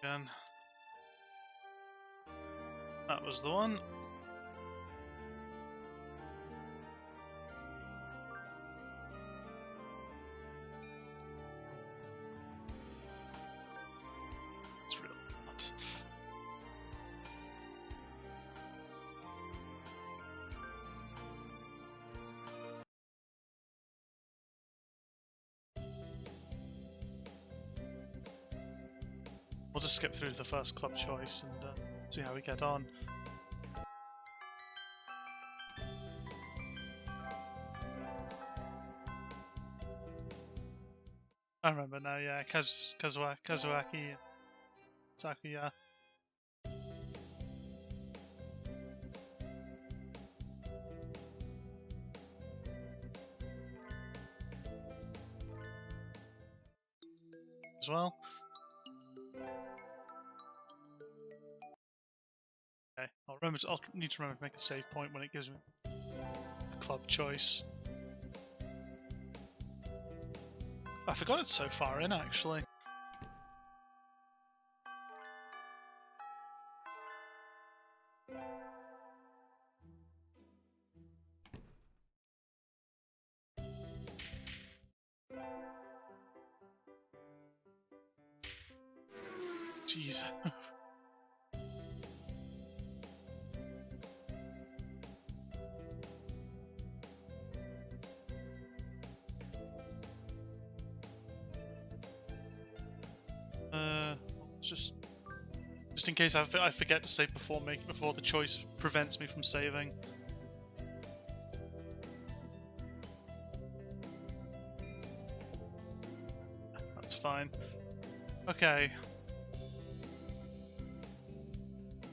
Again. That was the one. It's real hot. We'll just skip through the first club choice and see how we get on. I remember now, yeah, Kazuyaki and Sakuya. As well. Okay, I'll need to remember to make a save point when it gives me the club choice. I forgot it's so far in, actually. Jeez. Just in case I forget to save before the choice prevents me from saving. That's fine. Okay.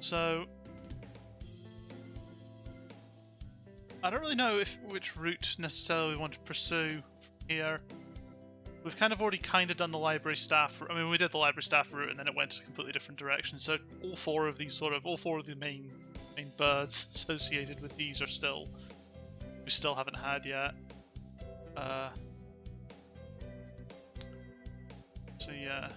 So I don't really know which route necessarily we want to pursue from here. We've kind of already done the library staff. I mean, we did the library staff route, and then it went a completely different direction. So all four of the main birds associated with these we still haven't had yet. So yeah.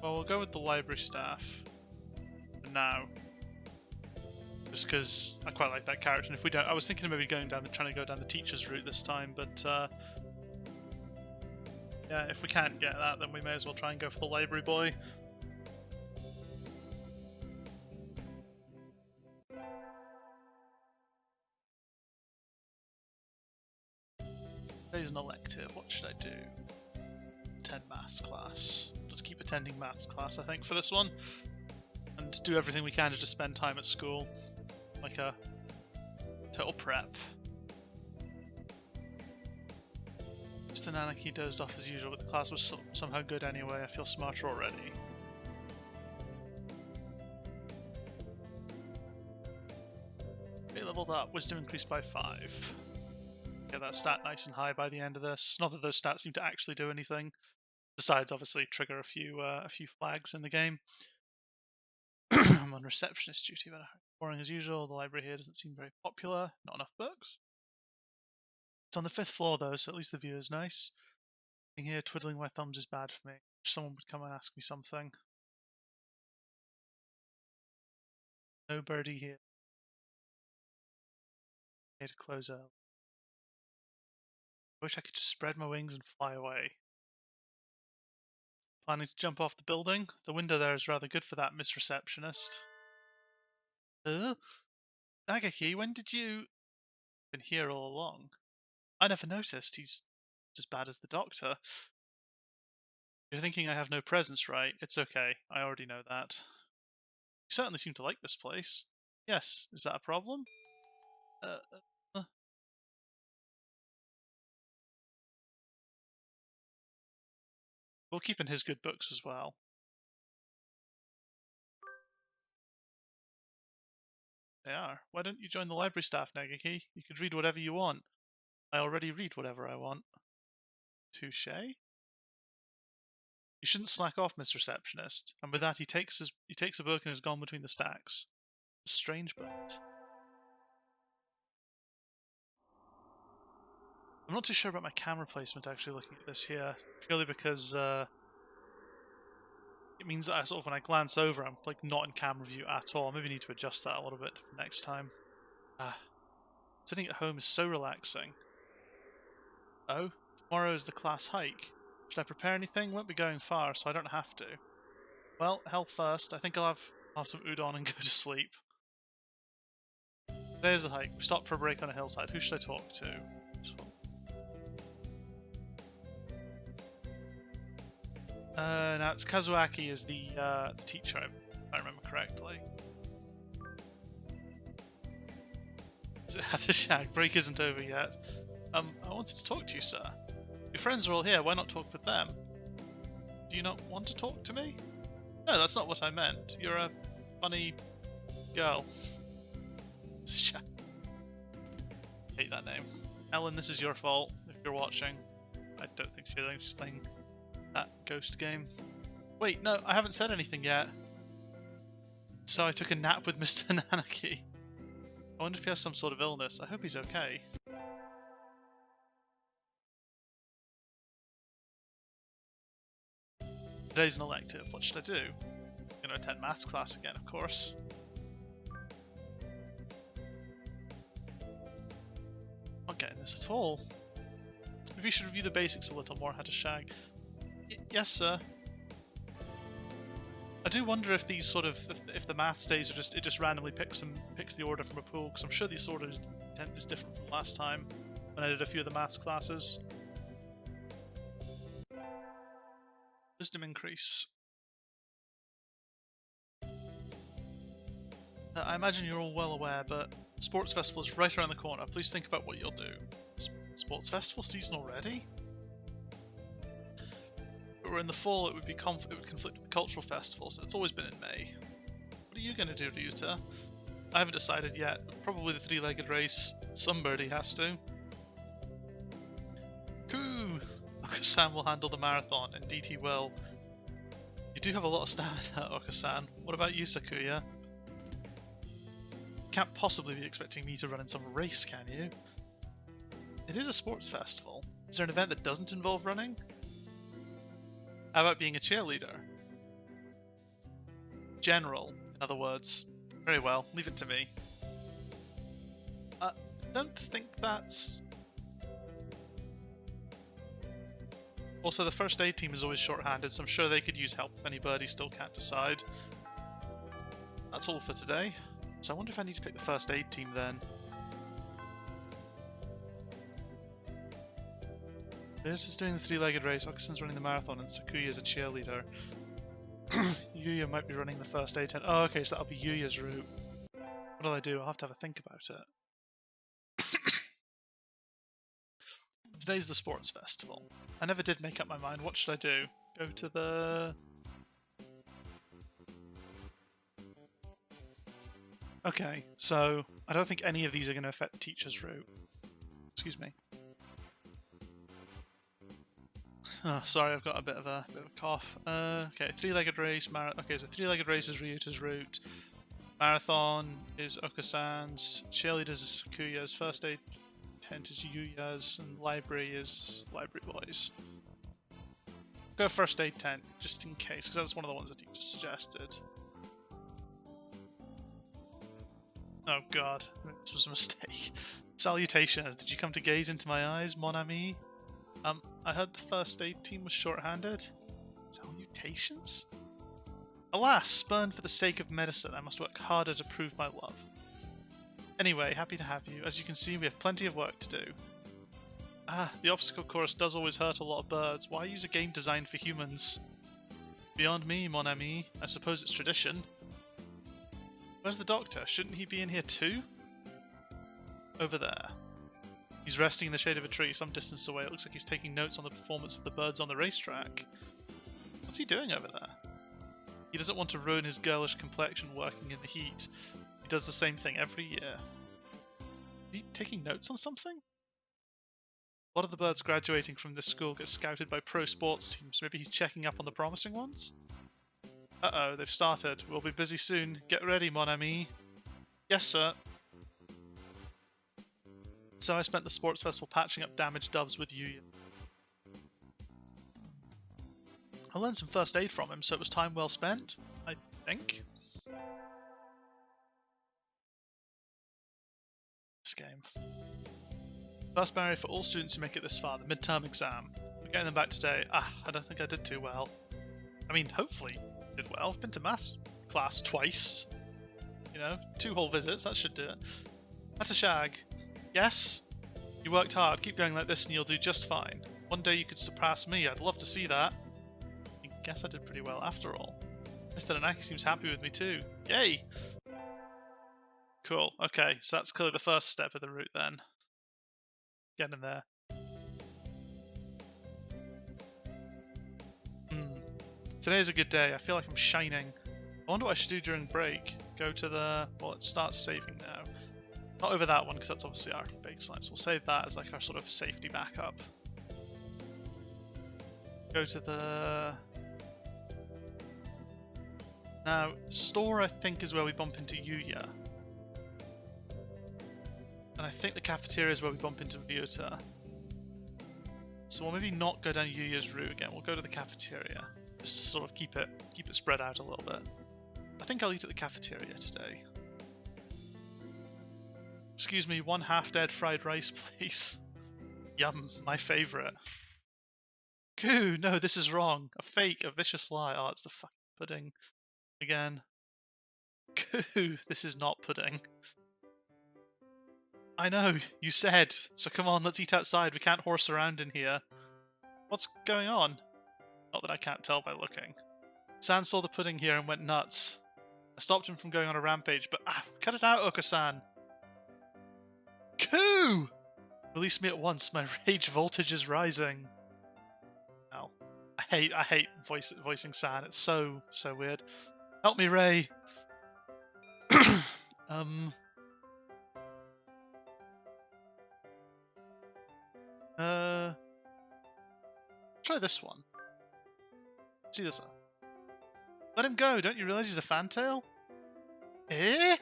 Well, we'll go with the library staff for now. Just because I quite like that character, and if we don't, I was thinking of maybe trying to go down the teacher's route this time, but yeah, if we can't get that, then we may as well try and go for the library boy. Today's an elective. What should I do? Attend maths class. Just keep attending maths class, I think, for this one, and do everything we can to just spend time at school. Like a total prep. Mr. Nanaki dozed off as usual, but the class was somehow good anyway. I feel smarter already. Okay, leveled up. Wisdom increased by 5. Get that stat nice and high by the end of this. Not that those stats seem to actually do anything, besides obviously trigger a few flags in the game. I'm on receptionist duty, but boring as usual. The library here doesn't seem very popular. Not enough books. It's on the 5th floor though, so at least the view is nice. Being here twiddling my thumbs is bad for me. Someone would come and ask me something. No birdie here. Here to close early. I wish I could just spread my wings and fly away. Planning to jump off the building? The window there is rather good for that, Miss Receptionist. Nagaki, when did you... Been here all along? I never noticed. He's as bad as the doctor. You're thinking I have no presence, right? It's okay. I already know that. You certainly seem to like this place. Yes. Is that a problem? We'll keep in his good books as well. They are. Why don't you join the library staff, Nagaki? You could read whatever you want. I already read whatever I want. Touché? You shouldn't slack off, Miss Receptionist. And with that, he takes a book and is gone between the stacks. A strange bird. I'm not too sure about my camera placement actually looking at this here, purely because it means that when I glance over, I'm like not in camera view at all. Maybe need to adjust that a little bit for next time. Sitting at home is so relaxing. Oh, tomorrow is the class hike. Should I prepare anything? Won't be going far, so I don't have to. Well, health first. I think I'll have some udon and go to sleep. Today's the hike. We stopped for a break on a hillside. Who should I talk to? Now it's Kazuyaki is the teacher, if I remember correctly. Is it Hatashag? Break isn't over yet. I wanted to talk to you, sir. Your friends are all here. Why not talk with them? Do you not want to talk to me? No, that's not what I meant. You're a funny girl. Hate that name. Ellen, this is your fault if you're watching. I don't think she is. She's playing that ghost game. Wait, no, I haven't said anything yet. So I took a nap with Mr. Nanaki. I wonder if he has some sort of illness. I hope he's okay. Today's an elective. What should I do? I'm going to attend maths class again, of course. Not getting this at all. Maybe you should review the basics a little more, had to shag. Yes, sir. I do wonder if these sort of, if the maths days are it just randomly picks the order from a pool, because I'm sure the order is different from last time when I did a few of the maths classes. Wisdom increase. I imagine you're all well aware, but Sports Festival is right around the corner. Please think about what you'll do. Sports Festival season already? If it were in the fall, it would conflict with the Cultural Festival, so it's always been in May. What are you going to do, Ryuta? I haven't decided yet, but probably the three-legged race. Somebody has to. Coo! Okasan will handle the marathon, indeed he will. You do have a lot of stamina, Okasan. What about you, Sakuya? You can't possibly be expecting me to run in some race, can you? It is a sports festival. Is there an event that doesn't involve running? How about being a cheerleader? General, in other words. Very well, leave it to me. I don't think that's... Also, the first aid team is always short-handed, so I'm sure they could use help if anybody still can't decide. That's all for today. So I wonder if I need to pick the first aid team then. Ryuta's doing the three-legged race, Okusan's running the marathon, and Sakuya is a cheerleader. Yuya might be running the first aid tent. Oh, okay, so that'll be Yuya's route. What'll I do? I'll have to have a think about it. Today's the sports festival. I never did make up my mind. What should I do? Go to the... Okay, so I don't think any of these are going to affect the teacher's route. Excuse me. Oh, sorry, I've got a bit of a cough. Okay, three-legged race. Okay, so three-legged race is Ryuta's route. Marathon is Okasan's. Cheerleaders is Sakuya's. First aid tent is Yuya's, and library is Library Boys. Go first aid tent, just in case, because that's one of the ones the teacher suggested. Oh god, this was a mistake. Salutations, did you come to gaze into my eyes, mon ami? I heard the first aid team was short-handed. Salutations? Alas, spurned for the sake of medicine, I must work harder to prove my love. Anyway, happy to have you. As you can see, we have plenty of work to do. Ah, the obstacle course does always hurt a lot of birds. Why use a game designed for humans? Beyond me, mon ami. I suppose it's tradition. Where's the doctor? Shouldn't he be in here too? Over there. He's resting in the shade of a tree some distance away. It looks like he's taking notes on the performance of the birds on the racetrack. What's he doing over there? He doesn't want to ruin his girlish complexion working in the heat. He does the same thing every year. Is he taking notes on something? A lot of the birds graduating from this school get scouted by pro sports teams. Maybe he's checking up on the promising ones? Uh-oh, they've started. We'll be busy soon. Get ready, mon ami. Yes, sir. So I spent the sports festival patching up damaged doves with Yuya. I learned some first aid from him, so it was time well spent, I think. This game. First barrier for all students who make it this far, the midterm exam. We're getting them back today. I don't think I did too well. I mean, hopefully I did well. I've been to maths class twice. You know, 2 whole visits, that should do it. That's a shag. Yes? You worked hard, keep going like this and you'll do just fine. One day you could surpass me, I'd love to see that. I guess I did pretty well after all. Mr. Nanaki seems happy with me too. Yay! Cool, okay, so that's clearly the first step of the route then. Get in there. Today's a good day, I feel like I'm shining. I wonder what I should do during break. Go to the... well, it starts saving now. Not over that one, because that's obviously our baseline, so we'll save that as like our sort of safety backup. Go to the... now, store I think is where we bump into Yuya. And I think the cafeteria is where we bump into Ryuta. So we'll maybe not go down Yuya's route again, we'll go to the cafeteria. Just to sort of keep it spread out a little bit. I think I'll eat at the cafeteria today. Excuse me, 1 half-dead fried rice, please. Yum, my favourite. Goo, no, this is wrong. A fake, a vicious lie. Oh, it's the fucking pudding. Again. Goo, this is not pudding. I know, you said. So come on, let's eat outside. We can't horse around in here. What's going on? Not that I can't tell by looking. San saw the pudding here and went nuts. I stopped him from going on a rampage, but cut it out, Oka-san. Coo! Release me at once, my rage voltage is rising. Ow. I hate voicing San, it's so weird. Help me, Ray! Try this one. See this one. Let him go, don't you realise he's a fantail? Eh?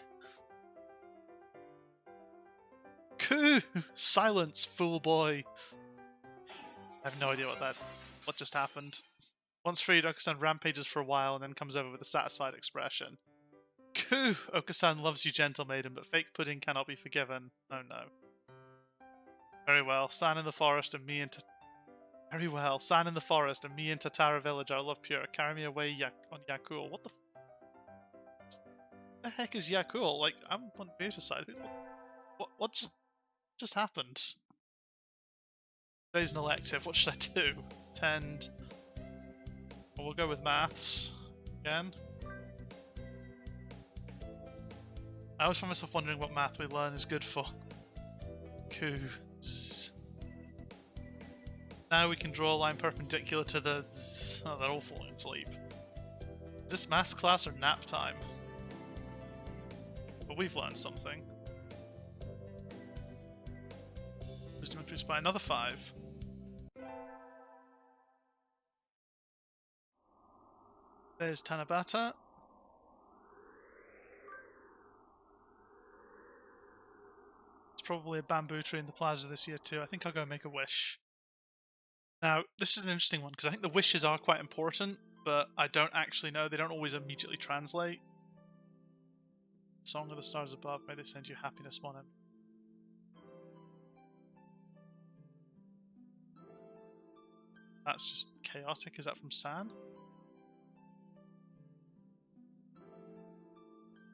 Coo! Silence, fool boy. I have no idea what just happened. Once freed, Oka-san rampages for a while and then comes over with a satisfied expression. Coo! Oka-san loves you, gentle maiden, but fake pudding cannot be forgiven. Oh no. Very well, San in the forest and me into... very well, San in the forest and me in Tatara village, our love pure. Carry me away on Yakul. What the heck is Yakul? Like, I'm on Ryuta's side. What just happened? Today's an elective. What should I do? Attend. Well, we'll go with maths again. I always find myself wondering what math we learn is good for. Coos. Now we can draw a line perpendicular to the... oh, they're all falling asleep. Is this maths class or nap time? But we've learned something. Wisdom increased by another 5. There's Tanabata. It's probably a bamboo tree in the plaza this year too. I think I'll go make a wish. Now, this is an interesting one, because I think the wishes are quite important, but I don't actually know. They don't always immediately translate. Song of the stars above, may they send you happiness, mon ami. That's just chaotic. Is that from San?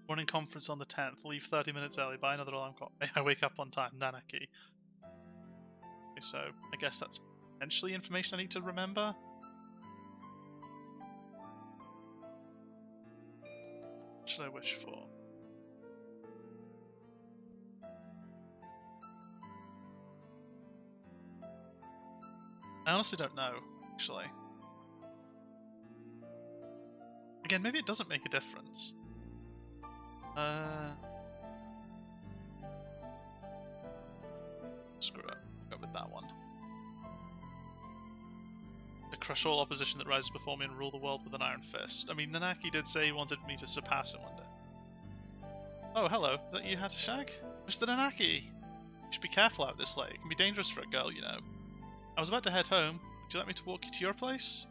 Morning conference on the 10th. Leave 30 minutes early. Buy another alarm clock. May I wake up on time. Nanaki. Okay, so I guess that's potentially information I need to remember. What should I wish for? I honestly don't know, actually. Again, maybe it doesn't make a difference. Screw it. I'll go with that one. To crush all opposition that rises before me and rule the world with an iron fist. I mean, Nanaki did say he wanted me to surpass him one day. Oh, hello. Is that you, Hatashag? Mr. Nanaki! You should be careful out this late. It can be dangerous for a girl, you know. I was about to head home. Would you like me to walk you to your place?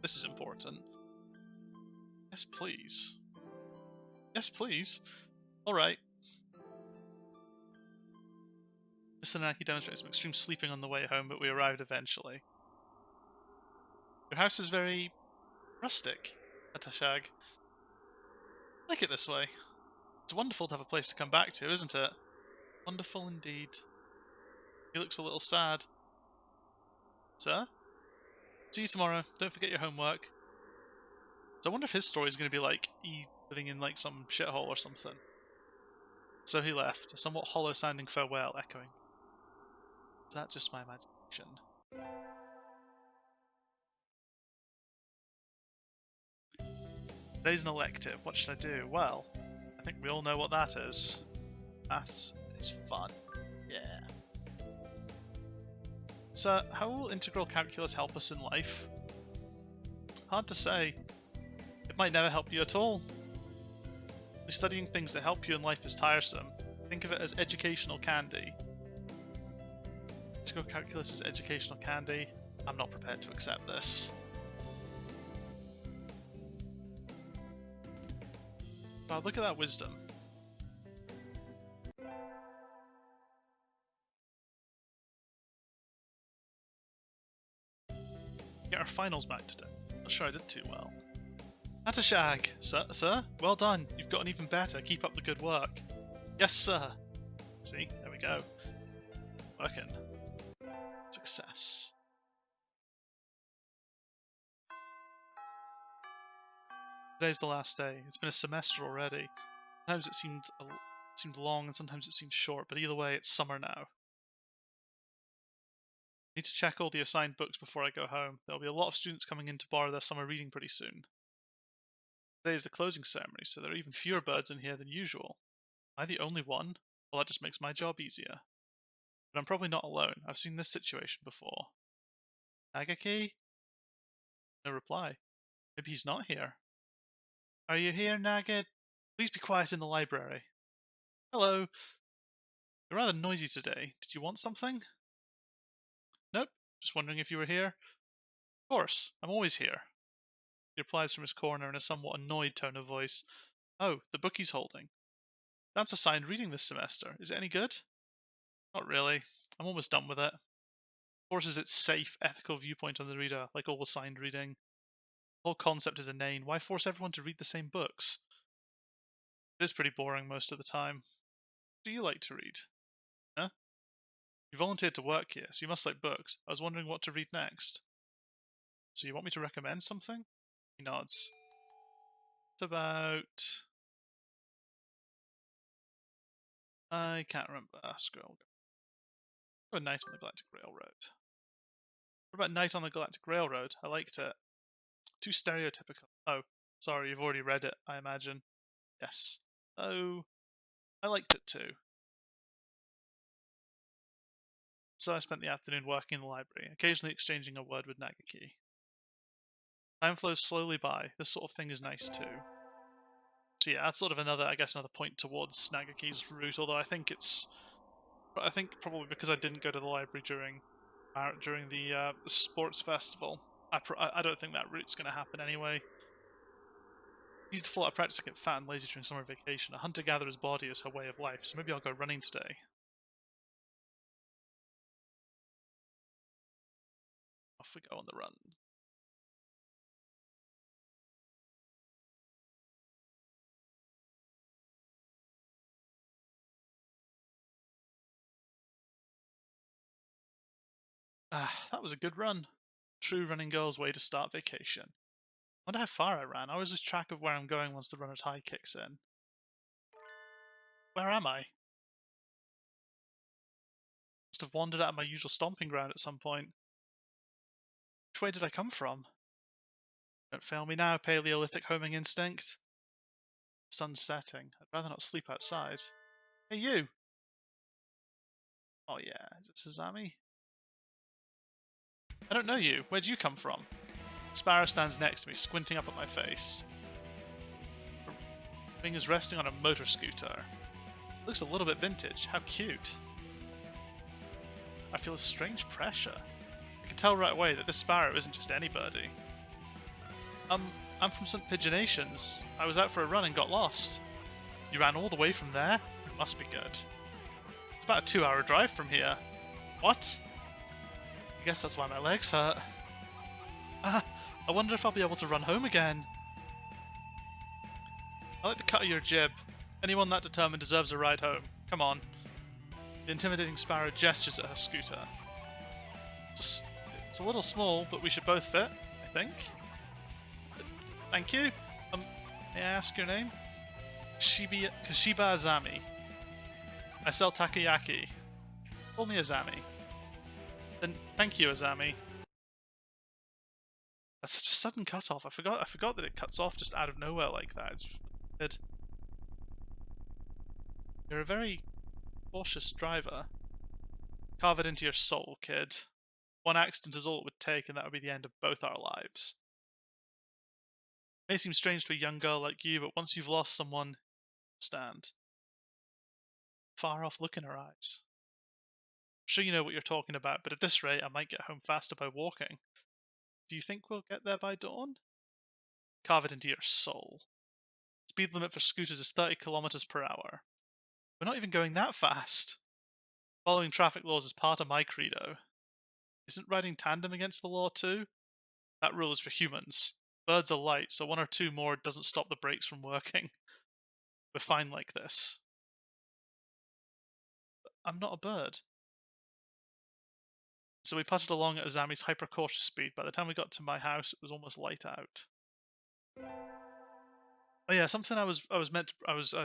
This is important. Yes, please. Yes, please. Alright. Mr. Naki demonstrates some extreme sleeping on the way home, but we arrived eventually. Your house is very rustic, Atashag. I like it this way. It's wonderful to have a place to come back to, isn't it? Wonderful indeed. He looks a little sad. Sir? See you tomorrow. Don't forget your homework. So I wonder if his story is going to be like he living in like some shithole or something. So he left, a somewhat hollow-sounding farewell echoing. Is that just my imagination? Today's an elective. What should I do? Well, I think we all know what that is. Maths is fun. Yeah. So, how will integral calculus help us in life? Hard to say. It might never help you at all. If studying things that help you in life is tiresome, think of it as educational candy. Integral calculus is educational candy. I'm not prepared to accept this. Wow, look at that wisdom. Get our finals back today. Not sure I did too well. That's a shag, sir. Well done. You've gotten even better. Keep up the good work. Yes, sir. See, there we go. Working. Success. Today's the last day. It's been a semester already. Sometimes it seemed long, and sometimes it seemed short. But either way, it's summer now. I need to check all the assigned books before I go home. There'll be a lot of students coming in to borrow their summer reading pretty soon. Today is the closing ceremony, so there are even fewer birds in here than usual. Am I the only one? Well, that just makes my job easier. But I'm probably not alone. I've seen this situation before. Nagaki? No reply. Maybe he's not here. Are you here, Nagit? Please be quiet in the library. Hello. You're rather noisy today. Did you want something? Nope. Just wondering if you were here. Of course. I'm always here. He replies from his corner in a somewhat annoyed tone of voice. Oh, the book he's holding. That's assigned reading this semester. Is it any good? Not really. I'm almost done with it. Forces its safe, ethical viewpoint on the reader, like all assigned reading. The whole concept is inane. Why force everyone to read the same books? It is pretty boring most of the time. What do you like to read? Huh? You volunteered to work here, so you must like books. I was wondering what to read next. So you want me to recommend something? He nods. It's about... I can't remember. Scroll. What about Night on the Galactic Railroad? What about Night on the Galactic Railroad? I liked it. Too stereotypical. Oh, sorry, you've already read it, I imagine. Yes. Oh, I liked it too. So I spent the afternoon working in the library, occasionally exchanging a word with Nagaki. Time flows slowly by. This sort of thing is nice too. So yeah, that's sort of another point towards Nagaki's route, although I think probably because I didn't go to the library during the sports festival, I don't think that route's going to happen anyway. Easy to fall out of practice to get fat and lazy during summer vacation. A hunter-gatherer's body is her way of life, so maybe I'll go running today. Off we go on the run. Ah, that was a good run. True running girl's way to start vacation. I wonder how far I ran. I always lose track of where I'm going once the runner's high kicks in. Where am I? Must have wandered out of my usual stomping ground at some point. Which way did I come from? Don't fail me now, Paleolithic homing instinct. Sun's setting. I'd rather not sleep outside. Hey, you! Oh yeah, is it Sazami? I don't know you. Where'd you come from? Sparrow stands next to me, squinting up at my face. Her fingers resting on a motor scooter. Looks a little bit vintage. How cute. I feel a strange pressure. I can tell right away that this sparrow isn't just any birdie. I'm from St. Pigeonations. I was out for a run and got lost. You ran all the way from there? It must be good. It's about a 2-hour drive from here. What? I guess that's why my legs hurt. I wonder if I'll be able to run home again. I like the cut of your jib. Anyone that determined deserves a ride home. Come on. The intimidating Sparrow gestures at her scooter. It's a little small, but we should both fit, I think. Thank you. May I ask your name? Kashiba Azami. I sell takoyaki. Call me Azami. Then thank you, Azami. That's such a sudden cut-off. I forgot that it cuts off just out of nowhere like that. It's weird. You're a very cautious driver. Carve it into your soul, kid. One accident is all it would take, and that would be the end of both our lives. It may seem strange to a young girl like you, but once you've lost someone, you understand. Far-off look in her eyes. I'm sure you know what you're talking about, but at this rate, I might get home faster by walking. Do you think we'll get there by dawn? Carve it into your soul. Speed limit for scooters is 30 kilometers per hour. We're not even going that fast. Following traffic laws is part of my credo. Isn't riding tandem against the law too? That rule is for humans. Birds are light, so 1 or 2 more doesn't stop the brakes from working. We're fine like this. But I'm not a bird. So we putted along at Azami's hyper-cautious speed. By the time we got to my house, it was almost light out. Oh yeah, something I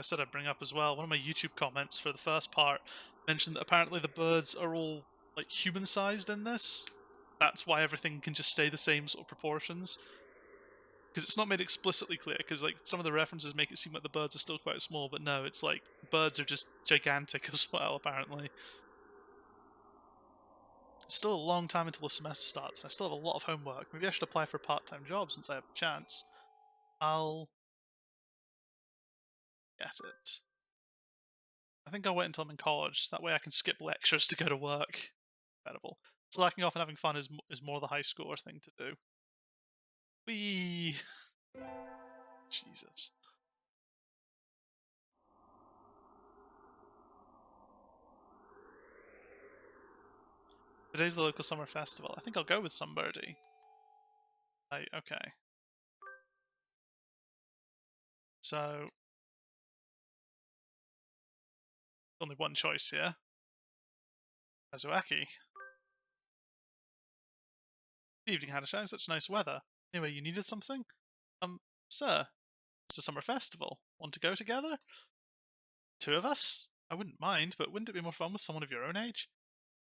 said I'd bring up as well. One of my YouTube comments for the first part mentioned that apparently the birds are all like human-sized in this. That's why everything can just stay the same sort of proportions. Because it's not made explicitly clear, because like some of the references make it seem like the birds are still quite small, but no, it's like birds are just gigantic as well, apparently. It's still a long time until the semester starts, and I still have a lot of homework. Maybe I should apply for a part-time job since I have the chance. I'll get it. I think I'll wait until I'm in college, so that way I can skip lectures to go to work. Incredible. Slacking off and having fun is more the high schooler thing to do. Whee! Jesus. Today's the local summer festival. I think I'll go with somebody. Okay. So, only one choice here. Kazuyaki. Good evening, Hatoful. Such nice weather. Anyway, you needed something? Sir, it's a summer festival. Want to go together? 2 of us? I wouldn't mind, but wouldn't it be more fun with someone of your own age?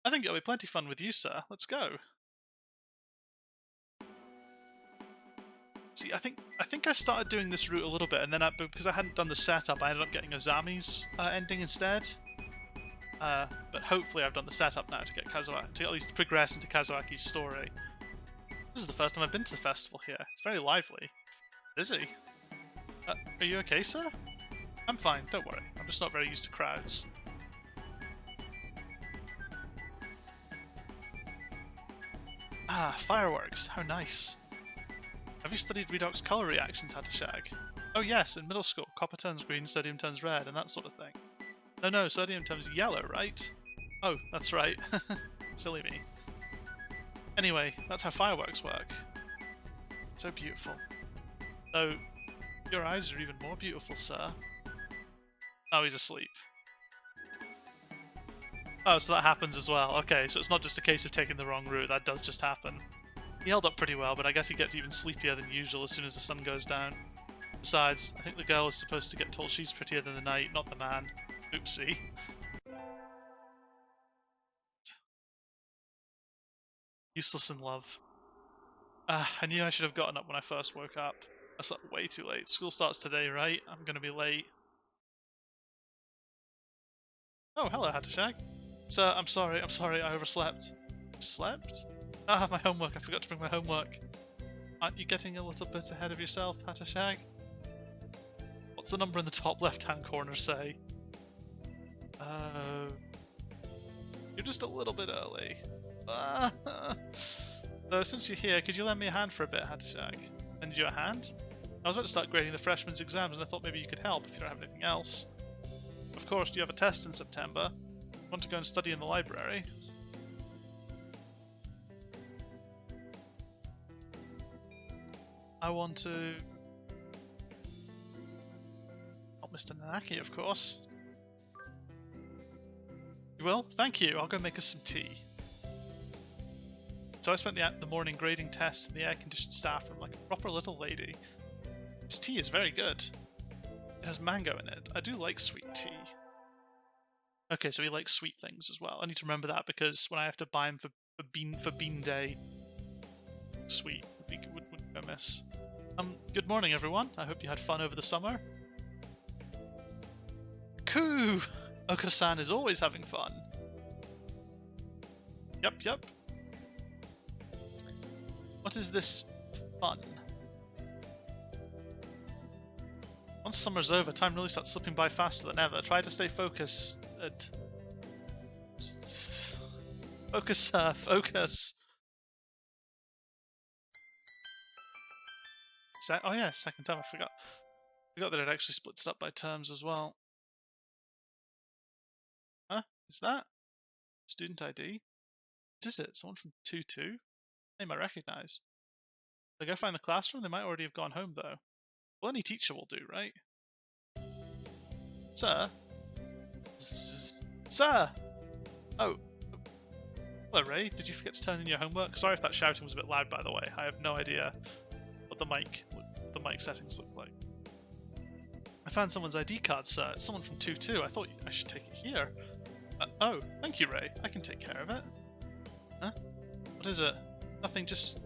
I think it'll be plenty fun with you, sir. Let's go. See, I think I started doing this route a little bit, and then because I hadn't done the setup, I ended up getting Azami's ending instead. But hopefully I've done the setup now to get Kazuyaki, to at least progress into Kazuyaki's story. This is the first time I've been to the festival here. It's very lively. Busy. Are you okay, sir? I'm fine, don't worry. I'm just not very used to crowds. Ah, fireworks. How nice. Have you studied redox colour reactions, Hatoful? Oh yes, in middle school. Copper turns green, sodium turns red, and that sort of thing. No, sodium turns yellow, right? Oh, that's right. Silly me. Anyway, that's how fireworks work. So beautiful. Oh, your eyes are even more beautiful, sir. Oh, he's asleep. Oh, so that happens as well. Okay, so it's not just a case of taking the wrong route, that does just happen. He held up pretty well, but I guess he gets even sleepier than usual as soon as the sun goes down. Besides, I think the girl is supposed to get told she's prettier than the night, not the man. Oopsie. Useless in love. I knew I should have gotten up when I first woke up. I slept way too late. School starts today, right? I'm gonna be late. Oh, hello, Hatoful. Sir, I'm sorry, I overslept. You slept? Ah, my homework, I forgot to bring my homework. Aren't you getting a little bit ahead of yourself, Hatoful? What's the number in the top left-hand corner say? You're just a little bit early. So, since you're here, could you lend me a hand for a bit, Hatoful? lend you a hand? I was about to start grading the freshmen's exams and I thought maybe you could help if you don't have anything else. Of course, do you have a test in September? Want to go and study in the library? I want to... Not Mr. Nanaki, of course. You will? Thank you. I'll go make us some tea. So I spent the morning grading tests in the air-conditioned staff room like a proper little lady. This tea is very good. It has mango in it. I do like sweet tea. Okay, so he likes sweet things as well. I need to remember that because when I have to buy him for bean day, sweet would go miss. Good morning, everyone. I hope you had fun over the summer. Coo! Oko-san is always having fun. Yep. What is this fun? Once summer's over, time really starts slipping by faster than ever. Try to stay focused. Focus. Oh yeah, second term. I forgot that it actually splits it up by terms as well. Huh? Is that student ID? What is it? Someone from 2-2? Name I recognize. If I go find the classroom, they might already have gone home though. Well, any teacher will do, right? Sir? Sir! Oh. Hello, Ray. Did you forget to turn in your homework? Sorry if that shouting was a bit loud, by the way. I have no idea what the mic settings look like. I found someone's ID card, sir. It's someone from 2-2. I thought I should take it here. Oh, thank you, Ray. I can take care of it. Huh? What is it? Nothing, just...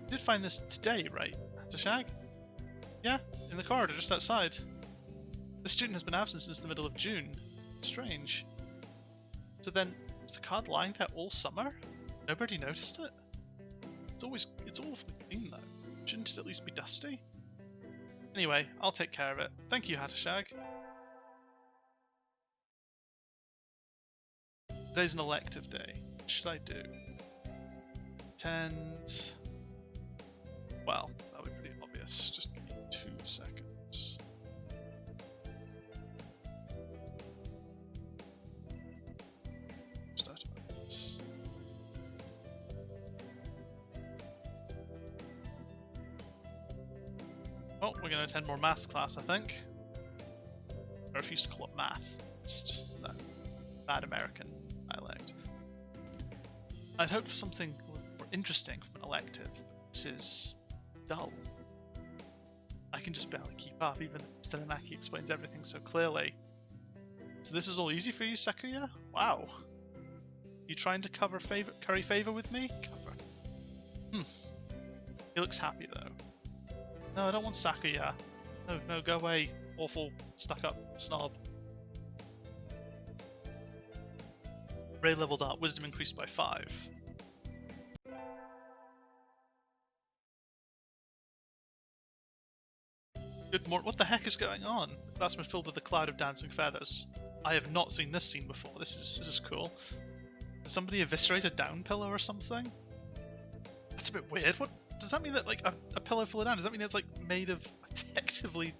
You did find this today, right? Hatashag? Yeah, in the corridor just outside. The student has been absent since the middle of June. Strange. So then, was the card lying there all summer? Nobody noticed it? It's awfully clean though. Shouldn't it at least be dusty? Anyway, I'll take care of it. Thank you, Hatashag. Today's an elective day. What should I do? Attend... Well, that'll be pretty obvious. Just give me 2 seconds. Start about this. Oh, we're going to attend more maths class, I think. I refuse to call it math. It's just that bad American dialect. I'd hoped for something more interesting from an elective. This is dull. I can just barely keep up, even if Mr. Nanaki explains everything so clearly. So this is all easy for you, Sakuya? Wow. You trying to curry favor with me? Cover. He looks happy though. No, I don't want Sakuya. No, go away. Awful, stuck-up snob. Ray leveled up, wisdom increased by 5. Good morning. What the heck is going on? The classroom is filled with a cloud of dancing feathers. I have not seen this scene before. This is cool. Did somebody eviscerate a down pillow or something? That's a bit weird. What does that mean? That like a pillow full of down? Does that mean it's like made of effectively?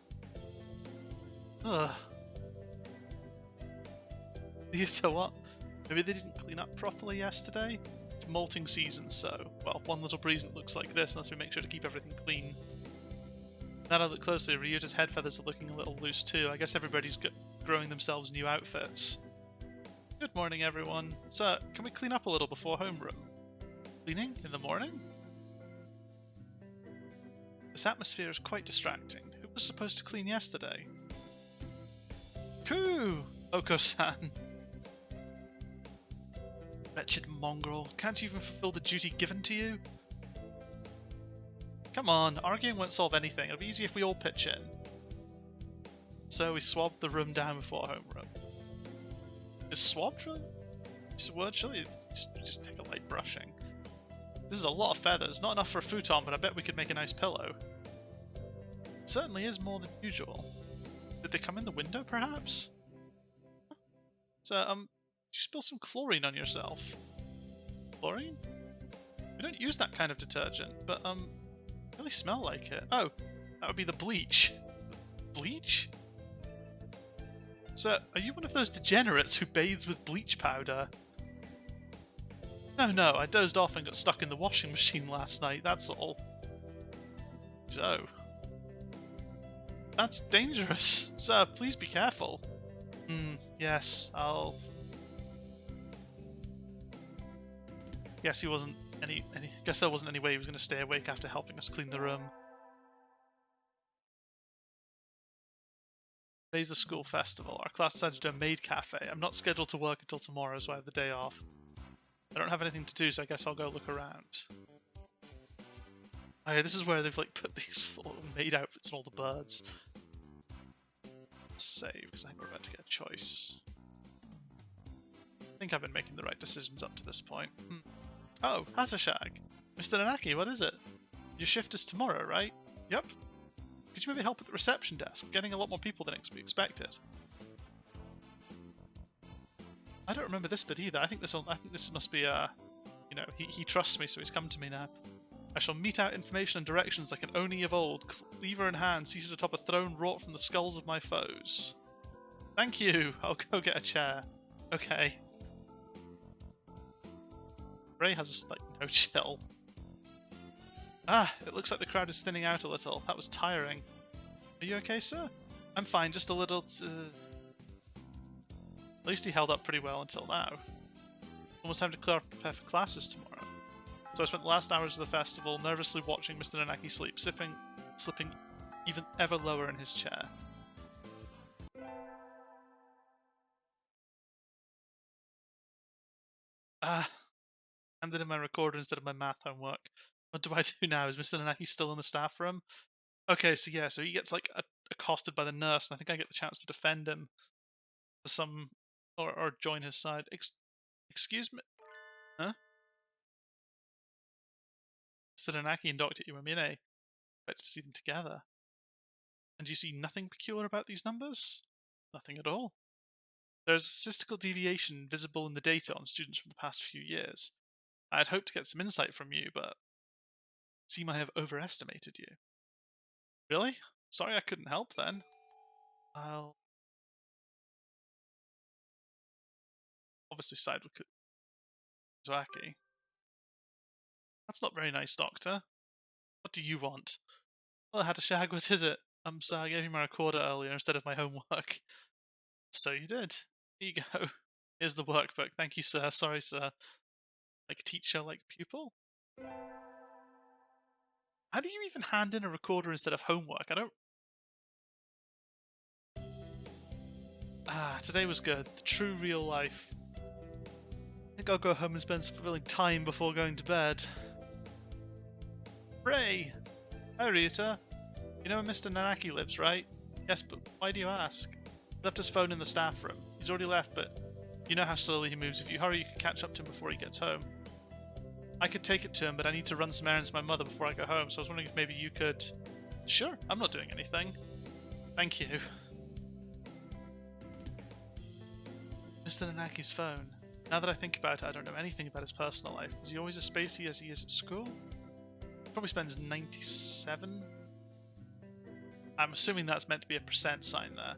Ugh. So what? Maybe they didn't clean up properly yesterday? It's molting season, so, well, one little breeze and it looks like this unless we make sure to keep everything clean. Now that I look closely, Ryuta's head feathers are looking a little loose too. I guess everybody's growing themselves new outfits. Good morning, everyone. Sir, can we clean up a little before homeroom? Cleaning? In the morning? This atmosphere is quite distracting. Who was supposed to clean yesterday? Coo! Oko-san. Wretched mongrel. Can't you even fulfill the duty given to you? Come on, arguing won't solve anything. It'll be easy if we all pitch in. So we swabbed the room down before homeroom. Is swabbed really? Just a word, surely? Just take a light brushing. This is a lot of feathers. Not enough for a futon, but I bet we could make a nice pillow. It certainly is more than usual. Did they come in the window, perhaps? So, did you spill some chlorine on yourself? Chlorine? We don't use that kind of detergent, but, I feel really smell like it. Oh, that would be the bleach. Bleach? Sir, are you one of those degenerates who bathes with bleach powder? No, I dozed off and got stuck in the washing machine last night, that's all. So... That's dangerous. Sir, please be careful. Yes, I'll... Guess there wasn't any way he was going to stay awake after helping us clean the room. Today's the school festival. Our class decided to do a maid cafe. I'm not scheduled to work until tomorrow, so I have the day off. I don't have anything to do, so I guess I'll go look around. Oh yeah, this is where they've like put these little maid outfits and all the birds. Let's save, because I think we're about to get a choice. I think I've been making the right decisions up to this point. Oh, Hatashag. Mr. Nanaki, what is it? Your shift is tomorrow, right? Yep. Could you maybe help at the reception desk? We're getting a lot more people than we expected. I don't remember this bit either. I think this must be you know, he trusts me, so he's come to me now. I shall mete out information and directions like an Oni of old, cleaver in hand, seated atop a throne wrought from the skulls of my foes. Thank you. I'll go get a chair. Okay. Ray has like no chill. It looks like the crowd is thinning out a little. That was tiring. Are you okay, sir? I'm fine, just a little... At least he held up pretty well until now. Almost time to prepare for classes tomorrow. So I spent the last hours of the festival nervously watching Mr. Nanaki sleep, slipping even ever lower in his chair. Handed in my recorder instead of my math homework. What do I do now? Is Mr. Nanaki still in the staff room? Okay, so yeah, so he gets like accosted by the nurse, and I think I get the chance to defend him for some, or join his side. Excuse me? Huh? Mr. Nanaki and Dr. Iwamine. Better to see them together. And do you see nothing peculiar about these numbers? Nothing at all. There's a statistical deviation visible in the data on students from the past few years. I had hoped to get some insight from you, but it seems I have overestimated you. Really? Sorry I couldn't help then. I'll obviously side with Kazuyaki. That's not very nice, Doctor. What do you want? Well, I had a shag, what is it? So I gave you my recorder earlier instead of my homework. So you did. Here you go. Here's the workbook. Thank you, sir. Sorry, sir. Like teacher, like pupil? How do you even hand in a recorder instead of homework? I don't... Today was good. The true real life. I think I'll go home and spend some fulfilling time before going to bed. Ray! Hi, Rita. You know where Mr. Nanaki lives, right? Yes, but why do you ask? He left his phone in the staff room. He's already left, but you know how slowly he moves. If you hurry, you can catch up to him before he gets home. I could take it to him, but I need to run some errands for my mother before I go home, so I was wondering if maybe you could... Sure, I'm not doing anything. Thank you. Mr. Nanaki's phone. Now that I think about it, I don't know anything about his personal life. Is he always as spacey as he is at school? He probably spends 97. I'm assuming that's meant to be a percent sign there.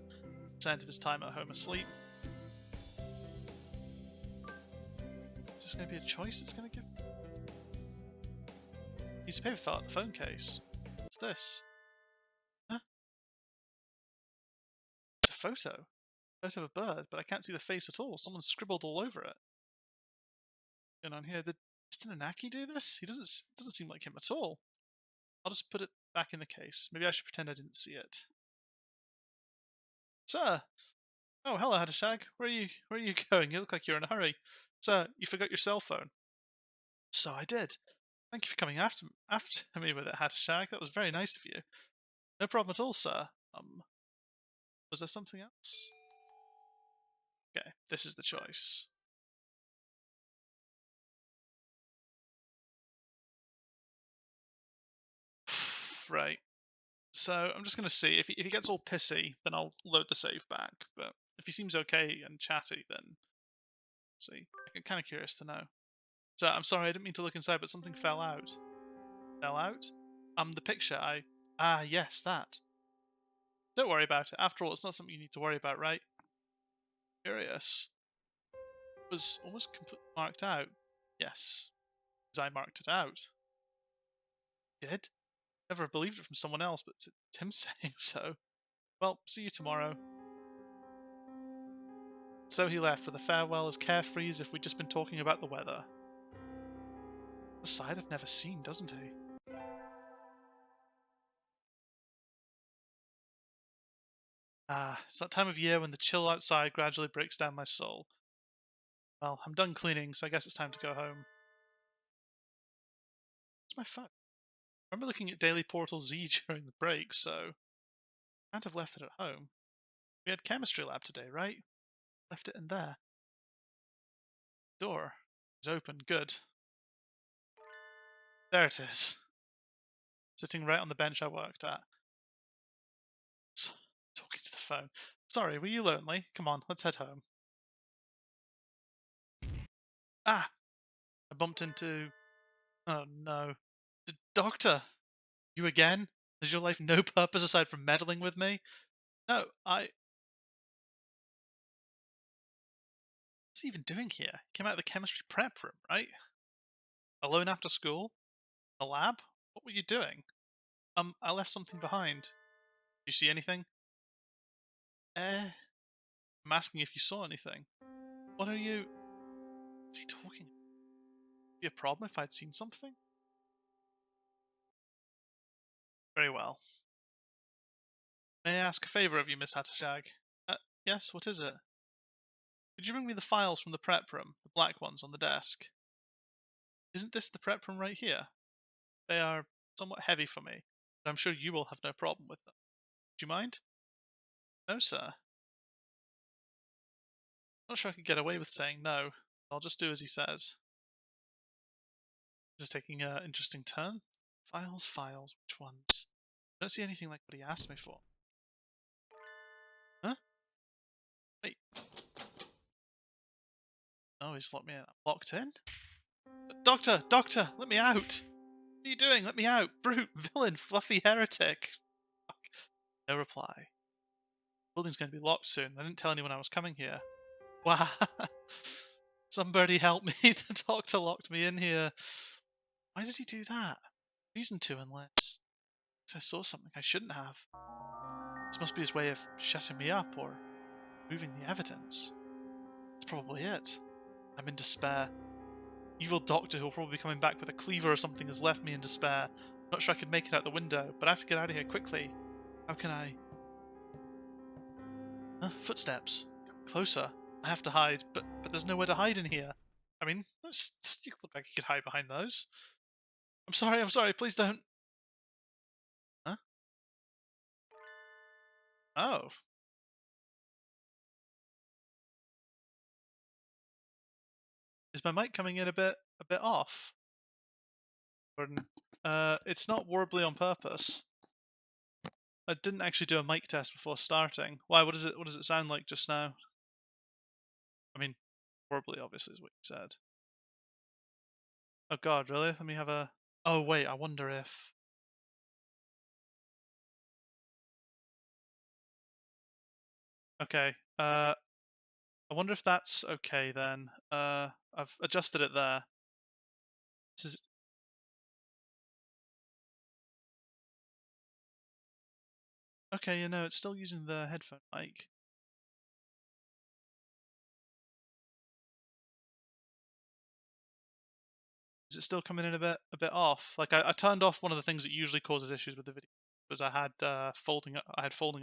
Percent of his time at home asleep. Is this going to be a choice it's going to give? Piece of paper fell out the phone case. What's this? Huh? It's a photo. Photo of a bird, but I can't see the face at all. Someone scribbled all over it. What's going on here? Did Mr. Nanaki do this? He doesn't seem like him at all. I'll just put it back in the case. Maybe I should pretend I didn't see it. Sir! Oh, hello, Hatashag. Where are you going? You look like you're in a hurry. Sir, you forgot your cell phone. So I did. Thank you for coming after me with it, Hatashag. That was very nice of you. No problem at all, sir. Was there something else? Okay, this is the choice. Right. So I'm just going to see. If he gets all pissy, then I'll load the save back. But if he seems okay and chatty, then... See. I'm kind of curious to know. So I'm sorry, I didn't mean to look inside, but something fell out. Fell out? The picture, Ah, yes, that. Don't worry about it. After all, it's not something you need to worry about, right? Curious. It was almost completely marked out. Yes, because I marked it out. Did? Never believed it from someone else, but it's him saying so. Well, see you tomorrow. So he left with a farewell as carefree as if we'd just been talking about the weather. The side I've never seen, doesn't he? Ah, it's that time of year when the chill outside gradually breaks down my soul. Well, I'm done cleaning, so I guess it's time to go home. What's my phone? I remember looking at Daily Portal Z during the break, so I can't have left it at home. We had chemistry lab today, right? Left it in there. Door is open. Good. There it is. Sitting right on the bench I worked at. So, talking to the phone. Sorry, were you lonely? Come on, let's head home. Ah! I bumped into... Oh no. Doctor! You again? Has your life no purpose aside from meddling with me? No, What's he even doing here? He came out of the chemistry prep room, right? Alone after school? A lab? What were you doing? I left something behind. Did you see anything? I'm asking if you saw anything. What are you... What's he talking about? Would it be a problem if I'd seen something? Very well. May I ask a favour of you, Miss Hattershag? Yes, what is it? Could you bring me the files from the prep room, the black ones on the desk? Isn't this the prep room right here? They are somewhat heavy for me, but I'm sure you will have no problem with them. Do you mind? No, sir. Not sure I could get away with saying no. I'll just do as he says. This is taking an interesting turn. Files, which ones? I don't see anything like what he asked me for. Huh? Wait. Oh, he's locked me in. I'm locked in? Doctor, let me out! What are you doing? Let me out! Brute, villain, fluffy heretic! Fuck. No reply. The building's going to be locked soon. I didn't tell anyone I was coming here. Wow. Somebody help me. The doctor locked me in here. Why did he do that? Reason to, unless I saw something I shouldn't have. This must be his way of shutting me up or moving the evidence. That's probably it. I'm in despair. Evil doctor who'll probably be coming back with a cleaver or something has left me in despair. Not sure I could make it out the window, but I have to get out of here quickly. How can I... Footsteps. Closer. I have to hide, but there's nowhere to hide in here. I mean, you look like you could hide behind those. I'm sorry, please don't. Huh? Oh. Is my mic coming in a bit off? Pardon. It's not warbly on purpose. I didn't actually do a mic test before starting. Why? What does it sound like just now? I mean, warbly obviously is what you said. Oh god, really? Let me have a... Oh wait, I wonder if... Okay, I wonder if that's okay then. I've adjusted it there. This is... Okay, you know, it's still using the headphone mic. Is it still coming in a bit off? Like I turned off one of the things that usually causes issues with the video because I had folding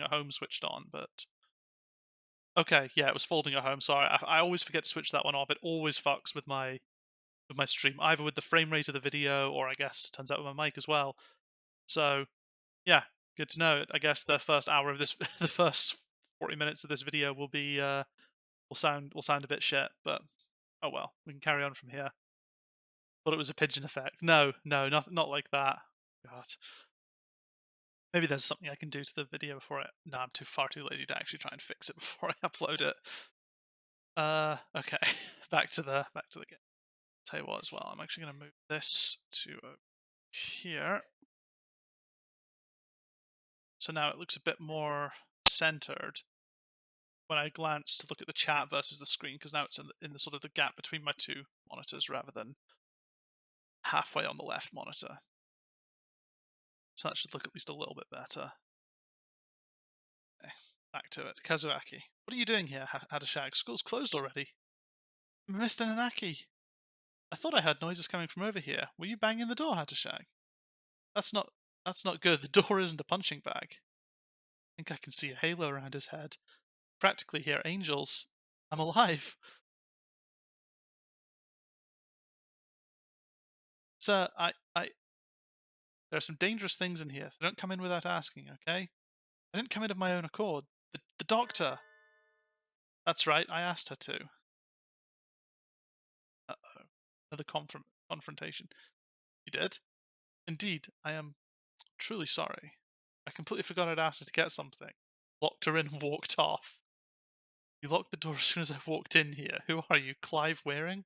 at home switched on, but okay, yeah, it was folding at home. Sorry, I always forget to switch that one off. It always fucks with my stream, either with the frame rate of the video or I guess turns out with my mic as well. So yeah, good to know. I guess the first hour of this, the first 40 minutes of this video will be will sound a bit shit, but oh well, we can carry on from here. Thought it was a pigeon effect. No, not like that. God. Maybe there's something I can do to the video before it. No, I'm far too lazy to actually try and fix it before I upload it. Okay. back to the game. Tell you what, as well, I'm actually going to move this to here. So now it looks a bit more centered when I glance to look at the chat versus the screen, because now it's in the sort of the gap between my two monitors rather than halfway on the left monitor. So that should look at least a little bit better. Okay, back to it. Kazuyaki. What are you doing here, Hatashag? School's closed already. Mr. Nanaki. I thought I heard noises coming from over here. Were you banging the door, Hatashag? That's not good. The door isn't a punching bag. I think I can see a halo around his head. Practically hear angels. I'm alive. Sir, there are some dangerous things in here, so don't come in without asking, okay? I didn't come in of my own accord. The doctor. That's right, I asked her to. Uh-oh. Another confrontation. You did? Indeed, I am truly sorry. I completely forgot I'd asked her to get something. Locked her in and walked off. You locked the door as soon as I walked in here. Who are you, Clive Waring?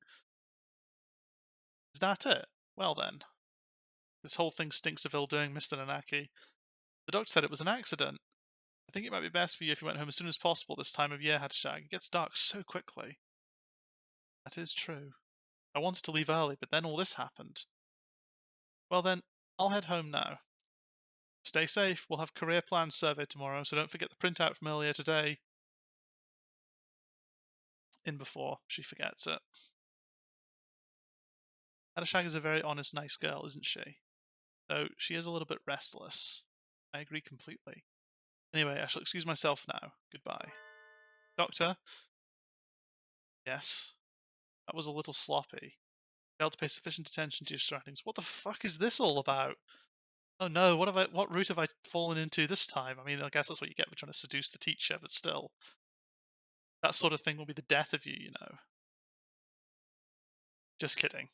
Is that it? Well then. This whole thing stinks of ill doing, Mr. Nanaki. The doctor said it was an accident. I think it might be best for you if you went home as soon as possible this time of year, Hatashag. It gets dark so quickly. That is true. I wanted to leave early, but then all this happened. Well then, I'll head home now. Stay safe. We'll have career plans survey tomorrow, so don't forget the printout from earlier today. In before she forgets it. Hatashag is a very honest, nice girl, isn't she? Though she is a little bit restless. I agree completely. Anyway, I shall excuse myself now. Goodbye. Doctor? Yes? That was a little sloppy. Failed to pay sufficient attention to your surroundings. What the fuck is this all about? Oh no, what route have I fallen into this time? I mean, I guess that's what you get for trying to seduce the teacher, but still. That sort of thing will be the death of you, you know. Just kidding.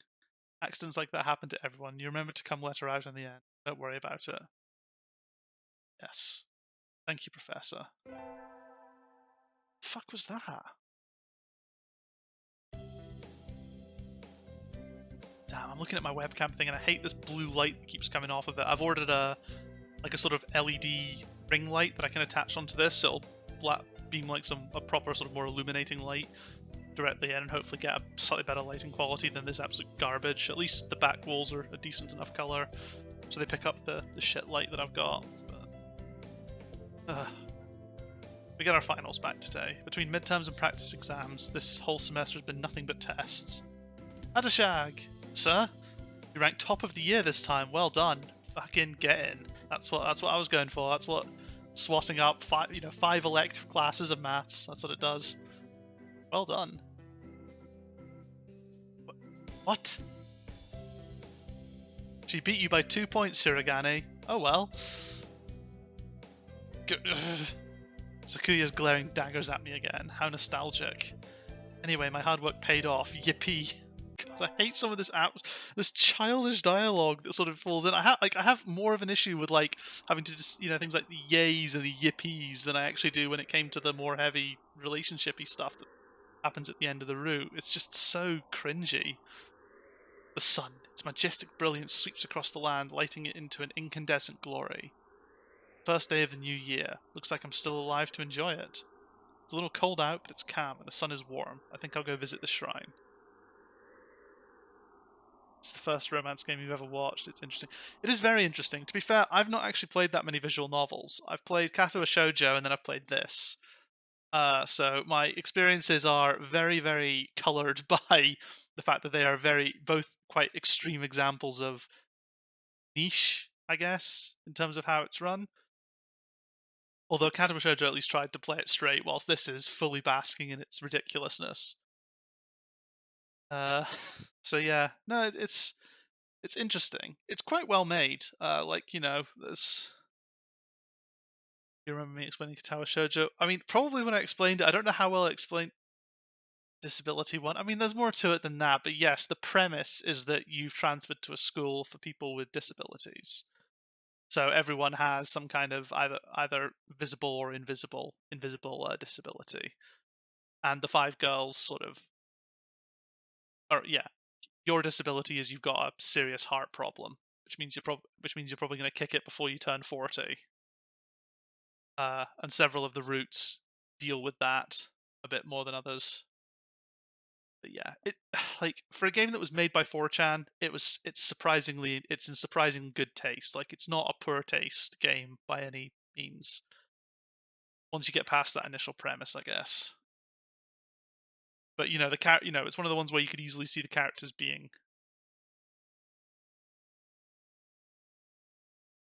Accidents like that happen to everyone. You remember to come let her out in the end. Don't worry about it. Yes. Thank you, Professor. The fuck was that? Damn, I'm looking at my webcam thing and I hate this blue light that keeps coming off of it. I've ordered a sort of LED ring light that I can attach onto this. It'll beam like a proper sort of more illuminating light directly in and hopefully get a slightly better lighting quality than this absolute garbage. At least the back walls are a decent enough colour, so they pick up the shit light that I've got. But, we get our finals back today. Between midterms and practice exams, this whole semester has been nothing but tests. Hatashag! Sir? You ranked top of the year this time. Well done. Fucking get in. That's what I was going for. That's what swatting up 5 elective classes of maths. That's what it does. Well done. What? She beat you by 2 points, Shirogane. Oh well. Sakuya's glaring daggers at me again. How nostalgic. Anyway, my hard work paid off. Yippee. God, I hate some of this childish dialogue that sort of falls in. I have more of an issue with like having to just things like the yays and the yippies than I actually do when it came to the more heavy relationshipy stuff that happens at the end of the route. It's just so cringy. The sun, its majestic brilliance sweeps across the land, lighting it into an incandescent glory. First day of the new year. Looks like I'm still alive to enjoy it. It's a little cold out, but it's calm and the sun is warm. I think I'll go visit the shrine. It's the first romance game you've ever watched. It's interesting. It is very interesting. To be fair, I've not actually played that many visual novels. I've played Kato Shoujo and then I've played this. So my experiences are very, very coloured by the fact that they are both quite extreme examples of niche, I guess, in terms of how it's run. Although Kato Shoujo at least tried to play it straight, whilst this is fully basking in its ridiculousness. So yeah, no, it's interesting. It's quite well made. There's. You remember me explaining Katawa Shoujo? I mean, probably when I explained it, I don't know how well I explained disability one. I mean, there's more to it than that, but yes, the premise is that you've transferred to a school for people with disabilities. So everyone has some kind of either visible or invisible disability, and the 5 girls sort of, your disability is you've got a serious heart problem, which means you're probably going to kick it before you turn 40. and several of the routes deal with that a bit more than others. But yeah, it like for a game that was made by 4chan, it's in surprisingly good taste. Like it's not a poor taste game by any means. Once you get past that initial premise, I guess. But it's one of the ones where you could easily see the characters being.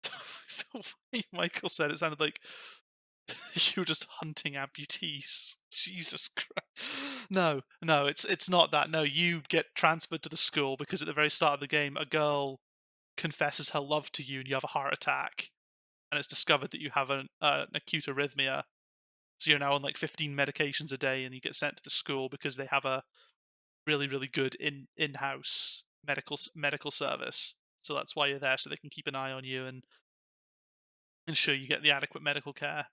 The way Michael said it sounded like you were just hunting amputees. Jesus Christ. No, it's not that. No, you get transferred to the school because at the very start of the game, a girl confesses her love to you and you have a heart attack. And it's discovered that you have an acute arrhythmia. So you're now on like 15 medications a day and you get sent to the school because they have a really, really good in-house medical service. So that's why you're there, so they can keep an eye on you and ensure you get the adequate medical care.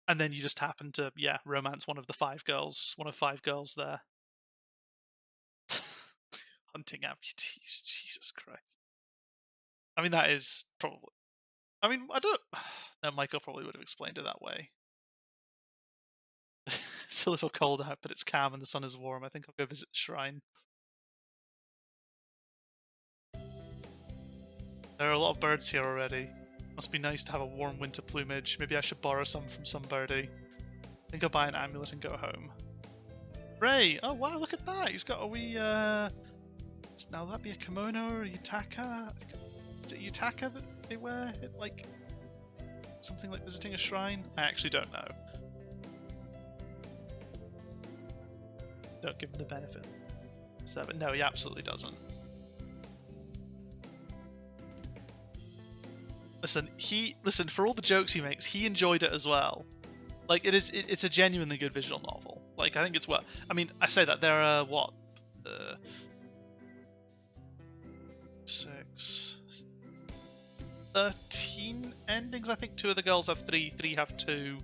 And then you just happen to, romance one of 5 girls there. Hunting amputees, Jesus Christ. I mean, that is probably... I mean, I don't... No, Michael probably would have explained it that way. It's a little cold out, but it's calm and the sun is warm. I think I'll go visit the shrine. There are a lot of birds here already. Must be nice to have a warm winter plumage. Maybe I should borrow some from some birdie. I think I'll buy an amulet and go home. Ray! Oh wow, look at that! He's got a wee, now that'd be a kimono or a yutaka? Is it yutaka that they wear? Like, something like visiting a shrine? I actually don't know. Don't give him the benefit. So, but no, he absolutely doesn't. Listen, for all the jokes he makes, he enjoyed it as well. Like, it's a genuinely good visual novel. Like, I think it's I mean, I say that there are, 13 endings? I think 2 of the girls have 3 have 2.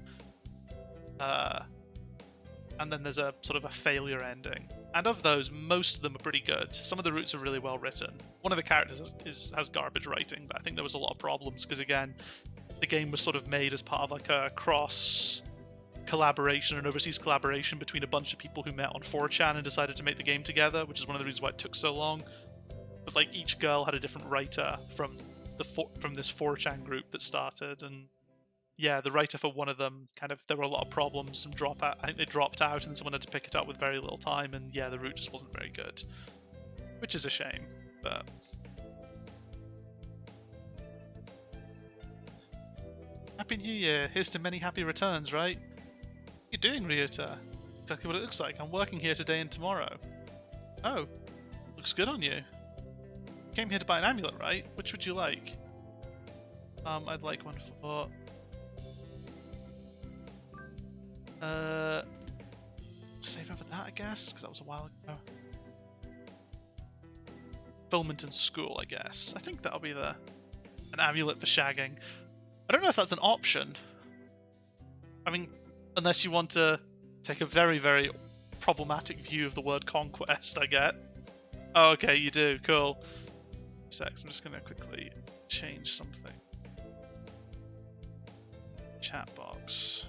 And then there's a sort of a failure ending. And of those, most of them are pretty good. Some of the routes are really well written. One of the characters has garbage writing, but I think there was a lot of problems because, again, the game was sort of made as part of like a cross collaboration, an overseas collaboration between a bunch of people who met on 4chan and decided to make the game together, which is one of the reasons why it took so long. But like each girl had a different writer from this 4chan group that started, and yeah, the writer for one of them there were a lot of problems, some dropout. I think they dropped out and someone had to pick it up with very little time, and yeah, the route just wasn't very good. Which is a shame, but... Happy New Year! Here's to many happy returns, right? What are you doing, Ryota? Exactly what it looks like. I'm working here today and tomorrow. Oh, looks good on you. You came here to buy an amulet, right? Which would you like? I'd like one for... save over that, I guess, because that was a while ago. Fulfillment in school, I guess. I think that'll be an amulet for shagging. I don't know if that's an option. I mean, unless you want to take a very, very problematic view of the word conquest, I get. Oh, okay, you do. Cool. I'm just going to quickly change something. Chat box.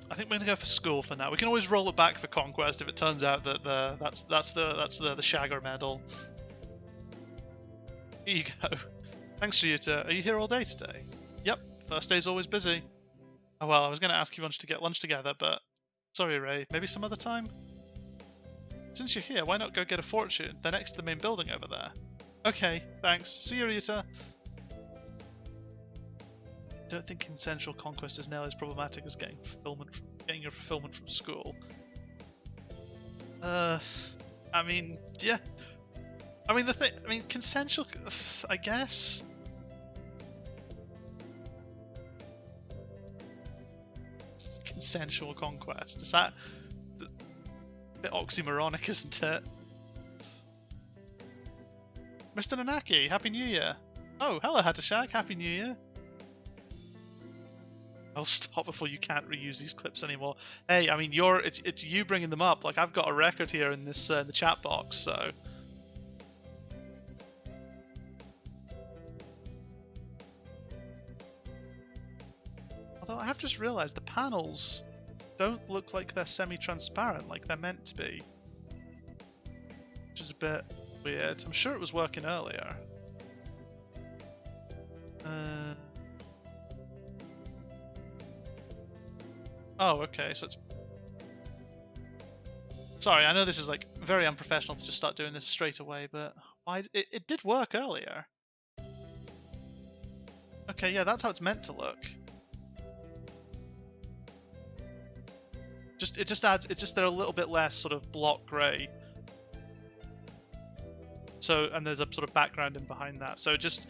I think we're gonna go for school for now. We can always roll it back for conquest if it turns out that that's the Shagger medal. Here you go. Thanks, Ryuta. Are you here all day today? Yep. First day's always busy. Oh well, I was gonna ask you to get lunch together, but sorry, Ray. Maybe some other time. Since you're here, why not go get a fortune? They're next to the main building over there. Okay. Thanks. See you, Ryuta. I don't think consensual conquest is nearly as problematic as getting your fulfillment from school. I mean, yeah. I mean, consensual, I guess. Consensual conquest. Is that a bit oxymoronic, isn't it? Mr. Nanaki, Happy New Year. Oh, hello, Hatashag. Happy New Year. I'll stop before you can't reuse these clips anymore. Hey, I mean, it's you bringing them up. Like, I've got a record here in this in the chat box, so Although I have just realised the panels don't look like they're semi-transparent, like they're meant to be. Which is a bit weird. I'm sure it was working earlier. Oh, okay, so it's... Sorry, I know this is like very unprofessional to just start doing this straight away, but why? It did work earlier. Okay, yeah, that's how it's meant to look. It just adds, it's just they're a little bit less sort of block grey. So, and there's a sort of background in behind that. So it's just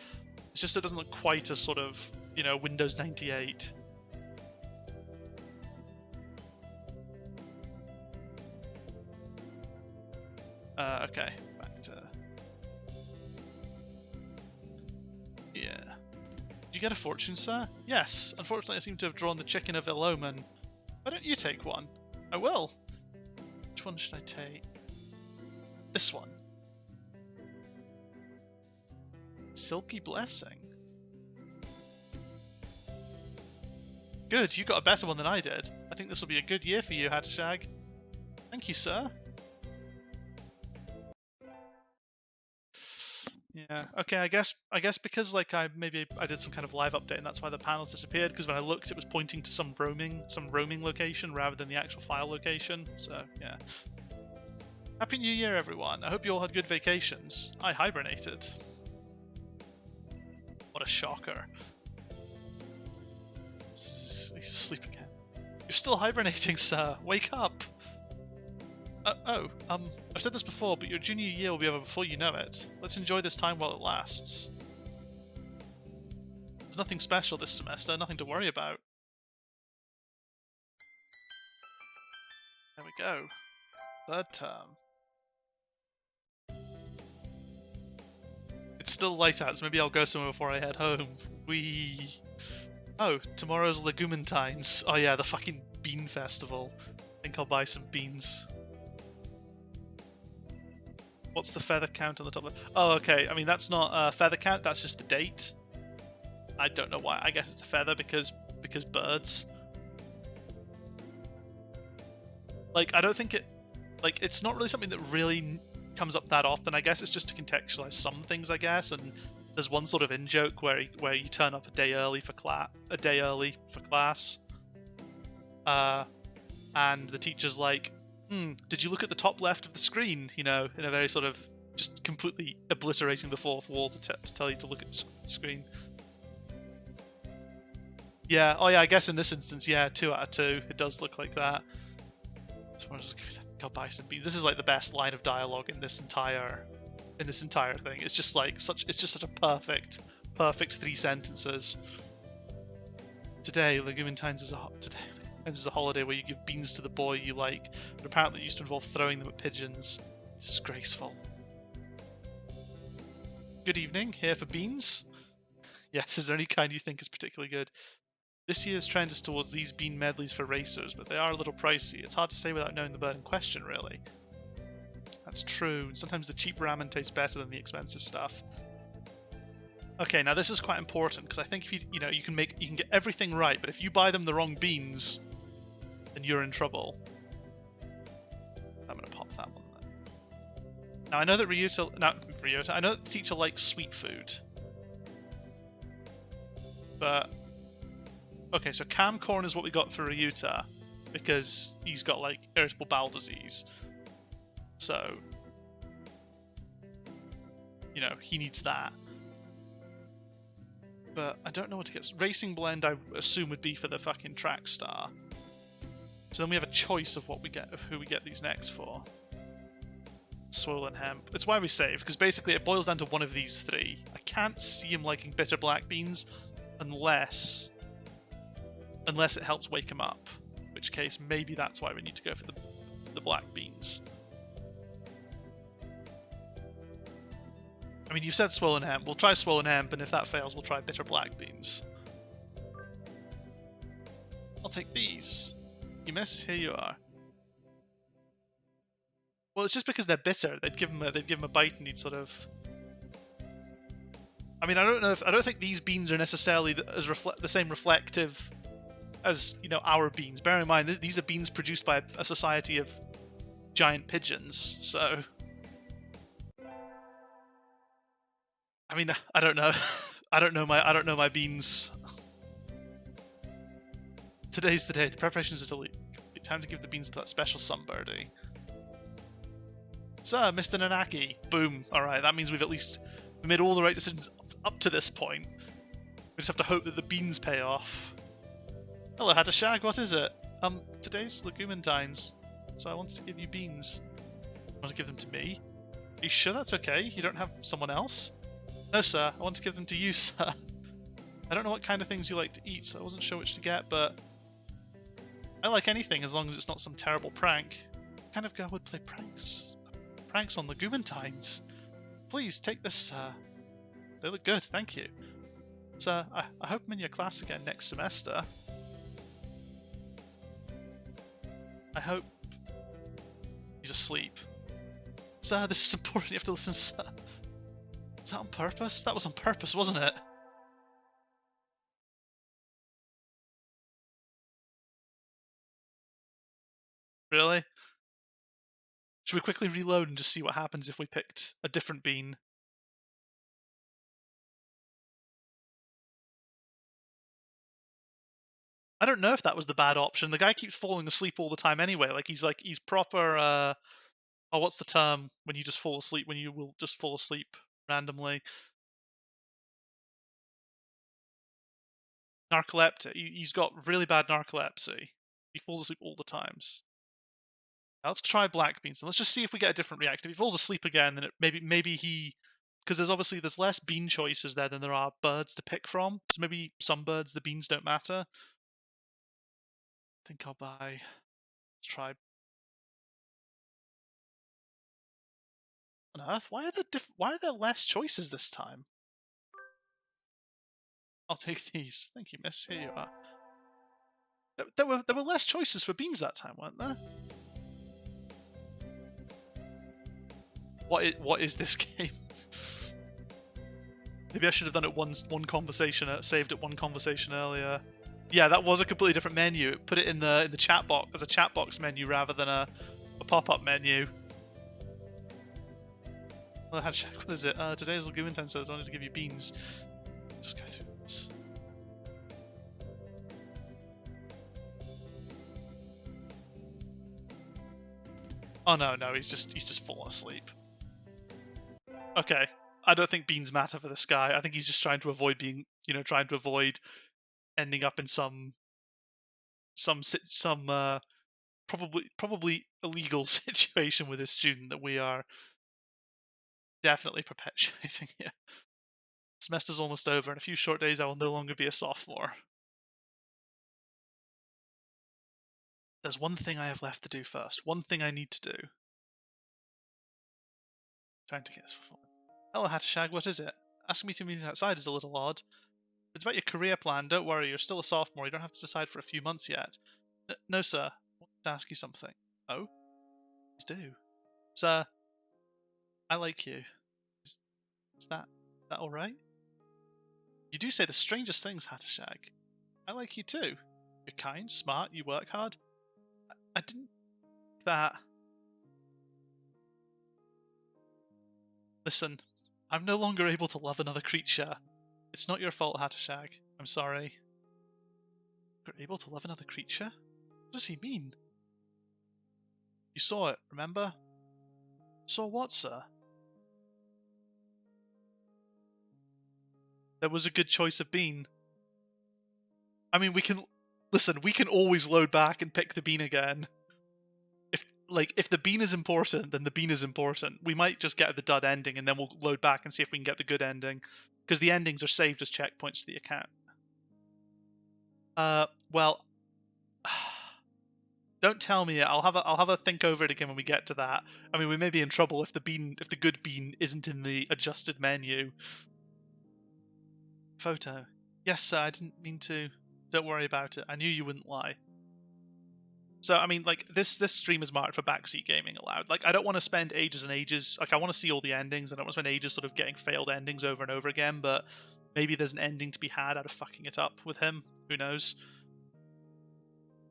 it doesn't look quite as sort of, you know, Windows 98. Okay, back to... Yeah. Did you get a fortune, sir? Yes. Unfortunately, I seem to have drawn the chicken of ill omen. Why don't you take one? I will. Which one should I take? This one. Silky Blessing. Good, you got a better one than I did. I think this will be a good year for you, Hatashag. Thank you, sir. Yeah. Okay. I guess because like I did some kind of live update and that's why the panels disappeared. Because when I looked, it was pointing to some roaming location rather than the actual file location. So yeah. Happy New Year, everyone. I hope you all had good vacations. I hibernated. What a shocker. He's asleep again. You're still hibernating, sir. Wake up. I've said this before, but your junior year will be over before you know it. Let's enjoy this time while it lasts. There's nothing special this semester, nothing to worry about. There we go. Third term. It's still light out, so maybe I'll go somewhere before I head home. Whee! Oh, tomorrow's Legumintines. Oh yeah, the fucking bean festival. I think I'll buy some beans. What's the feather count on the top left? Oh, okay. I mean, that's not a feather count, that's just the date. I don't know why. I guess it's a feather because birds. Like, I don't think it... Like, it's not really something that really comes up that often. I guess it's just to contextualize some things, I guess. And there's one sort of in-joke where you turn up a day early for class. And the teacher's like, did you look at the top left of the screen? You know, in a very sort of just completely obliterating the fourth wall to tell you to look at the screen. Yeah, oh yeah, I guess in this instance, yeah, 2 out of 2. It does look like that. So I'll buy some beans. This is like the best line of dialogue in this entire thing. It's just like such a perfect 3 sentences. Today, Legumintines is a holiday where you give beans to the boy you like, but apparently it used to involve throwing them at pigeons. Disgraceful. Good evening, here for beans? Yes, is there any kind you think is particularly good? This year's trend is towards these bean medleys for racers, but they are a little pricey. It's hard to say without knowing the bird in question, really. That's true. Sometimes the cheap ramen tastes better than the expensive stuff. Okay, now this is quite important, because I think if you can get everything right, but if you buy them the wrong beans, then you're in trouble. I'm going to pop that one then. Now I know that I know that the teacher likes sweet food. But okay, so cam corn is what we got for Ryuta, because he's got like irritable bowel disease. So, you know, he needs that. But I don't know what to get. Racing blend, I assume, would be for the fucking track star. So then we have a choice of what we get, of who we get these next for. Swollen hemp. It's why we save, because basically it boils down to one of these 3. I can't see him liking bitter black beans unless it helps wake him up. In which case, maybe that's why we need to go for the black beans. I mean, you said swollen hemp. We'll try swollen hemp, and if that fails, we'll try bitter black beans. I'll take these. You miss? Here you are. Well, it's just because they're bitter. They'd give him a bite, and he'd sort of. I mean, I don't think these beans are necessarily the same reflective as you know, our beans. Bear in mind, these are beans produced by a society of giant pigeons. So, I mean, I don't know. I don't know my beans. Today's the day. The preparations are complete. Time to give the beans to that special sunbirdie. Sir, Mr. Nanaki. Boom. Alright, that means we've at least made all the right decisions up to this point. We just have to hope that the beans pay off. Hello, Hatashag, what is it? Today's Legumentine's, so I wanted to give you beans. You want to give them to me? Are you sure that's okay? You don't have someone else? No, sir, I want to give them to you, sir. I don't know what kind of things you like to eat, so I wasn't sure which to get, but I like anything as long as it's not some terrible prank. What kind of girl would play pranks? Pranks on Legumentines? Please, take this, sir. They look good, thank you. Sir, I hope I'm in your class again next semester. I hope he's asleep. Sir, this is important, you have to listen, sir. Was that on purpose? That was on purpose, wasn't it? Really? Should we quickly reload and just see what happens if we picked a different bean? I don't know if that was the bad option. The guy keeps falling asleep all the time anyway. He's proper, oh, what's the term when you just fall asleep, when you will just fall asleep randomly? Narcoleptic. He's got really bad narcolepsy. He falls asleep all the times. Now let's try black beans and let's just see if we get a different reaction. If he falls asleep again, then maybe he, because there's less bean choices there than there are birds to pick from. So maybe some birds the beans don't matter. I think I'll buy. Let's try. On Earth, why are there less choices this time? I'll take these. Thank you, miss. Here you are. There were less choices for beans that time, weren't there? What is this game? Maybe I should have done it one conversation, saved it one conversation earlier. Yeah, that was a completely different menu. Put it in the chat box as a chat box menu rather than a pop-up menu. Well, what is it? Today's Legumentine's, so I wanted to give you beans. Just go through this. Oh no, he's just fallen asleep. Okay, I don't think beans matter for this guy. I think he's just trying to avoid being, trying to avoid ending up in some probably illegal situation with his student that we are definitely perpetuating here. Semester's almost over. In a few short days, I will no longer be a sophomore. There's one thing I have left to do first. One thing I need to do. Trying to get this performance. Hello, Hatashag, what is it? Asking me to meet outside is a little odd. If it's about your career plan, don't worry, you're still a sophomore. You don't have to decide for a few months yet. No, sir. I want to ask you something. Oh? Please do. Sir, I like you. Is that alright? You do say the strangest things, Hatashag. I like you too. You're kind, smart, you work hard. I didn't... that... Listen, I'm no longer able to love another creature. It's not your fault, Hatashag. I'm sorry. You're able to love another creature? What does he mean? You saw it, remember? Saw what, sir? There was a good choice of bean. I mean, we can always load back and pick the bean again. If the bean is important, then the bean is important. We might just get the dud ending, and then we'll load back and see if we can get the good ending, because the endings are saved as checkpoints to the account. Well, don't tell me it. I'll have a think over it again when we get to that. I mean, we may be in trouble if the good bean isn't in the adjusted menu. Photo. Yes, sir. I didn't mean to. Don't worry about it. I knew you wouldn't lie. So, I mean, this stream is marked for backseat gaming allowed. I don't want to spend ages and ages... I want to see all the endings. I don't want to spend ages sort of getting failed endings over and over again, but maybe there's an ending to be had out of fucking it up with him. Who knows?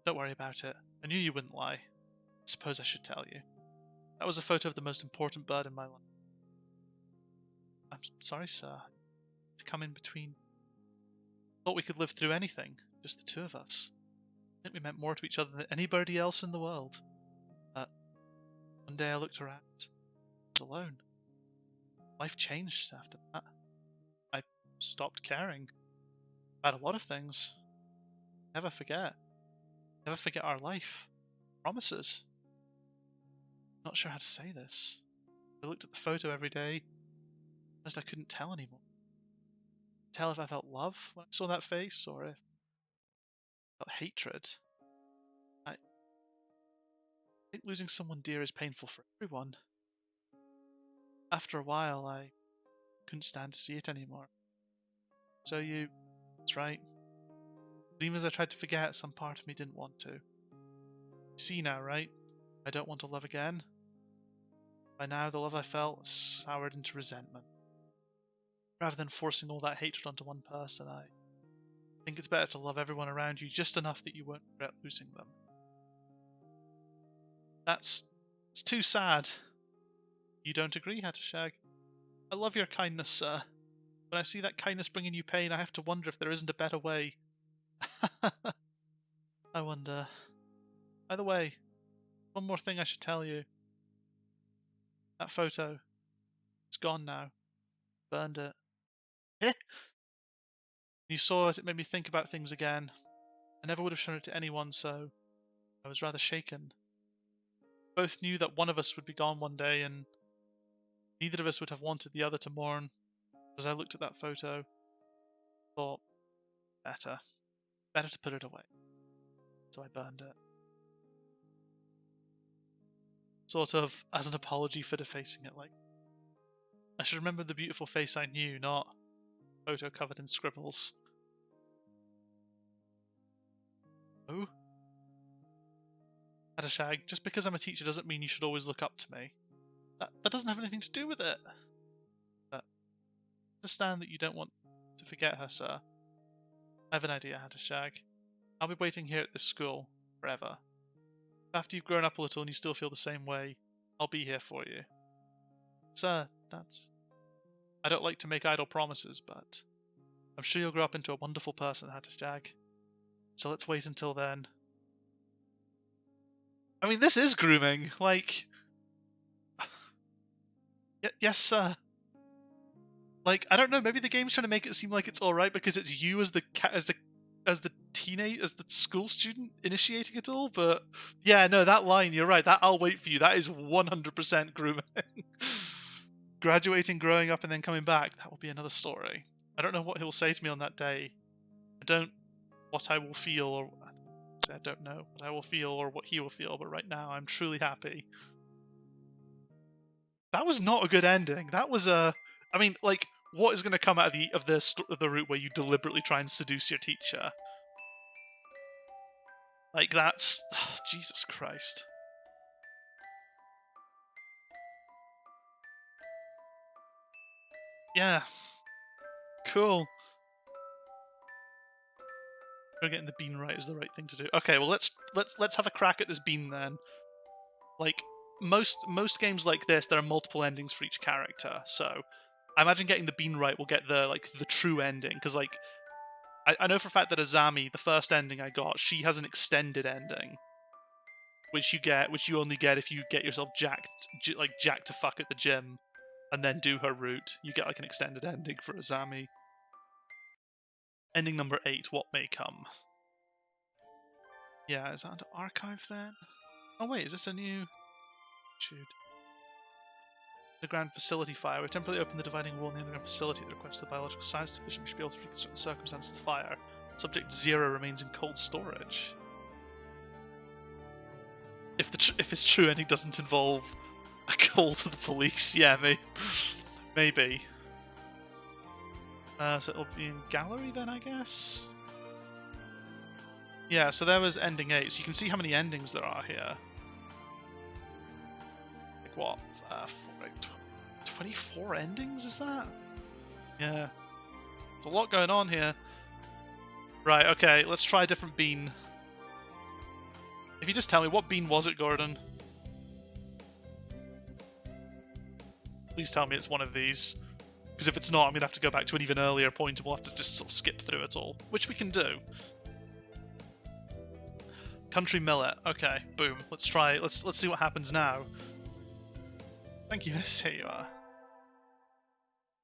Don't worry about it. I knew you wouldn't lie. I suppose I should tell you. That was a photo of the most important bird in my life. I'm sorry, sir. To come in between. Thought we could live through anything, just the two of us. I think we meant more to each other than anybody else in the world. But one day I looked around. I was alone. Life changed after that. I stopped caring about a lot of things. Never forget. Never forget our life. Promises. Not sure how to say this. I looked at the photo every day. Just I couldn't tell anymore. Tell if I felt love when I saw that face, or if I felt hatred. I think losing someone dear is painful for everyone. After a while, I couldn't stand to see it anymore. So that's right. But even as I tried to forget, some part of me didn't want to. You see now, right? I don't want to love again. By now, the love I felt soured into resentment. Rather than forcing all that hatred onto one person, I think it's better to love everyone around you just enough that you won't regret losing them. It's too sad. You don't agree, Hatashag? I love your kindness, sir. When I see that kindness bringing you pain, I have to wonder if there isn't a better way. I wonder. By the way, one more thing I should tell you. That photo. It's gone now. Burned it. You saw it made me think about things again. I never would have shown it to anyone, so I was rather shaken. Both knew that one of us would be gone one day, and neither of us would have wanted the other to mourn. As I looked at that photo, I thought, better to put it away. So I burned it. Sort of as an apology for defacing it. Like, I should remember the beautiful face I knew, not a photo covered in scribbles. Oh? Hatashag, just because I'm a teacher doesn't mean you should always look up to me. That doesn't have anything to do with it. But I understand that you don't want to forget her, sir. I have an idea, Hatashag. I'll be waiting here at this school forever. After you've grown up a little and you still feel the same way, I'll be here for you. Sir, I don't like to make idle promises, but I'm sure you'll grow up into a wonderful person, Hatashag. So let's wait until then. I mean, this is grooming. Like, yes, sir. Like, I don't know. Maybe the game's trying to make it seem like it's all right because it's you as the school student initiating it all. But yeah, no, that line. You're right. That I'll wait for you. That is 100% grooming. Graduating, growing up, and then coming back. That will be another story. I don't know what he'll say to me on that day. What I will feel, or I don't know what I will feel or what he will feel. But right now, I'm truly happy. That was not a good ending. That was I mean, like, what is going to come out of the route where you deliberately try and seduce your teacher? Like, that's Jesus Christ. Yeah. Cool. Getting the bean right is the right thing to do. Okay, well let's have a crack at this bean then. Like, most games like this, there are multiple endings for each character, so I imagine getting the bean right will get the true ending, because like I know for a fact that Azami, the first ending I got, she has an extended ending, which you only get if you get yourself jacked to fuck at the gym, and then do her route. You get like an extended ending for Azami. Ending number 8, What May Come. Yeah, is that under archive then? Oh wait, is this a new... Shoot. The Grand Facility Fire. We temporarily opened the dividing wall in the underground facility at the request of the Biological Science Division. We should be able to reconstruct the circumstances of the fire. Subject 0 remains in cold storage. If it's true and it doesn't involve a call to the police, yeah, maybe. So it'll be in gallery then, I guess? Yeah, so there was ending 8. So you can see how many endings there are here. Like what? 24 endings, is that? Yeah. There's a lot going on here. Right, okay, let's try a different bean. If you just tell me, what bean was it, Gordon? Please tell me it's one of these. Because if it's not, I'm going to have to go back to an even earlier point and we'll have to just sort of skip through it all. Which we can do. Country millet. Okay, boom. Let's try it. Let's see what happens now. Thank you, miss. Here you are.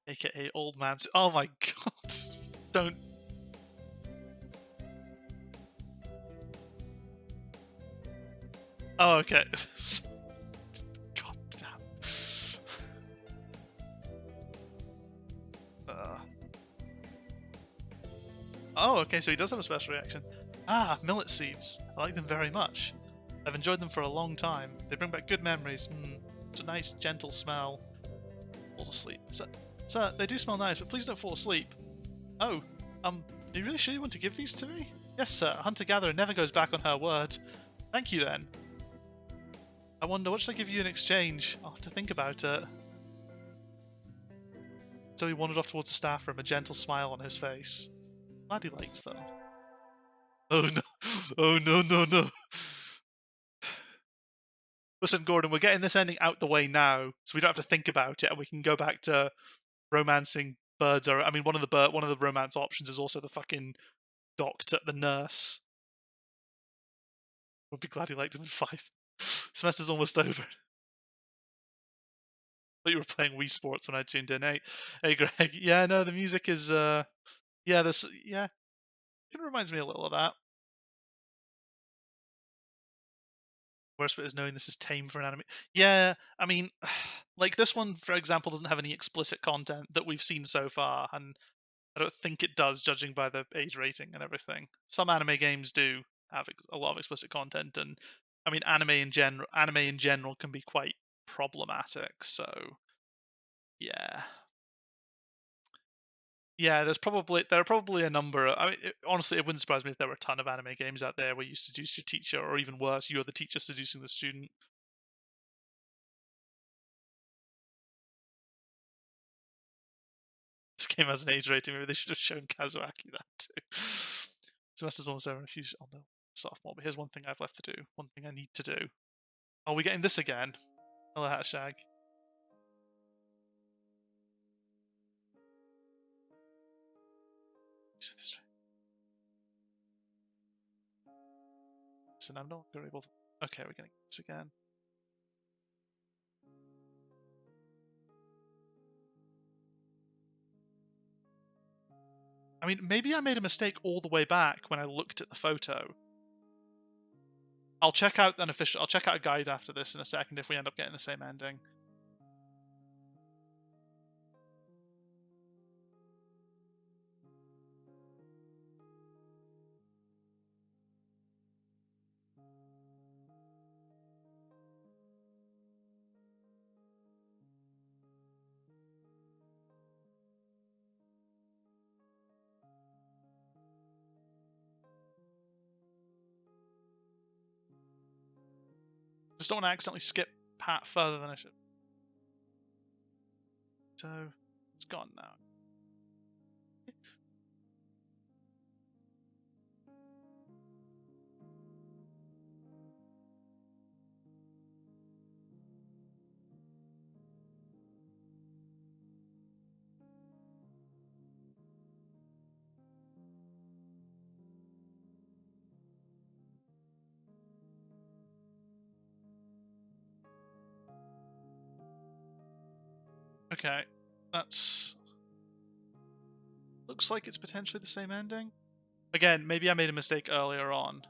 AKA old man. Oh my god. Don't. Oh, okay. God damn. Oh, okay, so he does have a special reaction. Ah, millet seeds. I like them very much. I've enjoyed them for a long time. They bring back good memories. It's a nice, gentle smell. Falls asleep. Sir, they do smell nice, but please don't fall asleep. Oh, are you really sure you want to give these to me? Yes, sir. A hunter-gatherer never goes back on her word. Thank you, then. I wonder, what should I give you in exchange? I'll have to think about it. So he wandered off towards the staff room, a gentle smile on his face. Glad he likes them. Oh no. Oh no, no, no. Listen, Gordon, we're getting this ending out the way now, so we don't have to think about it, and we can go back to romancing birds. I mean, one of the romance options is also the fucking doctor, the nurse. We'll be glad he liked him in 5. Semester's almost over. I thought you were playing Wii Sports when I tuned in. Hey, Greg. Yeah, no, the music is, yeah, it reminds me a little of that. Worst bit is knowing this is tame for an anime. Yeah, I mean, like this one, for example, doesn't have any explicit content that we've seen so far, and I don't think it does, judging by the age rating and everything. Some anime games do have a lot of explicit content, and I mean, anime in general can be quite problematic. So, yeah. Yeah, there are probably a number. I mean, honestly, it wouldn't surprise me if there were a ton of anime games out there where you seduce your teacher, or even worse, you're the teacher seducing the student. This game has an age rating. Maybe they should have shown Kazuyaki that too. Semester's almost over. Oh no, sophomore. But here's one thing I've left to do. One thing I need to do. Are we getting this again? Hello, Hatshag. Listen, I'm no longer able to. Okay, we're getting this again. I mean, maybe I made a mistake all the way back when I looked at the photo. I'll check out a guide after this in a second if we end up getting the same ending. Just don't want to accidentally skip Pat further than I should. So, it's gone now. Okay, that's... Looks like it's potentially the same ending. Again, maybe I made a mistake earlier on.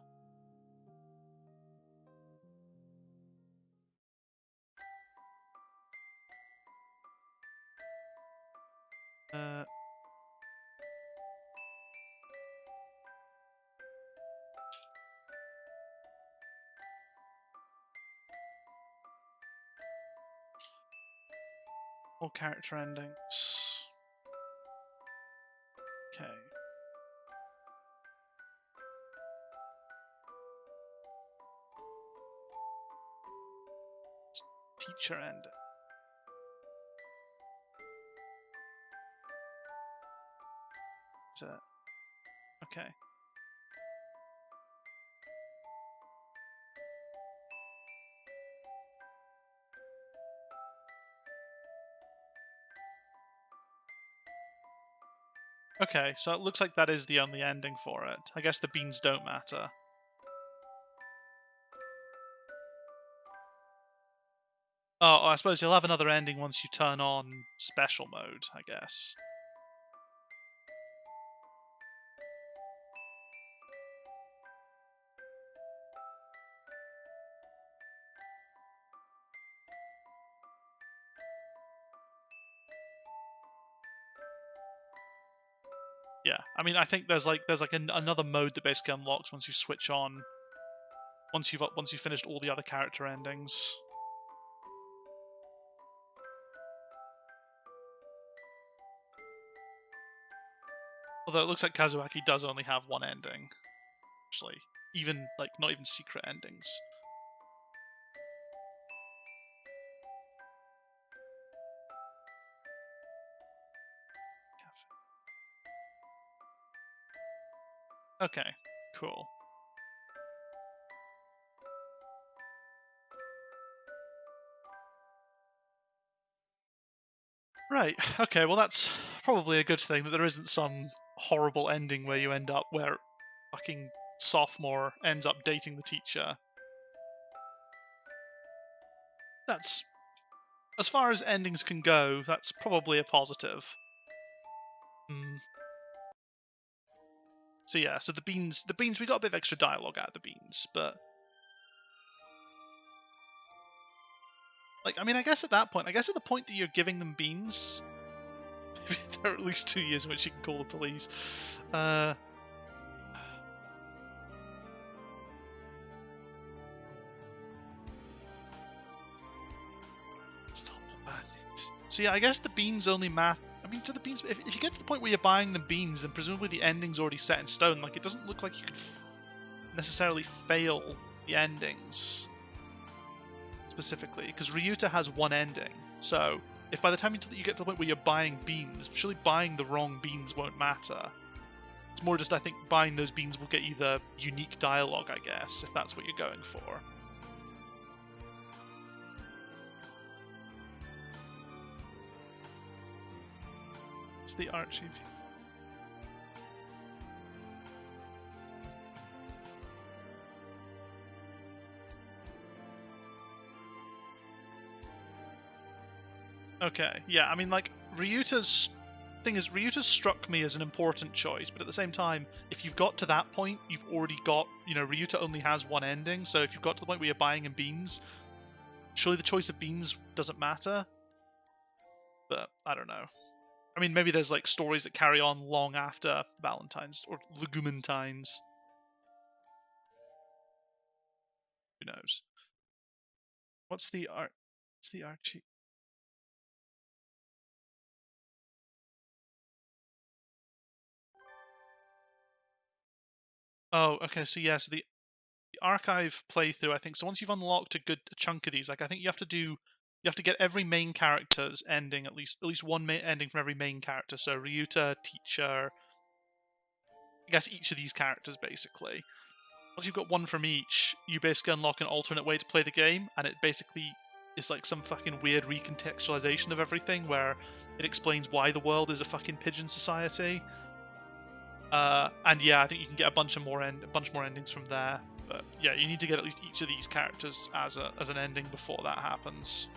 All character endings. Okay. Teacher ending. Is it? Okay. Okay, so it looks like that is the only ending for it. I guess the beans don't matter. Oh, I suppose you'll have another ending once you turn on special mode, I guess. Yeah, I mean, I think there's another mode that basically unlocks once you switch on, once you've finished all the other character endings. Although it looks like Kazuyaki does only have one ending, actually, even like not even secret endings. Okay, cool. Right, okay, well that's probably a good thing that there isn't some horrible ending where you end up where fucking sophomore ends up dating the teacher. That's, as far as endings can go, that's probably a positive. So yeah, so the beans, we got a bit of extra dialogue out of the beans, but like, I mean, I guess at that point, at the point that you're giving them beans, there are at least 2 years in which you can call the police. So yeah, I guess the beans only matter. I mean, to the beans, if you get to the point where you're buying the beans, then presumably the ending's already set in stone. Like, it doesn't look like you could necessarily fail the endings specifically, because Ryuta has one ending. So if by the time you get to the point where you're buying beans, surely buying the wrong beans won't matter. It's more just, I think, buying those beans will get you the unique dialogue, I guess, if that's what you're going for. It's the Archie. Okay, yeah, I mean, like, Ryuta's struck me as an important choice, but at the same time, if you've got to that point, you've already got, Ryuta only has one ending, so if you've got to the point where you're buying him beans, surely the choice of beans doesn't matter? But, I don't know. I mean, maybe there's, like, stories that carry on long after Valentine's, or Legumentine's. Who knows? What's the Archie? Oh, okay, so yeah, so the archive playthrough, I think, so once you've unlocked a good chunk of these, like, I think you have to get every main character's ending, at least one ending from every main character. So Ryuta, teacher, I guess each of these characters, basically. Once you've got one from each, you basically unlock an alternate way to play the game, and it basically is like some fucking weird recontextualization of everything, where it explains why the world is a fucking pigeon society. And yeah, I think you can get a bunch more endings from there. But yeah, you need to get at least each of these characters as an ending before that happens.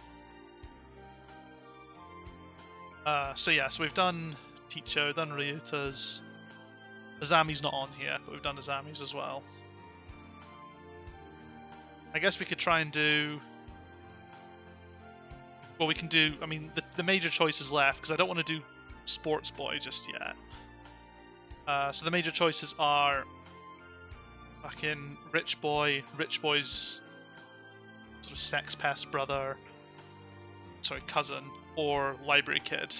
So yeah, so we've done Teacher, done Ryuta's. Azami's not on here, but we've done Azami's as well. I guess we could try and do... Well, we can do... I mean, the major choices left, because I don't want to do Sports Boy just yet. So the major choices are fucking Rich Boy's sort of sex pest brother, cousin, or Library Kid.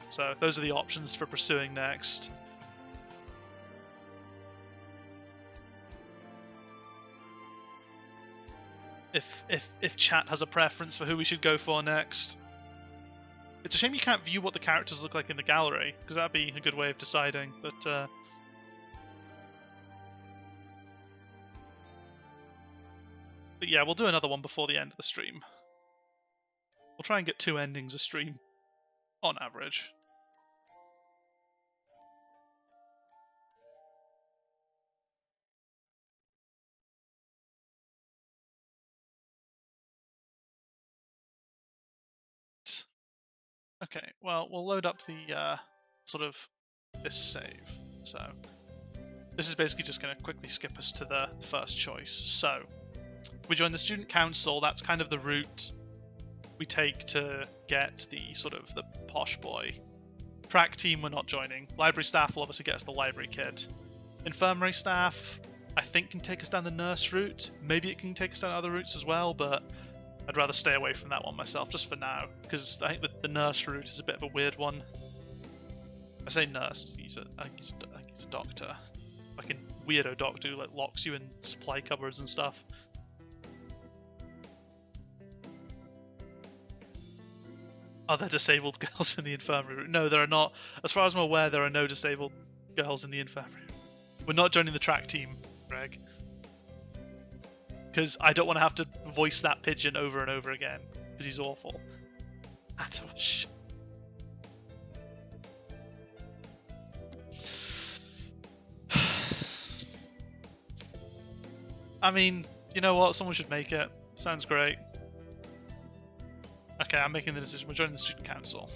So those are the options for pursuing next. If chat has a preference for who we should go for next. It's a shame you can't view what the characters look like in the gallery, because that'd be a good way of deciding, but yeah, we'll do another one before the end of the stream. We'll try and get 2 endings a stream, on average. Okay, well, we'll load up the sort of this save. So this is basically just going to quickly skip us to the first choice. So we join the student council. That's kind of the route we take to get the sort of the posh boy. Track team we're not joining. Library staff will obviously get us the library kid. Infirmary staff, I think, can take us down the nurse route. Maybe it can take us down other routes as well, but I'd rather stay away from that one myself, just for now, because I think the nurse route is a bit of a weird one. I say nurse, I think he's a doctor. Fucking weirdo doctor who like locks you in supply cupboards and stuff. Are there disabled girls in the infirmary? No, there are not. As far as I'm aware, there are no disabled girls in the infirmary. We're not joining the track team, Greg. Because I don't want to have to voice that pigeon over and over again. Because he's awful. Atosh. I mean, you know what? Someone should make it. Sounds great. Okay, I'm making the decision. We're joining the student council.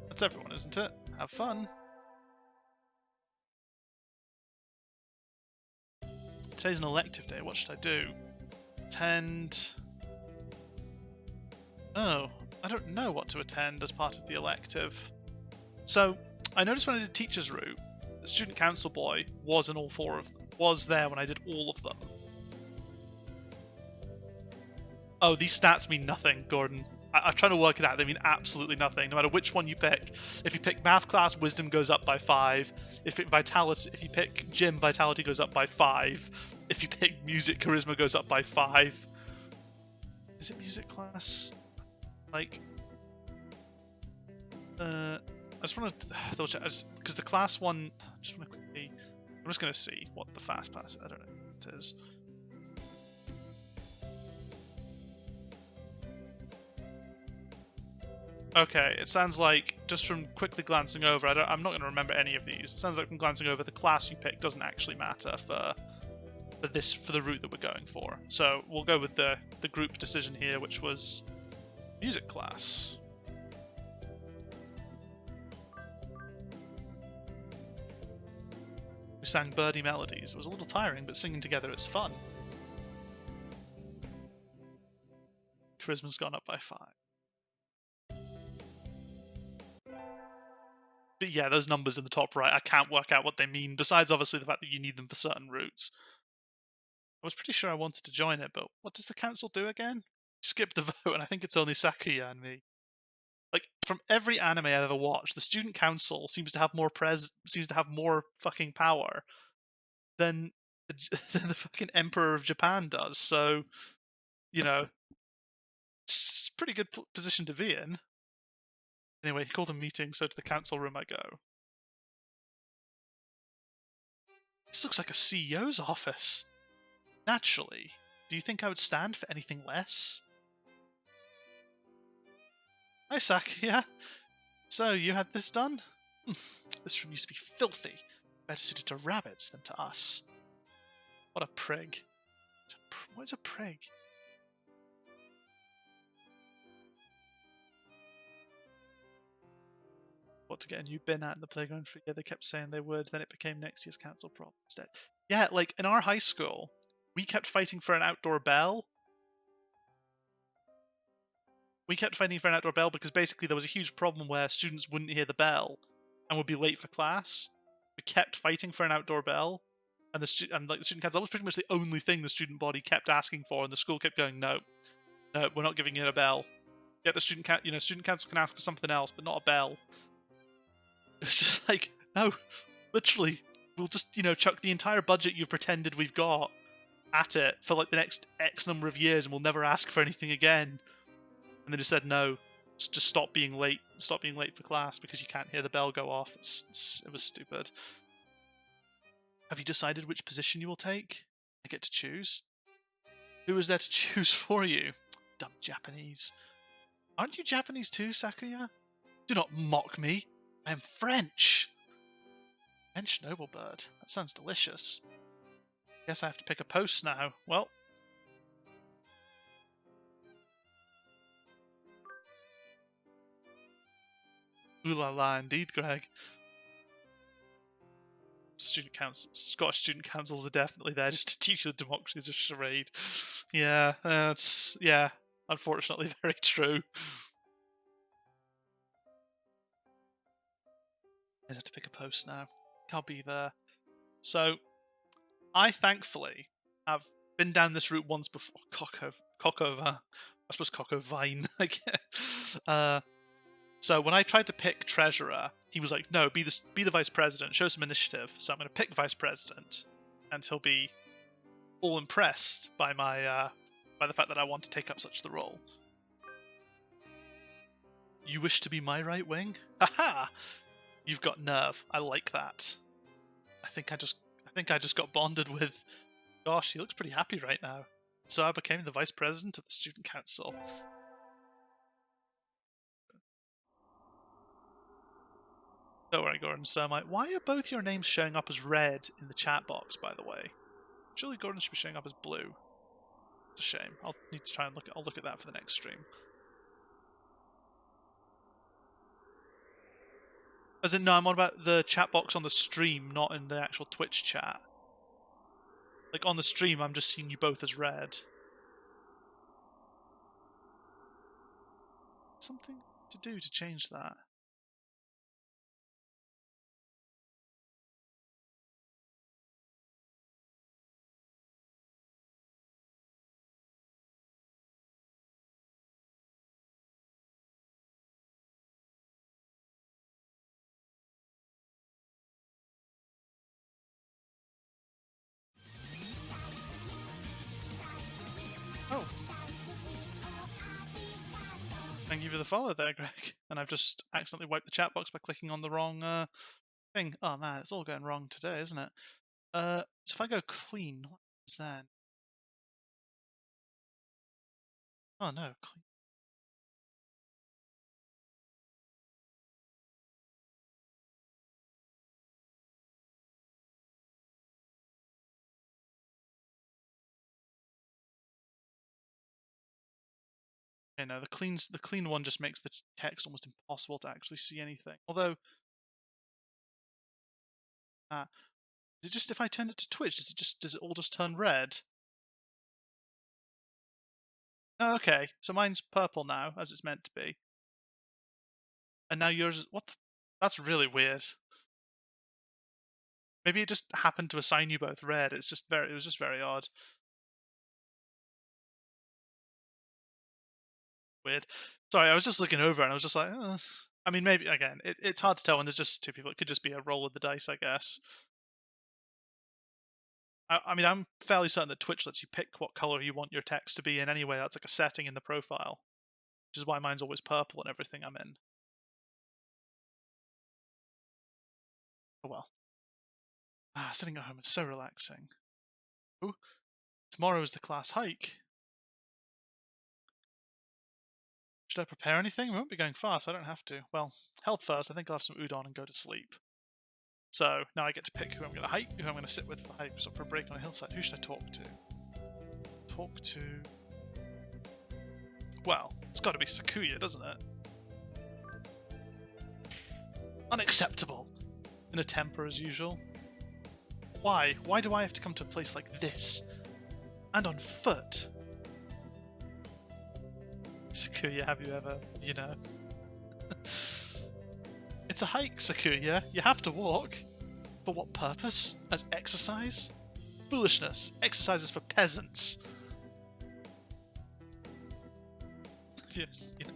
That's everyone, isn't it? Have fun. Today's an elective day. What should I do? Attend... Oh, I don't know what to attend as part of the elective. So, I noticed when I did teacher's route, the student council boy was in all four of them. Was there when I did all of them. Oh, these stats mean nothing, Gordon. I'm trying to work it out. They mean absolutely nothing, no matter which one you pick. If you pick math class, wisdom goes up by 5. If you pick gym, vitality goes up by 5. If you pick music, charisma goes up by 5. Is it music class? Like, I just want to double check because the class one. I just want to quickly. I'm just going to see what the fast pass. I don't know what it is. Okay, it sounds like, just from quickly glancing over, I'm not going to remember any of these. It sounds like from glancing over, the class you pick doesn't actually matter for the route that we're going for. So we'll go with the group decision here, which was music class. We sang birdie melodies. It was a little tiring, but singing together is fun. Charisma's gone up by 5. But yeah, those numbers in the top right, I can't work out what they mean, besides obviously the fact that you need them for certain routes. I was pretty sure I wanted to join it, but what does the council do again? Skip the vote, and I think it's only Sakuya and me. Like, from every anime I've ever watched, the student council seems to have more fucking power than than the fucking Emperor of Japan does. So, you know, it's a pretty good position to be in. Anyway, he called a meeting, so to the council room I go. This looks like a CEO's office. Naturally. Do you think I would stand for anything less? Hi, Sakuya. So, you had this done? This room used to be filthy. Better suited to rabbits than to us. What a prig. What is a prig? What to get a new bin at in the playground for a year. They kept saying they would, then it became next year's council problem instead. Yeah, like, in our high school, we kept fighting for an outdoor bell. Because basically there was a huge problem where students wouldn't hear the bell and would be late for class. We kept fighting for an outdoor bell, and the student council, that was pretty much the only thing the student body kept asking for, and the school kept going, no, we're not giving you a bell. Get the student council can ask for something else, but not a bell. It's just like, no, literally, we'll just, chuck the entire budget you've pretended we've got at it for like the next X number of years, and we'll never ask for anything again. And they just said no, just stop being late for class because you can't hear the bell go off. It was stupid. Have you decided which position you will take? I get to choose. Who is there to choose for you? Dumb Japanese. Aren't you Japanese too, Sakuya? Do not mock me. I am French. French Noblebird. That sounds delicious. Guess I have to pick a post now. Well. Ooh la la, indeed, Greg. Scottish student councils are definitely there just to teach you that democracy is a charade. Yeah, that's unfortunately very true. I have to pick a post now. Can't be there. So, I thankfully have been down this route once before. Cockovine. I suppose Cockovine. So when I tried to pick treasurer, he was like, "No, be the vice president. Show some initiative." So I'm going to pick vice president, and he'll be all impressed by my by the fact that I want to take up such the role. You wish to be my right wing? Haha! You've got nerve. I like that. I think I just got bonded with. Gosh, he looks pretty happy right now. So I became the vice president of the student council. Don't worry, Gordon. So why are both your names showing up as red in the chat box, by the way? Surely Gordon should be showing up as blue. It's a shame. I'll need to try and I'll look at that for the next stream. As in, no, I'm on about the chat box on the stream, not in the actual Twitch chat. Like, on the stream, I'm just seeing you both as red. Something to do to change that. Oh. Thank you for the follow there, Greg. And I've just accidentally wiped the chat box by clicking on the wrong thing. Oh man, it's all going wrong today, isn't it? So if I go clean, what is then? Oh no, clean. Okay, no, the clean one just makes the text almost impossible to actually see anything. Although, is it just if I turn it to Twitch, does it all just turn red? Oh, okay, so mine's purple now, as it's meant to be. And now yours, that's really weird. Maybe it just happened to assign you both red. It was just very odd. Weird. Sorry, I was just looking over and I was just like, I mean, maybe, again, it's hard to tell when there's just two people. It could just be a roll of the dice, I guess. I mean, I'm fairly certain that Twitch lets you pick what color you want your text to be in anyway. That's like a setting in the profile, which is why mine's always purple and everything I'm in. Oh well. Sitting at home is so relaxing. Ooh, tomorrow is the class hike. Should I prepare anything? We won't be going far, so I don't have to. Well, health first. I think I'll have some udon and go to sleep. So now I get to pick who I'm going to hike, who I'm going to sit with for the hike. So for a break on a hillside, who should I talk to? Talk to... Well, it's got to be Sakuya, doesn't it? Unacceptable! In a temper as usual. Why? Why do I have to come to a place like this? And on foot? Sakuya, have you ever, you know... It's a hike, Sakuya. You have to walk. For what purpose? As exercise? Foolishness. Exercise is for peasants. You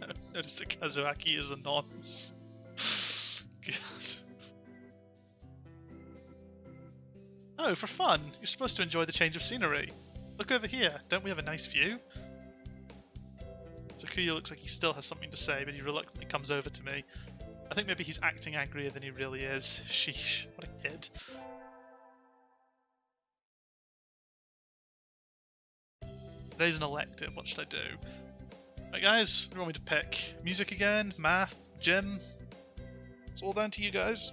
know, notice that Kazuyaki is a nonce. God. Oh, for fun. You're supposed to enjoy the change of scenery. Look over here. Don't we have a nice view? Sakuya looks like he still has something to say, but he reluctantly comes over to me. I think maybe he's acting angrier than he really is. Sheesh, what a kid. Today's an elective, what should I do? Right guys, what do you want me to pick? Music again? Math? Gym? It's all down to you guys.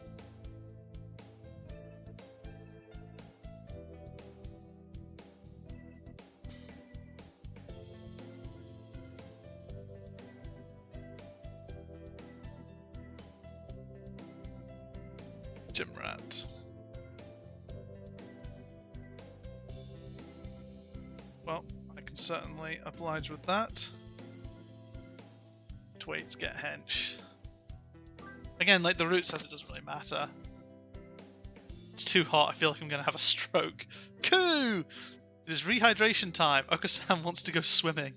Gym rat. Well, I can certainly oblige with that. Waits get hench. Again, like the route says, it doesn't really matter. It's too hot. I feel like I'm gonna have a stroke. Coo! It is rehydration time. Oko-san wants to go swimming.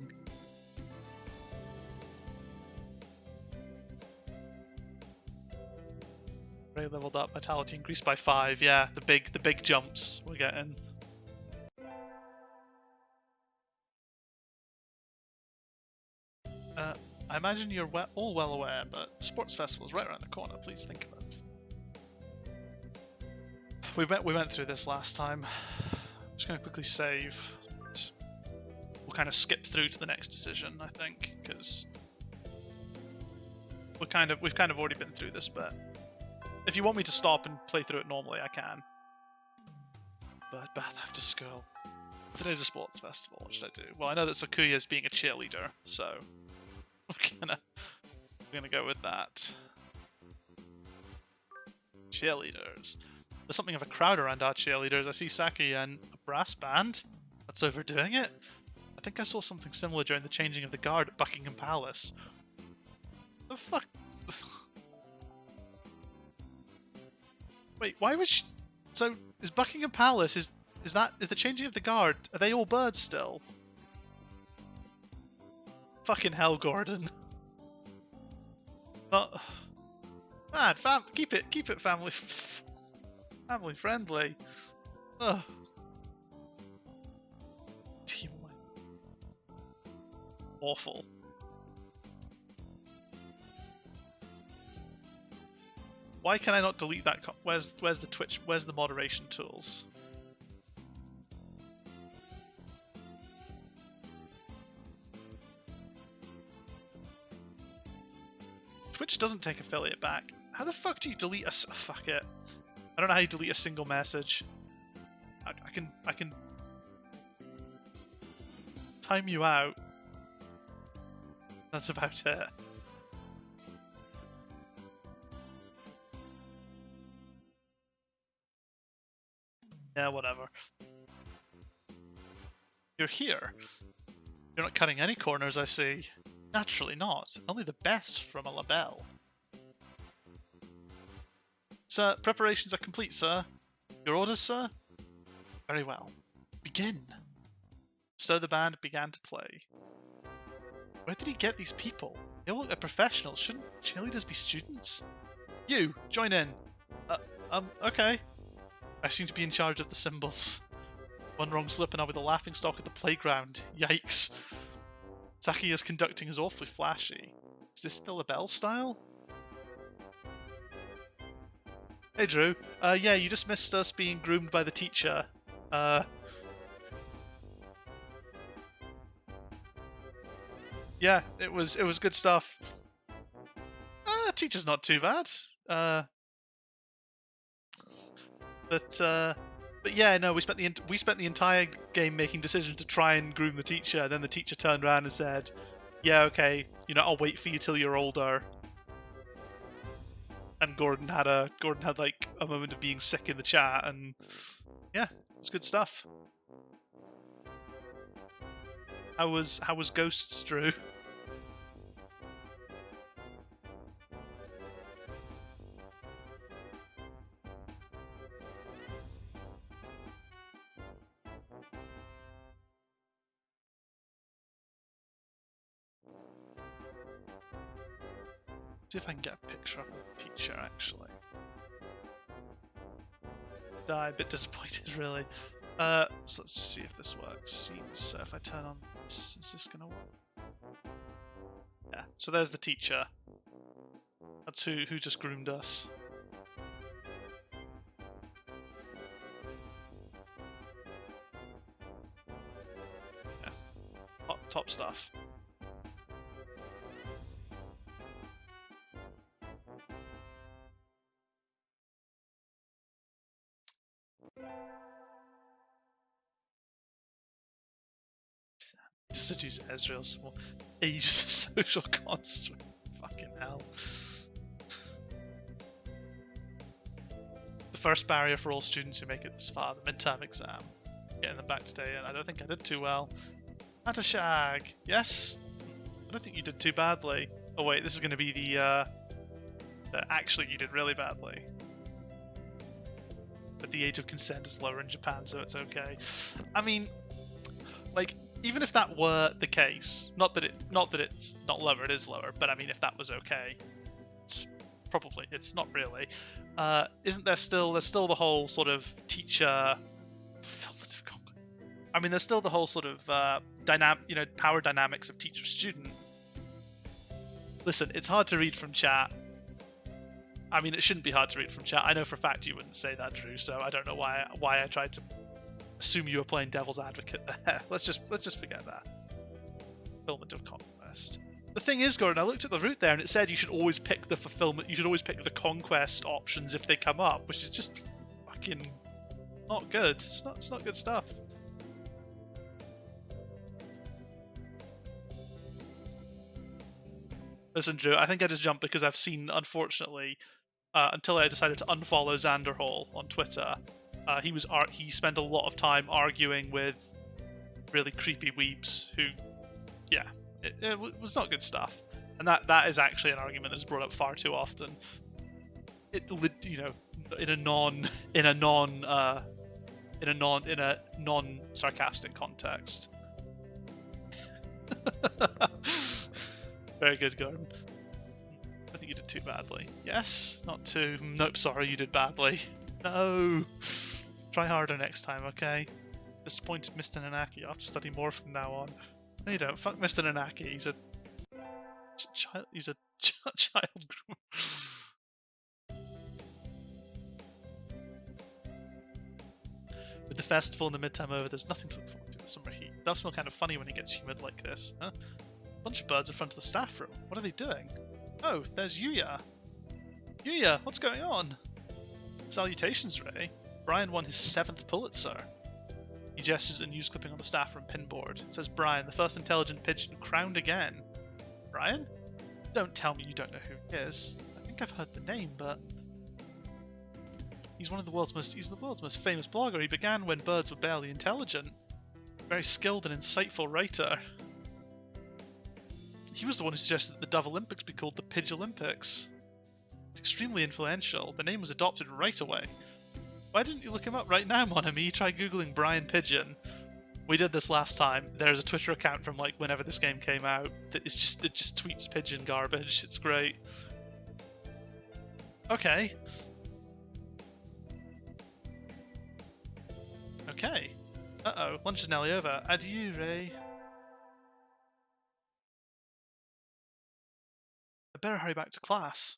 Ray leveled up. Vitality increased by 5. Yeah, the big jumps we're getting. I imagine you're all well aware, but sports festival is right around the corner. Please think about it. We went through this last time. I'm just going to quickly save. We'll kind of skip through to the next decision, I think, because we've kind of already been through this bit. If you want me to stop and play through it normally, I can. But bad after school. Today's a sports festival. What should I do? Well, I know that Sakuya is being a cheerleader, so we're gonna go with that. Cheerleaders. There's something of a crowd around our cheerleaders. I see Sakuya and a brass band. That's overdoing it. I think I saw something similar during the changing of the guard at Buckingham Palace. The fuck? Wait, why was she... So, is Buckingham Palace, is the changing of the guard, are they all birds still? Fucking hell, Gordon. Not... Man, keep it family friendly. Ugh. Team awful. Why can I not delete that? Where's the Twitch? Where's the moderation tools? Twitch doesn't take affiliate back. How the fuck do you delete a... Fuck it. I don't know how you delete a single message. I can time you out. That's about it. Yeah, whatever. You're here. You're not cutting any corners, I see. Naturally not. Only the best from a labelle. Sir, preparations are complete, sir. Your orders, sir? Very well. Begin. So the band began to play. Where did he get these people? They all look like professionals. Shouldn't cheerleaders be students? You, join in. Okay. I seem to be in charge of the symbols. One wrong slip and I'll be the laughingstock at the playground. Yikes. Sakuya's conducting is awfully flashy. Is this the labelle style? Hey Drew. Yeah, you just missed us being groomed by the teacher. Yeah, it was good stuff. Teacher's not too bad. But yeah, no, we spent the entire game making decisions to try and groom the teacher. And then the teacher turned around and said, "Yeah, okay, I'll wait for you till you're older." And Gordon had like a moment of being sick in the chat, and yeah, it was good stuff. How was Ghosts, Drew? See if I can get a picture of the teacher, actually. A bit disappointed, really. So let's just see if this works. Seems so. If I turn on this, is this gonna work? Yeah. So there's the teacher. That's who just groomed us. Yeah. Top stuff. To seduce Ezreal small ages of social construct. Fucking hell. the first barrier for all students who make it this far, the midterm exam. Getting them back today, and I don't think I did too well. Had a shag. Yes? I don't think you did too badly. Oh wait, this is going to be the actually you did really badly. But the age of consent is lower in Japan, so it's okay. I mean, like, even if that were the case, not that it's not lower, it is lower, but I mean, if that was okay, it's not really. Isn't there still, there's still the whole sort of teacher, I mean, there's still the whole sort of power dynamics of teacher-student. Listen, it's hard to read from chat. I mean, it shouldn't be hard to read from chat. I know for a fact you wouldn't say that, Drew, so I don't know why I tried to assume you were playing devil's advocate there. Let's just forget that. Fulfillment of conquest. The thing is, Gordon, I looked at the route there and it said you should always pick the fulfillment, you should always pick the conquest options if they come up, which is just fucking not good. It's not good stuff. Listen, Drew, I think I just jumped because I've seen, unfortunately, until I decided to unfollow Xanderhall on Twitter, he spent a lot of time arguing with really creepy weebs who, yeah, it was not good stuff, and that is actually an argument that's brought up far too often. In a non sarcastic context. Very good, Gordon. I think you did too badly. Yes? Not too. Nope, sorry, you did badly. No! Try harder next time, okay? Disappointed Mr. Nanaki. I'll have to study more from now on. No, you don't. Fuck Mr. Nanaki. He's a child. He's a child groomer. With the festival and the midterm over, there's nothing to look forward to in the summer heat. It does smell kind of funny when it gets humid like this, huh? Bunch of birds in front of the staff room. What are they doing? Oh, there's Yuya. Yuya, what's going on? Salutations, Ray. Brian won his 7th Pulitzer. He gestures at a news clipping on the staff room pinboard. It says Brian, the first intelligent pigeon, crowned again. Brian? Don't tell me you don't know who he is. I think I've heard the name, but he's the world's most famous blogger. He began when birds were barely intelligent. Very skilled and insightful writer. He was the one who suggested that the Dove Olympics be called the Pidge Olympics. It's extremely influential. The name was adopted right away. Why didn't you look him up right now, mon ami? Try googling Brian Pigeon. We did this last time. There's a Twitter account from like whenever this game came out that it just tweets pigeon garbage. It's great. Okay. Okay. Uh-oh. Lunch is nearly over. Adieu, Ray. I better hurry back to class.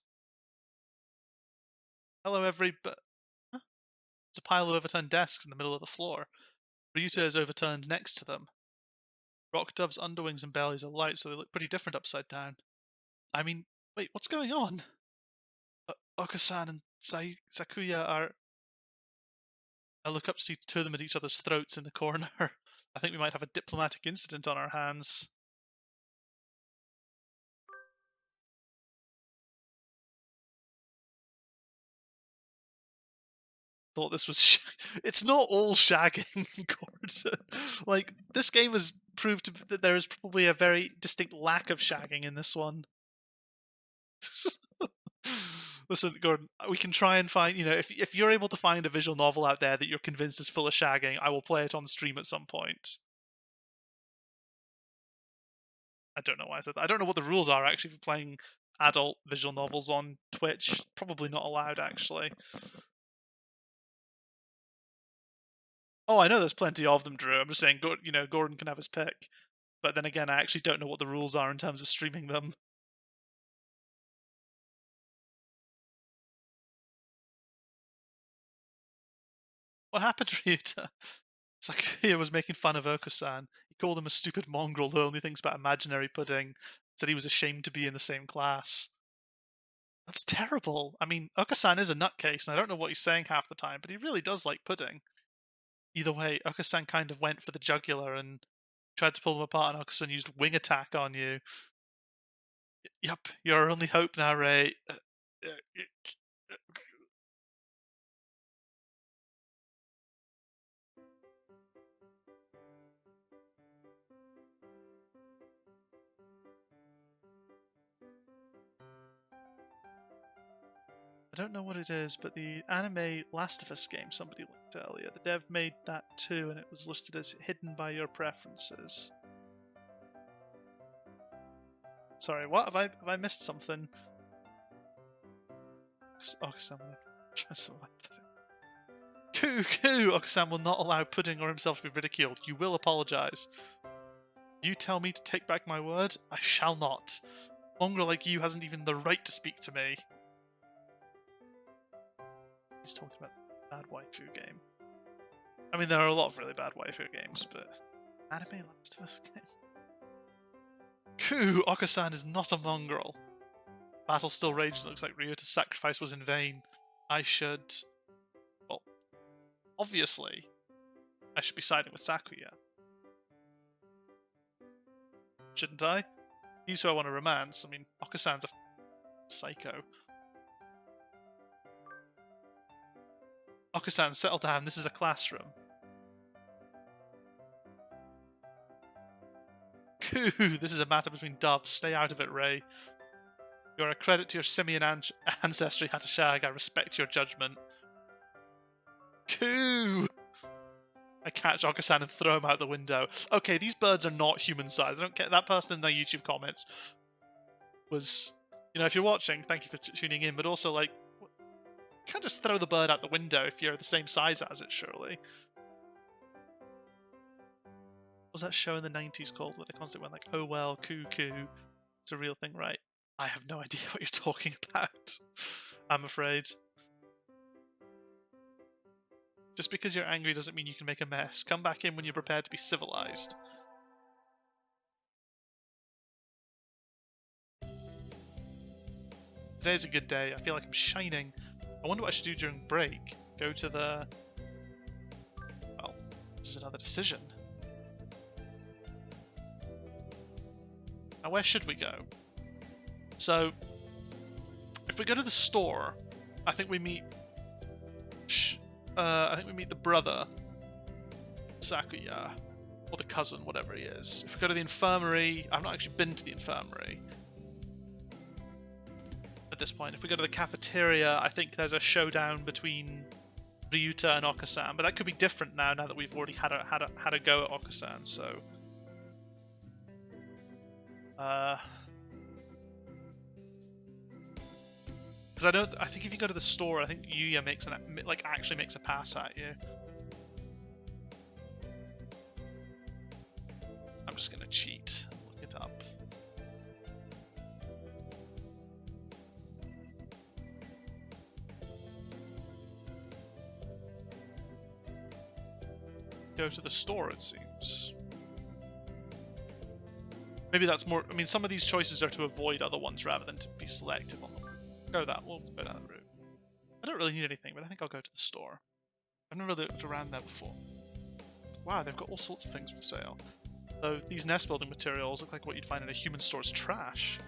Hello, everybody. Huh? It's a pile of overturned desks in the middle of the floor. Ryuta is overturned next to them. Rock Dove's underwings and bellies are light, so they look pretty different upside down. I mean, wait, what's going on? Okasan and Sakuya are... I look up to see two of them at each other's throats in the corner. I think we might have a diplomatic incident on our hands. Thought this was it's not all shagging, Gordon. Like, this game has proved that there is probably a very distinct lack of shagging in this one. Listen, Gordon, we can try and find, if you're able to find a visual novel out there that you're convinced is full of shagging, I will play it on stream at some point. I don't know why I said that. I don't know what the rules are actually for playing adult visual novels on Twitch. Probably not allowed, actually. Oh, I know there's plenty of them, Drew. I'm just saying, Gordon can have his pick. But then again, I actually don't know what the rules are in terms of streaming them. What happened, Ryuta? Sakuya was making fun of Oko-san. He called him a stupid mongrel who only thinks about imaginary pudding. Said he was ashamed to be in the same class. That's terrible. I mean, Oko-san is a nutcase, and I don't know what he's saying half the time, but he really does like pudding. Either way, Oko-san kind of went for the jugular and tried to pull them apart, and Oko-san used wing attack on you. Yup, you're our only hope now, Ray. I don't know what it is, but the anime Last of Us game somebody linked earlier, the dev made that too, and it was listed as hidden by your preferences. Sorry, what? Have I missed something? Okusan will try some of my pudding. Coo! Okusan will not allow pudding or himself to be ridiculed. You will apologise. You tell me to take back my word? I shall not. Mongrel like you hasn't even the right to speak to me. He's talking about the bad waifu game. I mean, there are a lot of really bad waifu games, but anime Last of Us game. Coo! Okusan is not a mongrel. Battle still rages. It looks like Ryuta's sacrifice was in vain. I should... Well, obviously, I should be siding with Sakuya. Shouldn't I? He's who I want to romance. I mean, Okusan's a psycho. Okusan, settle down. This is a classroom. Coo! This is a matter between doves. Stay out of it, Ray. You're a credit to your simian ancestry, Hatashag. I respect your judgment. Coo! I catch Okusan and throw him out the window. Okay, these birds are not human-sized. I don't care. That person in their YouTube comments was... You know, if you're watching, thank you for tuning in, but also, like, you can't just throw the bird out the window if you're the same size as it, surely. What was that show in the 90s called where they constantly went like, oh well, coo. It's a real thing, right? I have no idea what you're talking about, I'm afraid. Just because you're angry doesn't mean you can make a mess. Come back in when you're prepared to be civilized. Today's a good day. I feel like I'm shining. I wonder what I should do during break. Go to the... Well, this is another decision. Now, where should we go? So, if we go to the store, I think we meet... the brother, Sakuya, or the cousin, whatever he is. If we go to the infirmary, I've not actually been to the infirmary at this point. If we go to the cafeteria, I think there's a showdown between Ryuta and Okusan, but that could be different now that we've already had a go at Okusan. So, because I think if you go to the store, I think Yuya actually makes a pass at you. I'm just gonna cheat and look it up. Go to the store, it seems. Maybe that's more... I mean, some of these choices are to avoid other ones rather than to be selective on them. We'll go down that route. I don't really need anything, but I think I'll go to the store. I've never really looked around there before. Wow, they've got all sorts of things for sale. Though these nest building materials look like what you'd find in a human store's trash.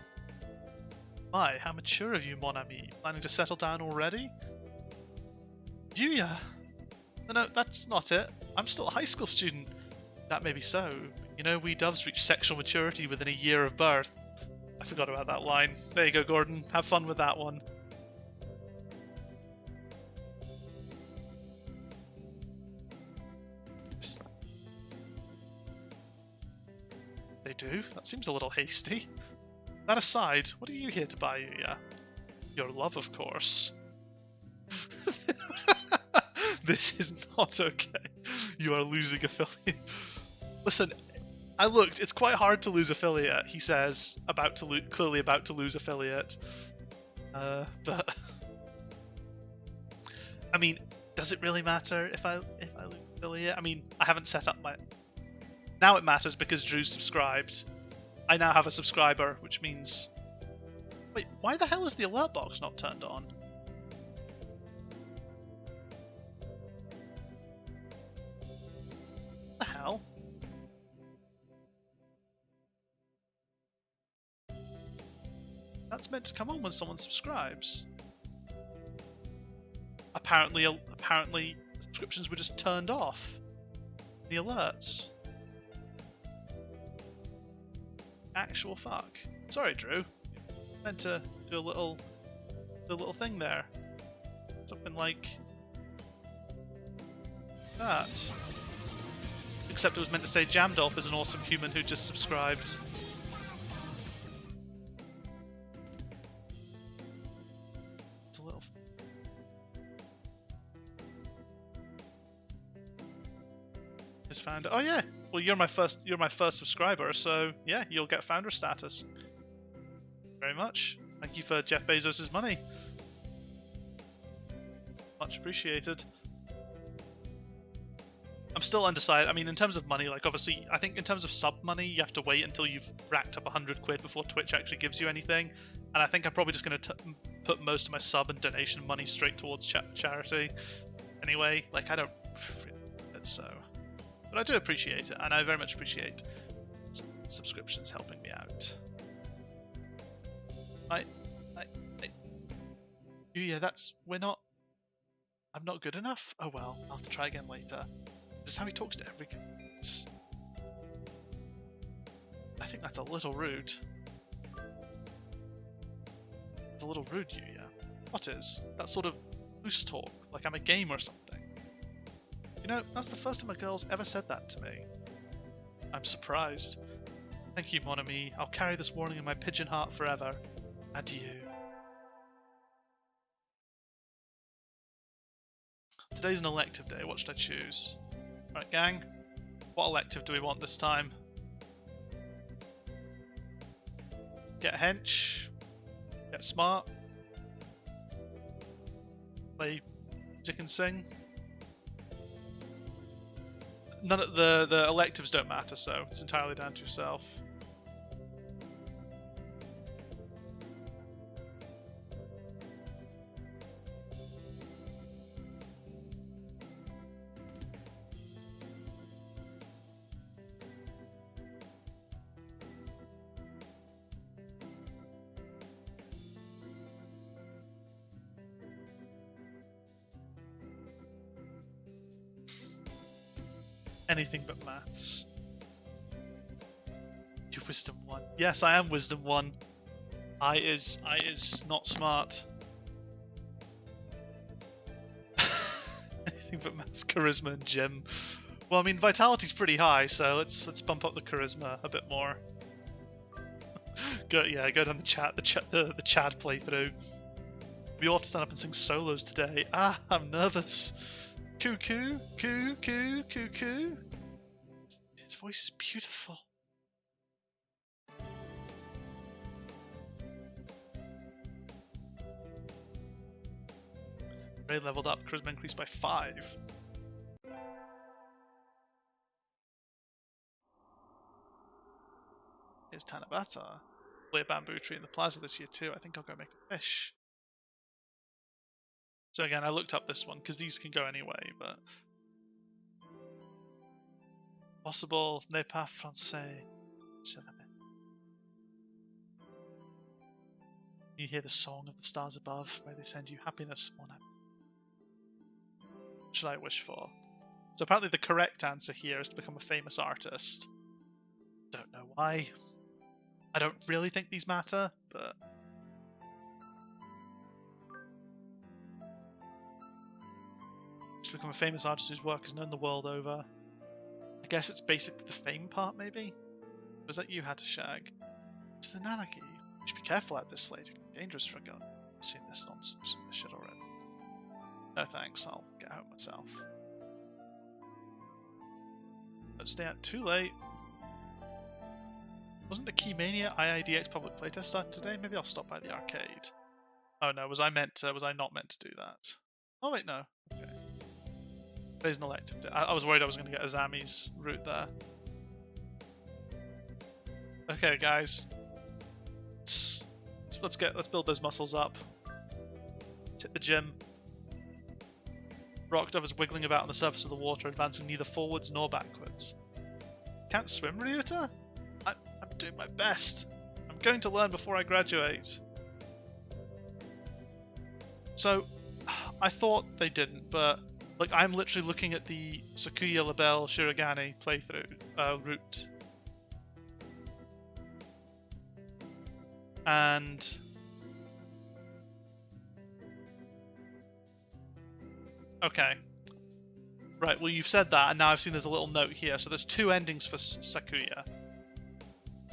My, how mature of you, mon ami. Planning to settle down already? Yuya! No, that's not it. I'm still a high school student. That may be so. You know, we doves reach sexual maturity within a year of birth. I forgot about that line. There you go, Gordon. Have fun with that one. They do? That seems a little hasty. That aside, what are you here to buy, Yuya? Your love, of course. This is not okay. You are losing affiliate. Listen, I looked. It's quite hard to lose affiliate, he says, clearly about to lose affiliate. But I mean, does it really matter if I lose affiliate? I mean, I haven't set up my... Now it matters because Drew's subscribed. I now have a subscriber, which means... Wait, why the hell is the alert box not turned on? What the hell? That's meant to come on when someone subscribes. Apparently subscriptions were just turned off. The alerts. Actual fuck. Sorry, Drew. Meant to do a little thing there. Something like that. Except it was meant to say Jamdolf is an awesome human who just subscribed. It's a little... Just found... Oh yeah! Well, you're my first subscriber, so yeah, you'll get founder status. Very much. Thank you for Jeff Bezos' money. Much appreciated. I'm still undecided. I mean, in terms of money, like obviously, I think in terms of sub money, you have to wait until you've racked up 100 quid before Twitch actually gives you anything. And I think I'm probably just going to put most of my sub and donation money straight towards charity. Anyway, like I don't it's so, but I do appreciate it, and I very much appreciate subscriptions helping me out. Yeah, I'm not good enough? Oh well, I'll have to try again later. This is how he talks to every... I think that's a little rude. It's a little rude, Yuya. What is? That sort of loose talk, like I'm a game or something. You know, that's the first time a girl's ever said that to me. I'm surprised. Thank you, mon ami. I'll carry this warning in my pigeon heart forever. Adieu. Today's an elective day. What should I choose? Right, gang. What elective do we want this time? Get hench. Get smart. Play music and sing. None of the electives don't matter, so it's entirely down to yourself. Anything but maths. You're Wisdom 1. Yes, I am Wisdom 1. I is not smart. Anything but maths, charisma, and gym. Well, I mean, vitality's pretty high, so let's bump up the charisma a bit more. Go down the Chad playthrough. We all have to stand up and sing solos today. Ah, I'm nervous. Cuckoo, coo, coo, coo, coo. His voice is beautiful. Ray leveled up, charisma increased by 5. Here's Tanabata. Play a bamboo tree in the plaza this year too. I think I'll go make a fish. So again, I looked up this one, because these can go anyway, but... Possible, n'est pas français. You hear the song of the stars above, where they send you happiness one night. What should I wish for? So apparently the correct answer here is to become a famous artist. Don't know why. I don't really think these matter, but... To become a famous artist whose work is known the world over. I guess it's basically the fame part, maybe? Was that you, Hatashag? It's the Nanaki. You should be careful at this late. It can be dangerous for a girl. I've seen this nonsense. I've seen this shit already. No thanks, I'll get out myself. Don't stay out too late. Wasn't the Keymania IIDX public playtest starting today? Maybe I'll stop by the arcade. Oh no, was I not meant to do that? Oh wait, no. Okay. There's an elective. I was worried I was going to get Azami's route there. Okay, guys. Let's build those muscles up. Let's hit the gym. Rockdove is wiggling about on the surface of the water, advancing neither forwards nor backwards. Can't swim, Ryuta? I'm doing my best. I'm going to learn before I graduate. So, I thought they didn't, but like I'm literally looking at the Sakuya Labelle Shirogane playthrough route, and Okay. Right, well you've said that, and now I've seen there's a little note here. So there's 2 endings for Sakuya.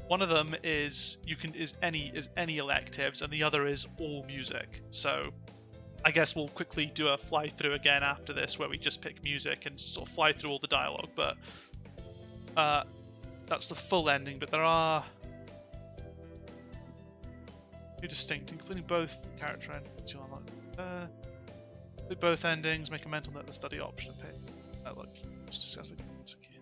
One of them is any electives, and the other is all music. So I guess we'll quickly do a fly through again after this, where we just pick music and sort of fly through all the dialogue. But that's the full ending. But there are 2 distinct, including both character endings. Both endings. Make a mental note of the study option. Look, let's discuss with Kazuyaki.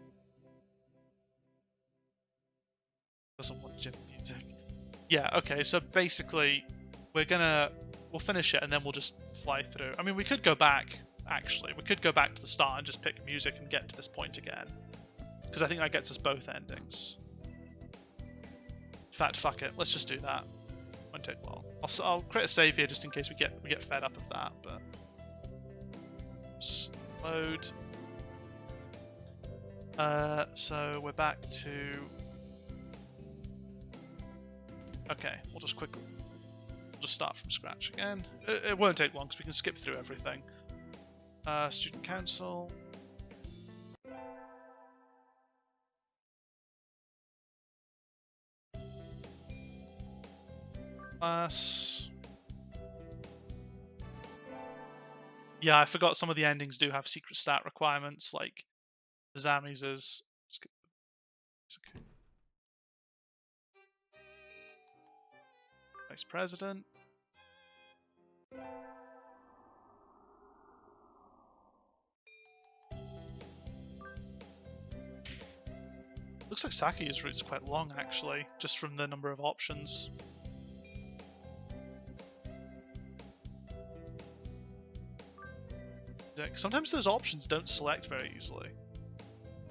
Doesn't want gym music. Yeah. Okay. So basically, we'll finish it and then we'll just fly through. I mean, we could go back. Actually, we could go back to the start and just pick music and get to this point again, because I think that gets us both endings. In fact, fuck it. Let's just do that. Won't take long. I'll create a save here just in case we get fed up of that. But load. So we're back to. Okay, we'll just start from scratch again. It won't take long because we can skip through everything. Student council. Class. Yeah, I forgot some of the endings do have secret stat requirements, like Zami's is. Vice President. Looks like Sakuya's route's quite long, actually, just from the number of options. Sometimes those options don't select very easily.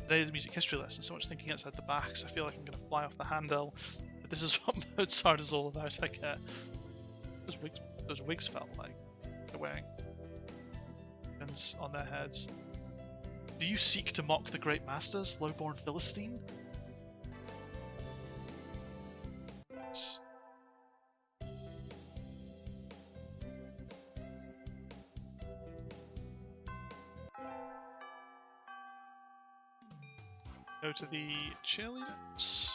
Today's music history lesson, so much thinking outside the box. I feel like I'm going to fly off the handle. But this is what Mozart is all about, I get. Those wigs felt like they're wearing on their heads. Do you seek to mock the great masters, low-born Philistine? Yes. Go to the cheerleaders.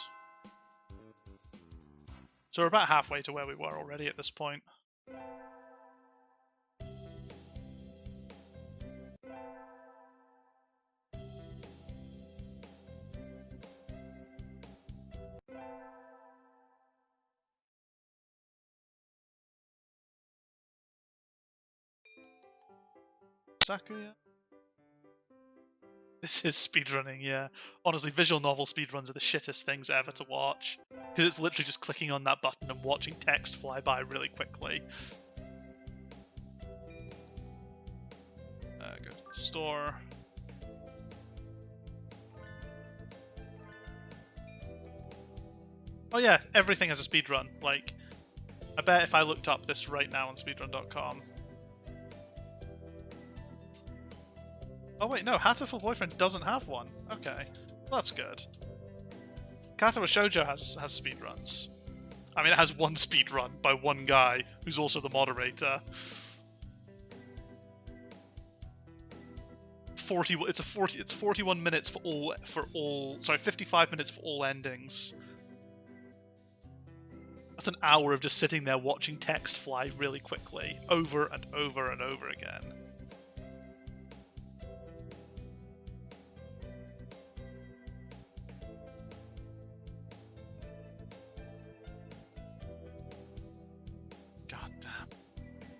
So we're about halfway to where we were already at this point. Sakuya. This is speedrunning, yeah. Honestly, visual novel speedruns are the shittest things ever to watch. Because it's literally just clicking on that button and watching text fly by really quickly. Go to the store. Oh yeah, everything has a speedrun. Like, I bet if I looked up this right now on speedrun.com... Oh wait, no, Hatoful Boyfriend doesn't have one. Okay, well, that's good. Katawa Shoujo has speedruns. I mean, it has one speedrun by one guy, who's also the moderator. 41 minutes for all. Sorry, 55 minutes for all endings. That's an hour of just sitting there watching text fly really quickly, over and over and over again.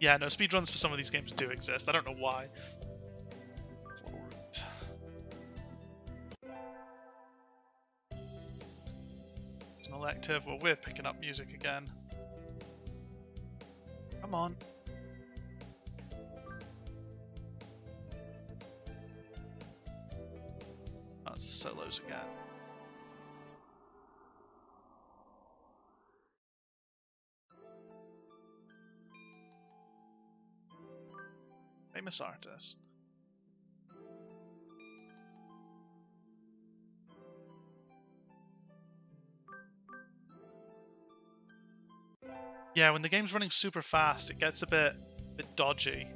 Yeah, no, speedruns for some of these games do exist. I don't know why. It's a little rude. It's an elective. Well, we're picking up music again. Come on. That's the solos again. Famous artist. Yeah, when the game's running super fast, it gets a bit dodgy.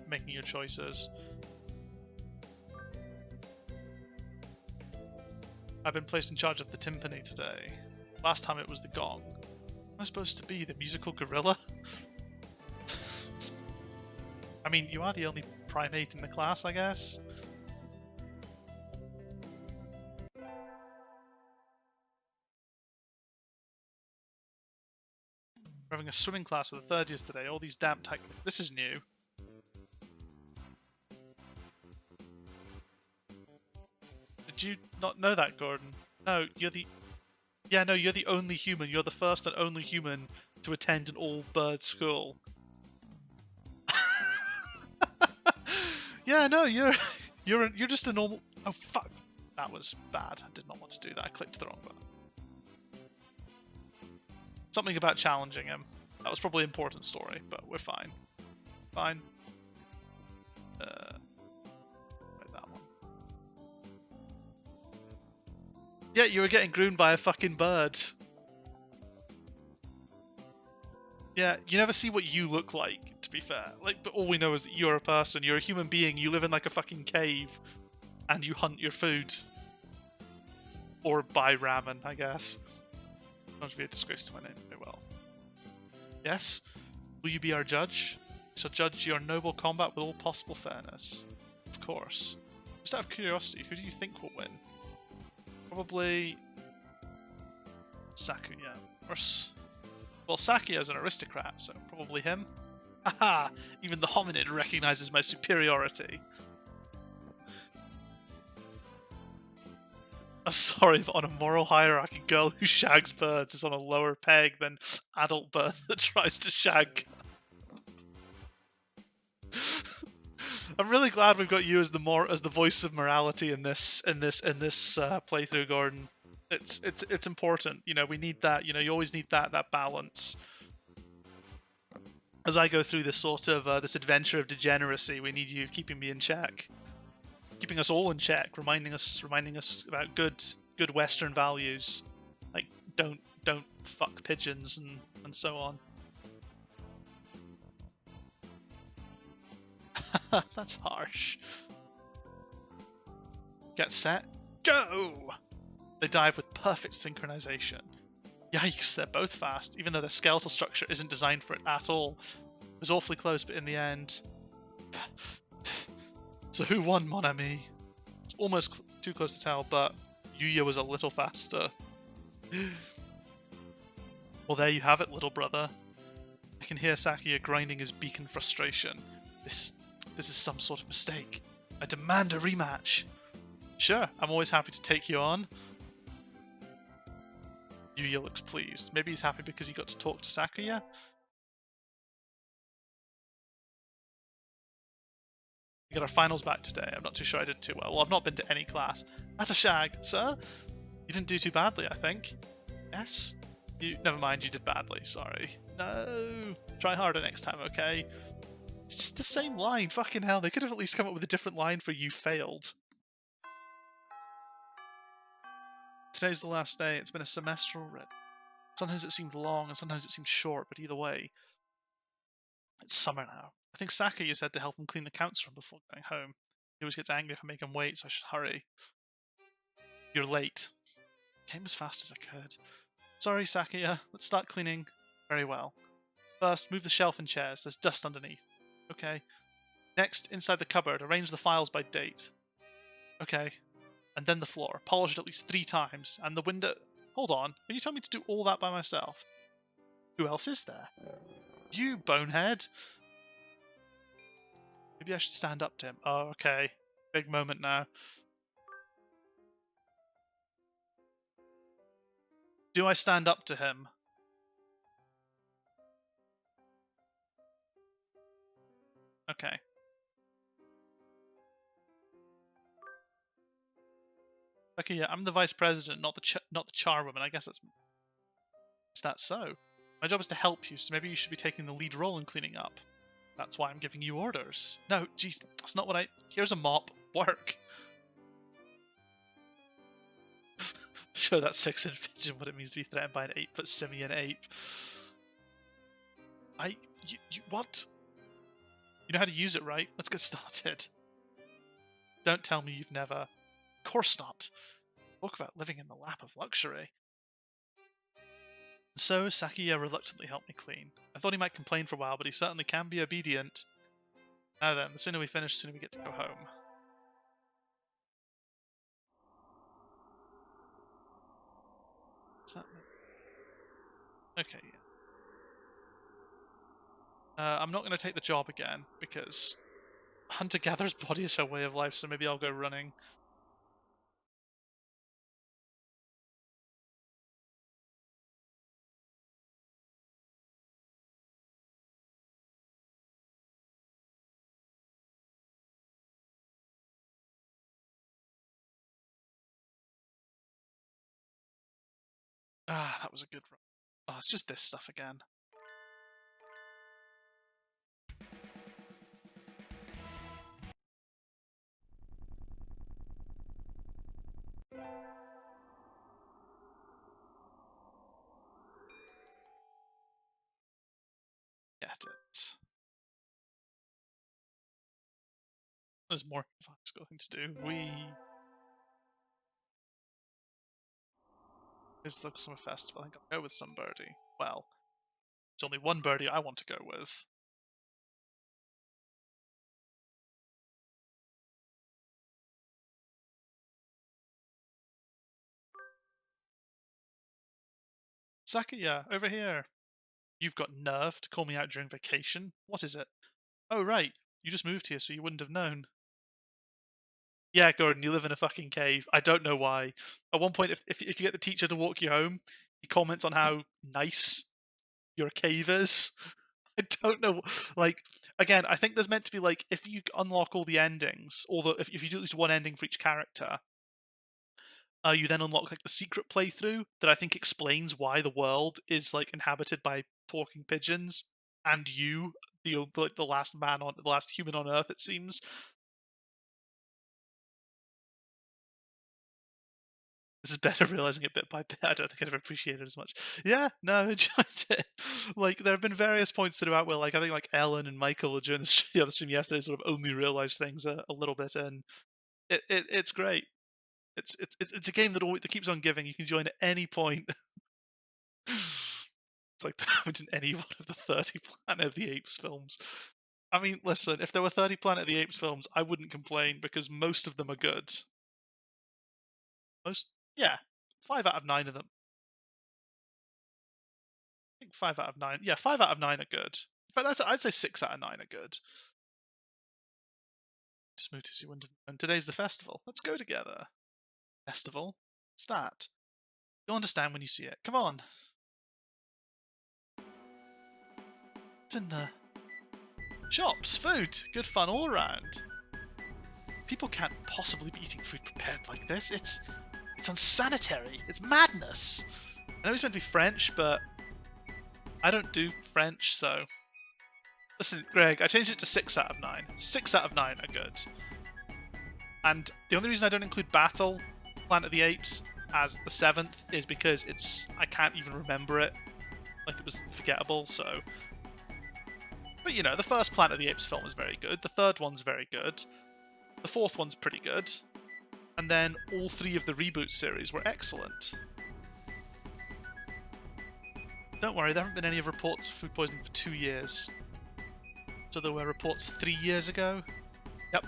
making your choices. I've been placed in charge of the timpani today. Last time it was the gong. Am I supposed to be the musical gorilla? I mean, you are the only primate in the class, I guess. We're having a swimming class with the third years today. All these damn tight. This is new. Did you not know that, Gordon? No, you're the... Yeah, no, you're the only human. You're the first and only human to attend an all-bird school. Yeah, no, you're just a normal... Oh, fuck. That was bad. I did not want to do that. I clicked the wrong button. Something about challenging him. That was probably an important story, but we're fine. Fine. Right, that one. Yeah, you were getting groomed by a fucking bird. Yeah, you never see what you look like, to be fair. Like, but all we know is that you're a person, you're a human being, you live in like a fucking cave, and you hunt your food. Or buy ramen, I guess. Don't be a disgrace to my name. Very well. Yes? Will you be our judge? We shall judge your noble combat with all possible fairness. Of course. Just out of curiosity, who do you think will win? Probably... Sakuya. Well, Sakuya's an aristocrat, so probably him. Haha! Even the hominid recognizes my superiority. I'm sorry, but on a moral hierarchy, girl who shags birds is on a lower peg than adult bird that tries to shag. I'm really glad we've got you as the voice of morality in this playthrough, Gordon. It's important. You know, we need that. You know, you always need that balance. As I go through this sort of this adventure of degeneracy, we need you keeping me in check. Keeping us all in check, reminding us about good Western values, like don't fuck pigeons and so on. That's harsh. Get set, go! They dive with perfect synchronization. Yikes, they're both fast, even though their skeletal structure isn't designed for it at all. It was awfully close, but in the end. So who won, mon ami? It's almost too close to tell, but Yuya was a little faster. Well, there you have it, little brother. I can hear Sakuya grinding his beak in frustration. This is some sort of mistake. I demand a rematch. Sure, I'm always happy to take you on. Yuya looks pleased. Maybe he's happy because he got to talk to Sakuya? We got our finals back today. I'm not too sure I did too well. Well, I've not been to any class. That's a shag, sir. You didn't do too badly, I think. Yes? Never mind, you did badly. Sorry. No. Try harder next time, okay? It's just the same line. Fucking hell. They could have at least come up with a different line for you failed. Today's the last day. It's been a semester already. Sometimes it seemed long and sometimes it seemed short, but either way, it's summer now. I think Sakuya said to help him clean the counts room before going home. He always gets angry if I make him wait, so I should hurry. You're late. Came as fast as I could. Sorry, Sakuya. Let's start cleaning. Very well. First, move the shelf and chairs. There's dust underneath. Okay. Next, inside the cupboard, arrange the files by date. Okay. And then the floor. Polish it at least 3 times. And the window... Hold on. Are you telling me to do all that by myself? Who else is there? You, bonehead! Maybe I should stand up to him. Oh, okay. Big moment now. Do I stand up to him? Okay. Okay, yeah, I'm the vice president, not the charwoman. I guess that's... Is that so? My job is to help you, so maybe you should be taking the lead role in cleaning up. That's why I'm giving you orders. No, jeez, that's not what I... Here's a mop. Work. Show that 6-inch pigeon what it means to be threatened by an 8-foot simian ape. You what? You know how to use it, right? Let's get started. Don't tell me you've never. Of course not. Talk about living in the lap of luxury. So Sakuya reluctantly helped me clean. I thought he might complain for a while, but he certainly can be obedient. Now then, the sooner we finish, the sooner we get to go home. Is that it? Okay, yeah. I'm not going to take the job again, because hunter-gatherer's body is her way of life, so maybe I'll go running. Ah, that was a good run. Oh, it's just this stuff again. Get it. There's more I was going to do. Is the summer festival. I think I'll go with some birdie. Well, it's only one birdie I want to go with. Sakuya, over here. You've got nerve to call me out during vacation? What is it? Oh, right. You just moved here, so you wouldn't have known. Yeah, Gordon, you live in a fucking cave. I don't know why. At one point, if you get the teacher to walk you home, he comments on how nice your cave is. I don't know. Like, again, I think there's meant to be, like, if you unlock all the endings, or if you do at least one ending for each character, you then unlock, like, the secret playthrough that I think explains why the world is, like, inhabited by talking pigeons, and you, the last the last human on Earth, it seems. This is better realizing it bit by bit. I don't think I'd have appreciated it as much. Yeah, no, I enjoyed it. Like, there have been various points throughout where, like, I think, like, Ellen and Michael during the other stream yesterday sort of only realized things a little bit, and it's great. It's a game that keeps on giving. You can join at any point. It's like that in any one of the 30 Planet of the Apes films. I mean, listen, if there were 30 Planet of the Apes films, I wouldn't complain because most of them are good. Yeah, 5 out of 9 of them. I think 5 out of 9. Yeah, 5 out of 9 are good. But I'd say 6 out of 9 are good. Just moved to see Wyndham. And today's the festival. Let's go together. Festival? What's that? You'll understand when you see it. Come on. It's in the shops. Food. Good fun all around. People can't possibly be eating food prepared like this. It's unsanitary. It's madness. I know he's meant to be French, but I don't do French, so... Listen, Greg, I changed it to 6 out of 9. 6 out of 9 are good. And the only reason I don't include Battle, Planet of the Apes, as the 7th is because I can't even remember it. Like, it was forgettable, so... But, you know, the first Planet of the Apes film is very good. The third one's very good. The fourth one's pretty good. And then all 3 of the reboot series were excellent. Don't worry, there haven't been any reports of food poisoning for 2 years. So there were reports 3 years ago? Yep.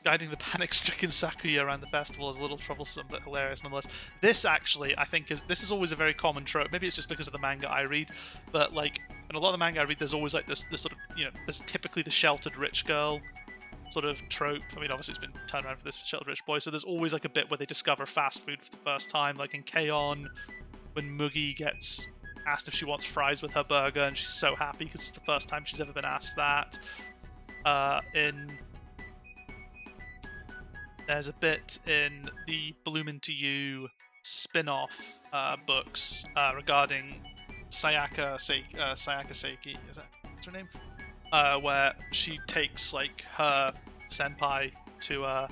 Guiding the panic-stricken Sakuya around the festival is a little troublesome, but hilarious nonetheless. This, actually, I think this is always a very common trope. Maybe it's just because of the manga I read, but, like, in a lot of the manga I read, there's always, like, this sort of, you know, there's typically the sheltered rich girl sort of trope. I mean, obviously it's been turned around for this sheltered rich boy, so there's always, like, a bit where they discover fast food for the first time, like in K-On! When Mugi gets asked if she wants fries with her burger, and she's so happy because it's the first time she's ever been asked that. There's a bit in the Bloom Into You spin-off books regarding Sayaka Seiki, is that what's her name? Where she takes, like, her senpai to a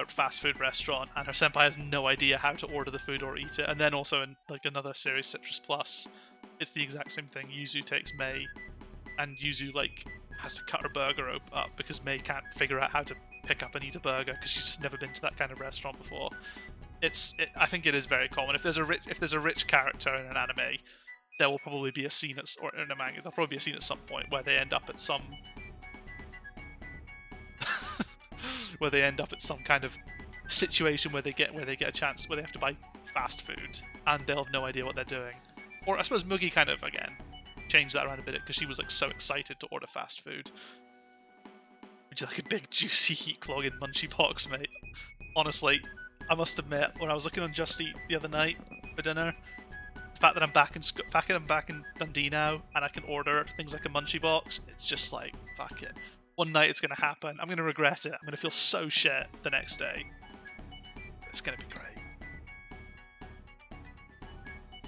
fast food restaurant, and her senpai has no idea how to order the food or eat it. And then also in, like, another series, Citrus Plus, it's the exact same thing. Yuzu takes Mei, and Yuzu like has to cut her burger up because Mei can't figure out how to pick up and eat a burger because she's just never been to that kind of restaurant before. I think it is very common. If there's a rich character in an anime, there will probably be a scene or in a manga, there'll probably be a scene at some point where they end up at some kind of situation where they get a chance where they have to buy fast food and they'll have no idea what they're doing. Or I suppose Mugi kind of again changed that around a bit because she was like so excited to order fast food. Would you like a big juicy heat clogging munchie box, mate? Honestly, I must admit, when I was looking on Just Eat the other night for dinner, the fact that I'm back in Dundee now and I can order things like a munchie box, it's just like, fuck it. One night it's going to happen. I'm going to regret it. I'm going to feel so shit the next day. It's going to be great.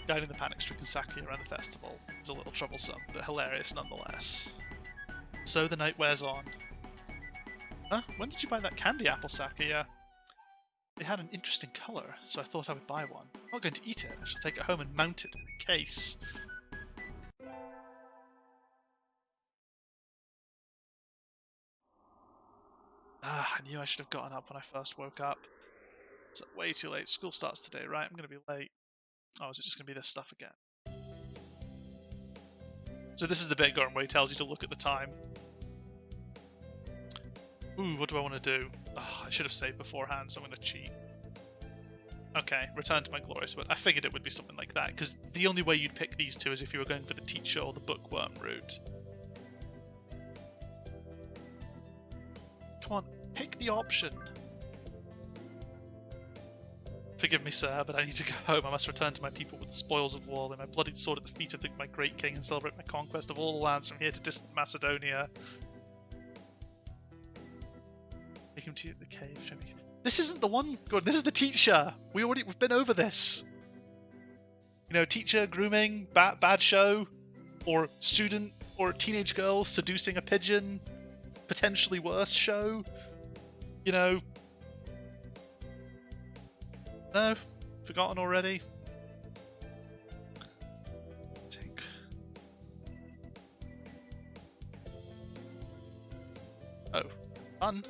Guiding the panic-stricken Sakuya around the festival is a little troublesome, but hilarious nonetheless. So the night wears on. Huh? When did you buy that candy apple, Sakuya? It had an interesting colour, so I thought I would buy one. I'm not going to eat it. I shall take it home and mount it in a case. I knew I should have gotten up when I first woke up. It's way too late. School starts today, right? I'm going to be late. Oh, is it just going to be this stuff again? So this is the bit, Gordon, where he tells you to look at the time. Ooh, what do I want to do? Oh, I should have saved beforehand, so I'm going to cheat. Okay, return to my glorious world. I figured it would be something like that, because the only way you'd pick these two is if you were going for the teacher or the bookworm route. Come on, pick the option. Forgive me, sir, but I need to go home. I must return to my people with the spoils of war and my bloodied sword at the feet of my great king and celebrate my conquest of all the lands from here to distant Macedonia. Take him to the cave. Show me. This isn't the one, Gordon. This is the teacher. We've been over this. You know, teacher, grooming, bad show, or student or teenage girl seducing a pigeon, potentially worse show. You know. No? Forgotten already? Take. Oh. Fun.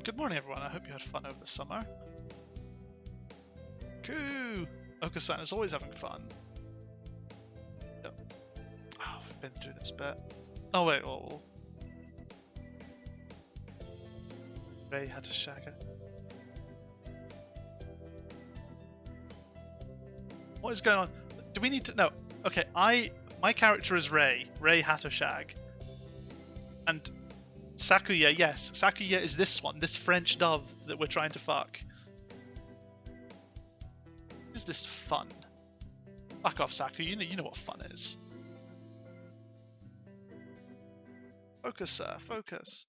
Good morning, everyone. I hope you had fun over the summer. Coo! Oka-san is always having fun. Yep. Oh, we've been through this bit. Oh, wait. Oh. Ray had a shagger. What is going on? Do we need to... No. Okay, my character is Ray. Ray Hattoshag. And Sakuya, yes. Sakuya is this one. This French dove that we're trying to fuck. Is this fun? Fuck off, Sakuya. You know what fun is. Focus, sir. Focus.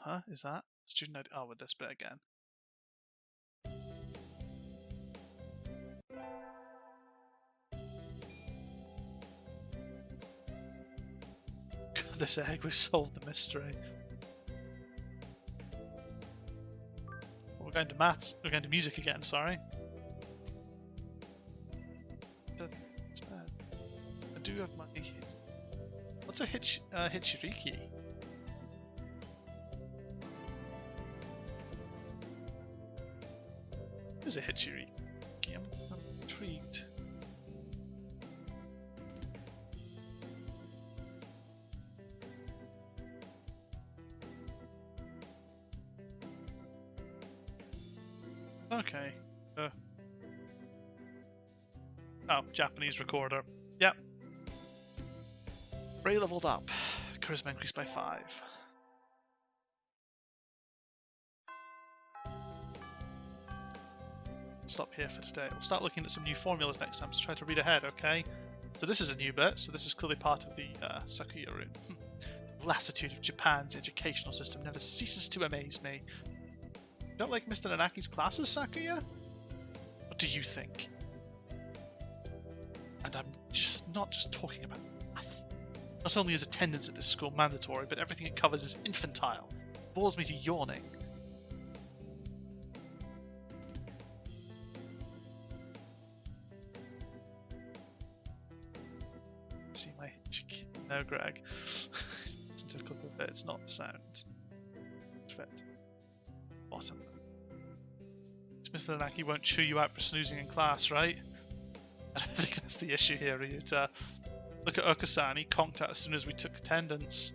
Huh? Is that? Student ID? Oh, with this bit again. This egg, we've solved the mystery. We're going to maths. We're going to music again, sorry. That's bad. I do have my... What's a Hichiriki? What is a Hichiriki? I'm intrigued. Okay. Oh, Japanese recorder. Yep. Ray leveled up. Charisma increased by 5. Stop here for today. We'll start looking at some new formulas next time, so try to read ahead, okay? So this is a new bit, so this is clearly part of the Sakuya room. The lassitude of Japan's educational system never ceases to amaze me. Don't like Mr. Nanaki's classes, Sakuya? What do you think? And I'm not just talking about math. Not only is attendance at this school mandatory, but everything it covers is infantile. It bores me to yawning. See my... No, Greg. Listen to a clip of it. It's not sound. Bottom. Mr. Nanaki won't chew you out for snoozing in class, right? I don't think that's the issue here, Ryuta. Look at Okusan, he conked out as soon as we took attendance.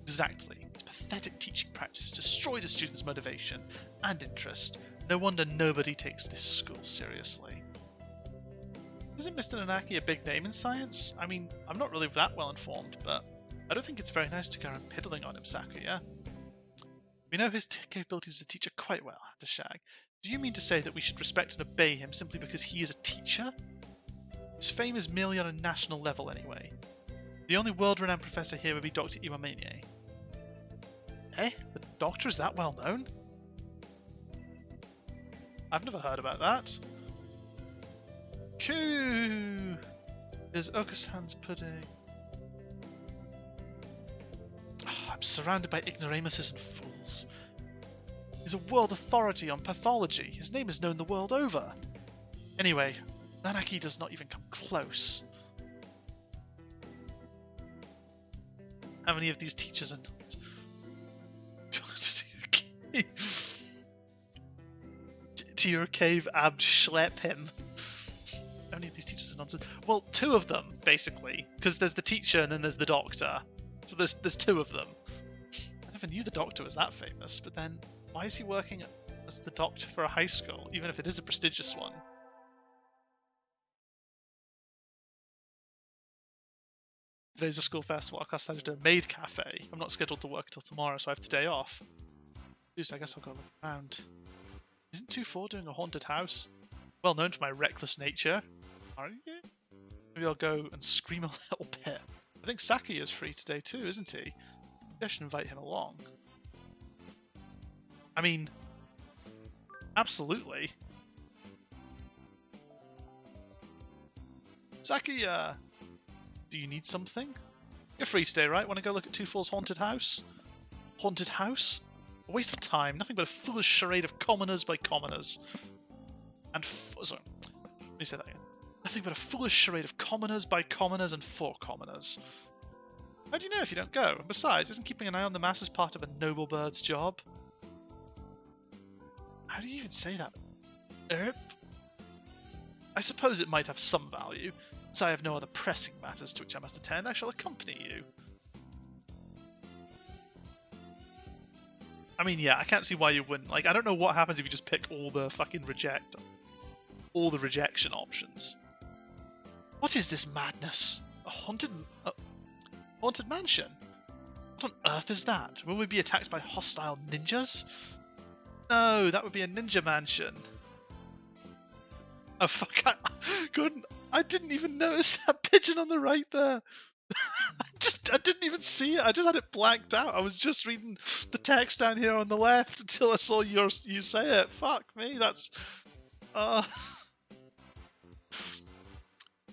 Exactly. It's pathetic teaching practices destroy the students' motivation and interest. No wonder nobody takes this school seriously. Isn't Mr. Nanaki a big name in science? I mean, I'm not really that well informed, but I don't think it's very nice to go around piddling on him, Sakuya. We know his capabilities as a teacher quite well, Hatashag. Do you mean to say that we should respect and obey him simply because he is a teacher? His fame is merely on a national level anyway. The only world-renowned professor here would be Dr. Iwamine. Eh? The doctor is that well known? I've never heard about that. Coo! There's Okusan's pudding. Oh, I'm surrounded by ignoramuses and fools. He's a world authority on pathology. His name is known the world over. Anyway, Nanaki does not even come close. How many of these teachers are not? To your cave, Abd Schlepp him. How many of these teachers are nonsense? Well, two of them, basically. Because there's the teacher and then there's the doctor. So there's two of them. I never knew the doctor was that famous, but then why is he working as the doctor for a high school, even if it is a prestigious one? Today's a school festival. I decided to do a maid cafe. I'm not scheduled to work until tomorrow, so I have the day off. So I guess I'll go look around. Isn't 2-4 doing a haunted house? Well known for my reckless nature. Are you? Maybe I'll go and scream a little bit. I think Sakuya's free today too, isn't he? Maybe I should invite him along. I mean, absolutely. Sakuya! Do you need something? You're free today, right? Want to go look at 2-4's haunted house? Haunted house? A waste of time. Nothing but a foolish charade of commoners by commoners. And sorry, let me say that again. Nothing but a foolish charade of commoners by commoners and for commoners. How do you know if you don't go? And besides, isn't keeping an eye on the masses part of a noble bird's job? How do you even say that? Erp? I suppose it might have some value. Since I have no other pressing matters to which I must attend, I shall accompany you. I mean, yeah, I can't see why you wouldn't. Like, I don't know what happens if you just pick all the fucking rejection options. What is this madness? A haunted mansion? What on earth is that? Will we be attacked by hostile ninjas? No, that would be a ninja mansion. Oh fuck, I didn't even notice that pigeon on the right there. I didn't even see it. I just had it blanked out. I was just reading the text down here on the left until I saw you say it. Fuck me, that's...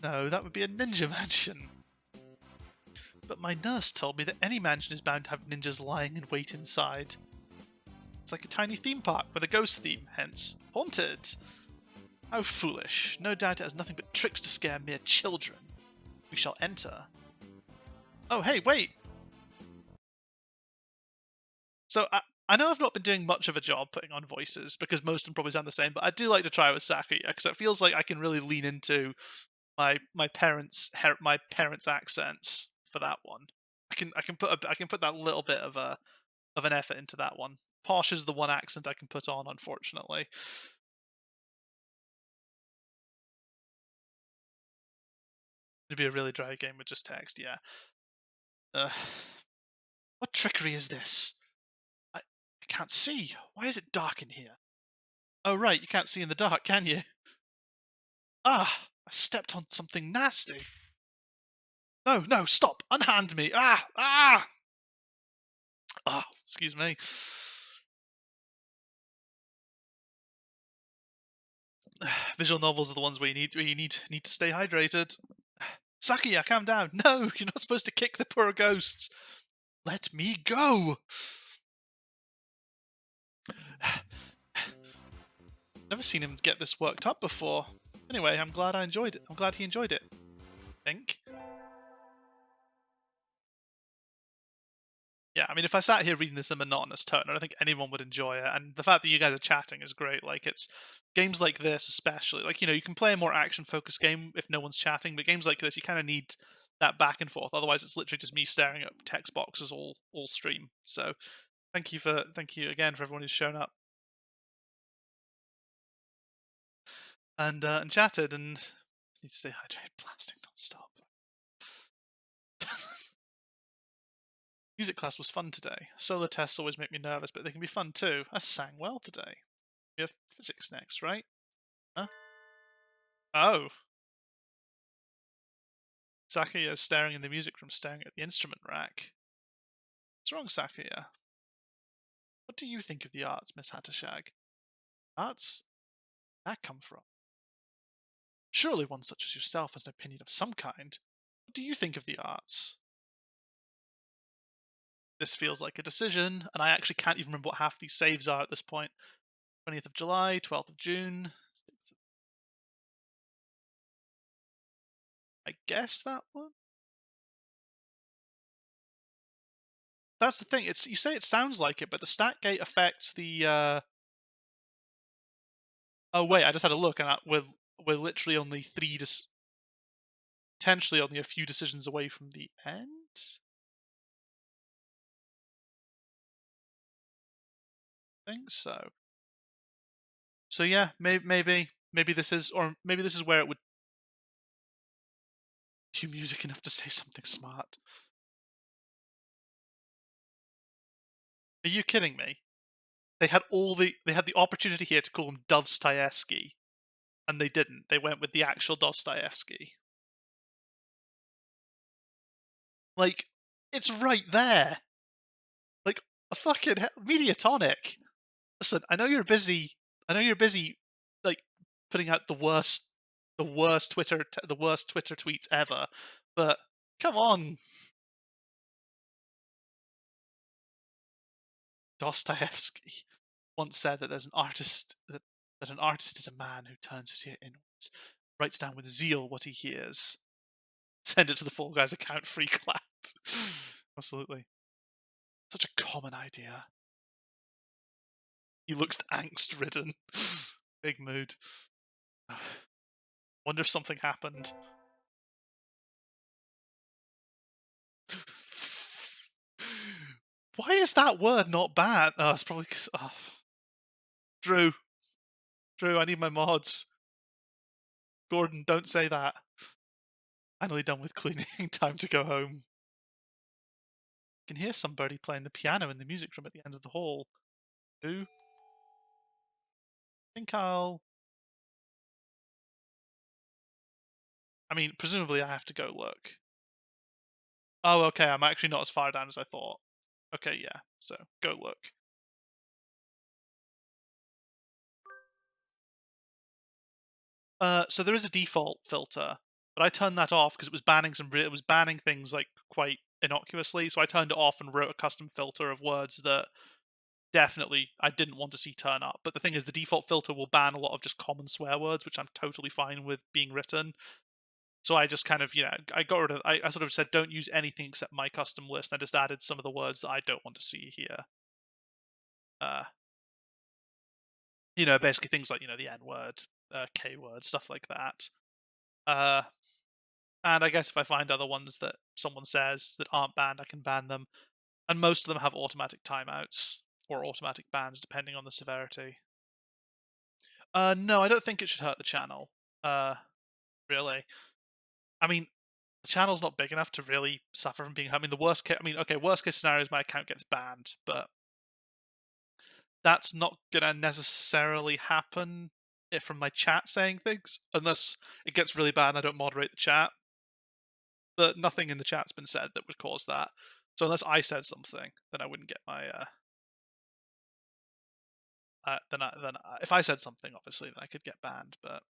No, that would be a ninja mansion. But my nurse told me that any mansion is bound to have ninjas lying in wait inside. It's like a tiny theme park with a ghost theme, hence haunted. How foolish. No doubt it has nothing but tricks to scare mere children. We shall enter. Oh, hey, wait! So, I know I've not been doing much of a job putting on voices, because most of them probably sound the same, but I do like to try with Sakuya, because it feels like I can really lean into my parents' accents for that one. I can put that little bit of an effort into that one. Posh is the one accent I can put on, unfortunately. It'd be a really dry game with just text, yeah. What trickery is this? I can't see. Why is it dark in here? Oh right, you can't see in the dark, can you? Ah, I stepped on something nasty. No, no, stop! Unhand me! Ah! Ah! Ah, excuse me. Visual novels are the ones where you need to stay hydrated. Sakuya, calm down. No, you're not supposed to kick the poor ghosts. Let me go. Never seen him get this worked up before. Anyway, I'm glad I enjoyed it. I'm glad he enjoyed it. Think. Yeah, I mean, if I sat here reading this in a monotonous tone, I don't think anyone would enjoy it. And the fact that you guys are chatting is great. Like, it's games like this, especially. Like, you can play a more action-focused game if no one's chatting, but games like this, you kind of need that back and forth. Otherwise, it's literally just me staring at text boxes all stream. So, thank you again for everyone who's shown up and chatted and need to stay hydrated, blasting non-stop. Music class was fun today. Solo tests always make me nervous, but they can be fun too. I sang well today. We have physics next, right? Huh? Oh. Sakuya is staring in the music room, staring at the instrument rack. What's wrong, Sakuya? What do you think of the arts, Miss Hatashag? Arts? Where'd that come from? Surely one such as yourself has an opinion of some kind. What do you think of the arts? This feels like a decision, and I actually can't even remember what half these saves are at this point. 20th of July, 12th of June. I guess that one? That's the thing. You say it sounds like it, but the stat gate affects the. Oh wait, I just had a look, and we're literally only potentially only a few decisions away from the end. I think so. So yeah, maybe this is, or maybe this is where it would cue music enough to say something smart. Are you kidding me? They had the opportunity here to call him Dostoevsky, and they didn't. They went with the actual Dostoevsky. Like, it's right there. Like a fucking Mediatonic. Listen, I know you're busy. I know you're busy, like putting out the worst Twitter tweets ever. But come on, Dostoevsky once said that that an artist is a man who turns his ear inwards, writes down with zeal what he hears, send it to the Fall Guys account, free clapped. Absolutely, such a common idea. He looks angst-ridden. Big mood. Wonder if something happened. Why is that word not bad? Oh, it's probably because. Oh. Drew, I need my mods. Gordon, don't say that. Finally done with cleaning. Time to go home. I can hear somebody playing the piano in the music room at the end of the hall. Who? I think I'll. I mean, presumably I have to go look. Oh, okay. I'm actually not as far down as I thought. Okay, yeah. So go look. So there is a default filter, but I turned that off because it was banning things like quite innocuously. So I turned it off and wrote a custom filter of words that definitely I didn't want to see turn up. But the thing is, the default filter will ban a lot of just common swear words, which I'm totally fine with being written. So I just kind of, I got rid of. I sort of said don't use anything except my custom list. And I just added some of the words that I don't want to see here. Uh, basically things like the N word, K word, stuff like that. And I guess if I find other ones that someone says that aren't banned, I can ban them. And most of them have automatic timeouts or automatic bans depending on the severity. No, I don't think it should hurt the channel. Really. I mean, the channel's not big enough to really suffer from being. I mean, worst case scenario is my account gets banned, but that's not gonna necessarily happen from my chat saying things, unless it gets really bad and I don't moderate the chat. but nothing in the chat's been said that would cause that. So unless I said something, then I wouldn't get my. If I said something, obviously, then I could get banned. But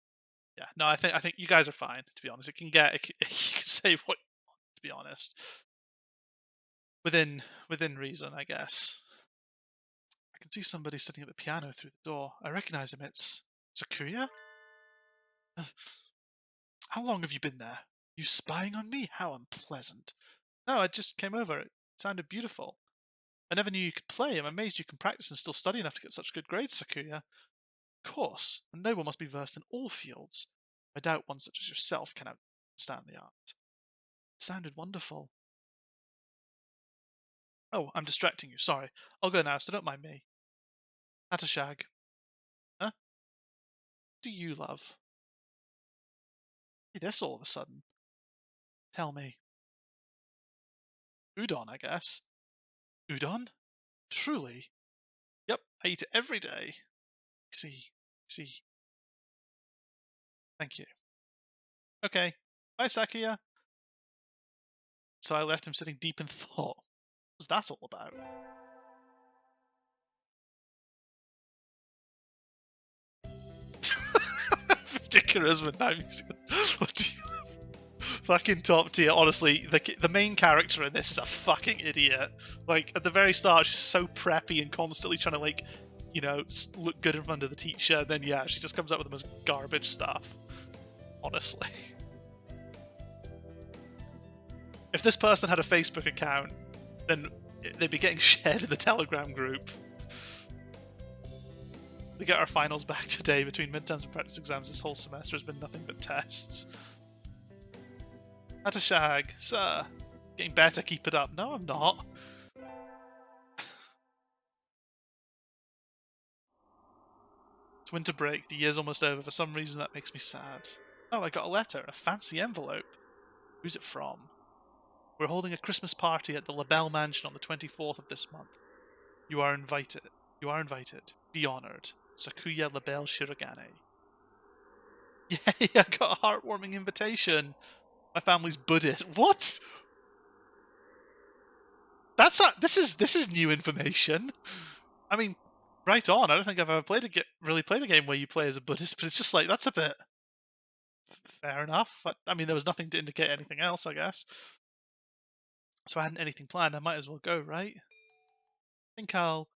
yeah, no, I think you guys are fine. To be honest, you can say what you want. To be honest, within reason, I guess. I can see somebody sitting at the piano through the door. I recognize him. It's Sakuya. How long have you been there? You spying on me? How unpleasant. No, I just came over. It sounded beautiful. I never knew you could play. I'm amazed you can practice and still study enough to get such good grades, Sakuya. Of course, a noble must be versed in all fields. I doubt one such as yourself can understand the art. It sounded wonderful. Oh, I'm distracting you. Sorry. I'll go now, so don't mind me. Atashag. Huh? What do you love? Hey, this all of a sudden. Tell me. Udon, I guess. Udon? Truly? Yep, I eat it every day. See. Thank you. Okay. Bye, Sakuya. So I left him sitting deep in thought. What was that all about? Charisma, now musical. What do you... Fucking top tier. Honestly, the main character in this is a fucking idiot. Like, at the very start, she's so preppy and constantly trying to, like, you know, look good in front of the teacher. Then, yeah, she just comes up with the most garbage stuff. Honestly. If this person had a Facebook account, then they'd be getting shared in the Telegram group. We get our finals back today. Between midterms and practice exams, this whole semester has been nothing but tests. Atashag, sir. Getting better, keep it up. No, I'm not. It's winter break. The year's almost over. For some reason, that makes me sad. Oh, I got a letter in a fancy envelope. Who's it from? We're holding a Christmas party at the LaBelle Mansion on the 24th of this month. You are invited. Be honored. Sakuya LaBelle Shirogane. Yay, I got a heartwarming invitation. My family's Buddhist. What? This is new information. I mean, right on. I don't think I've ever really played a game where you play as a Buddhist, but it's just like, that's a bit fair enough. But, I mean, there was nothing to indicate anything else, I guess. So I hadn't anything planned. I might as well go, right? I think well,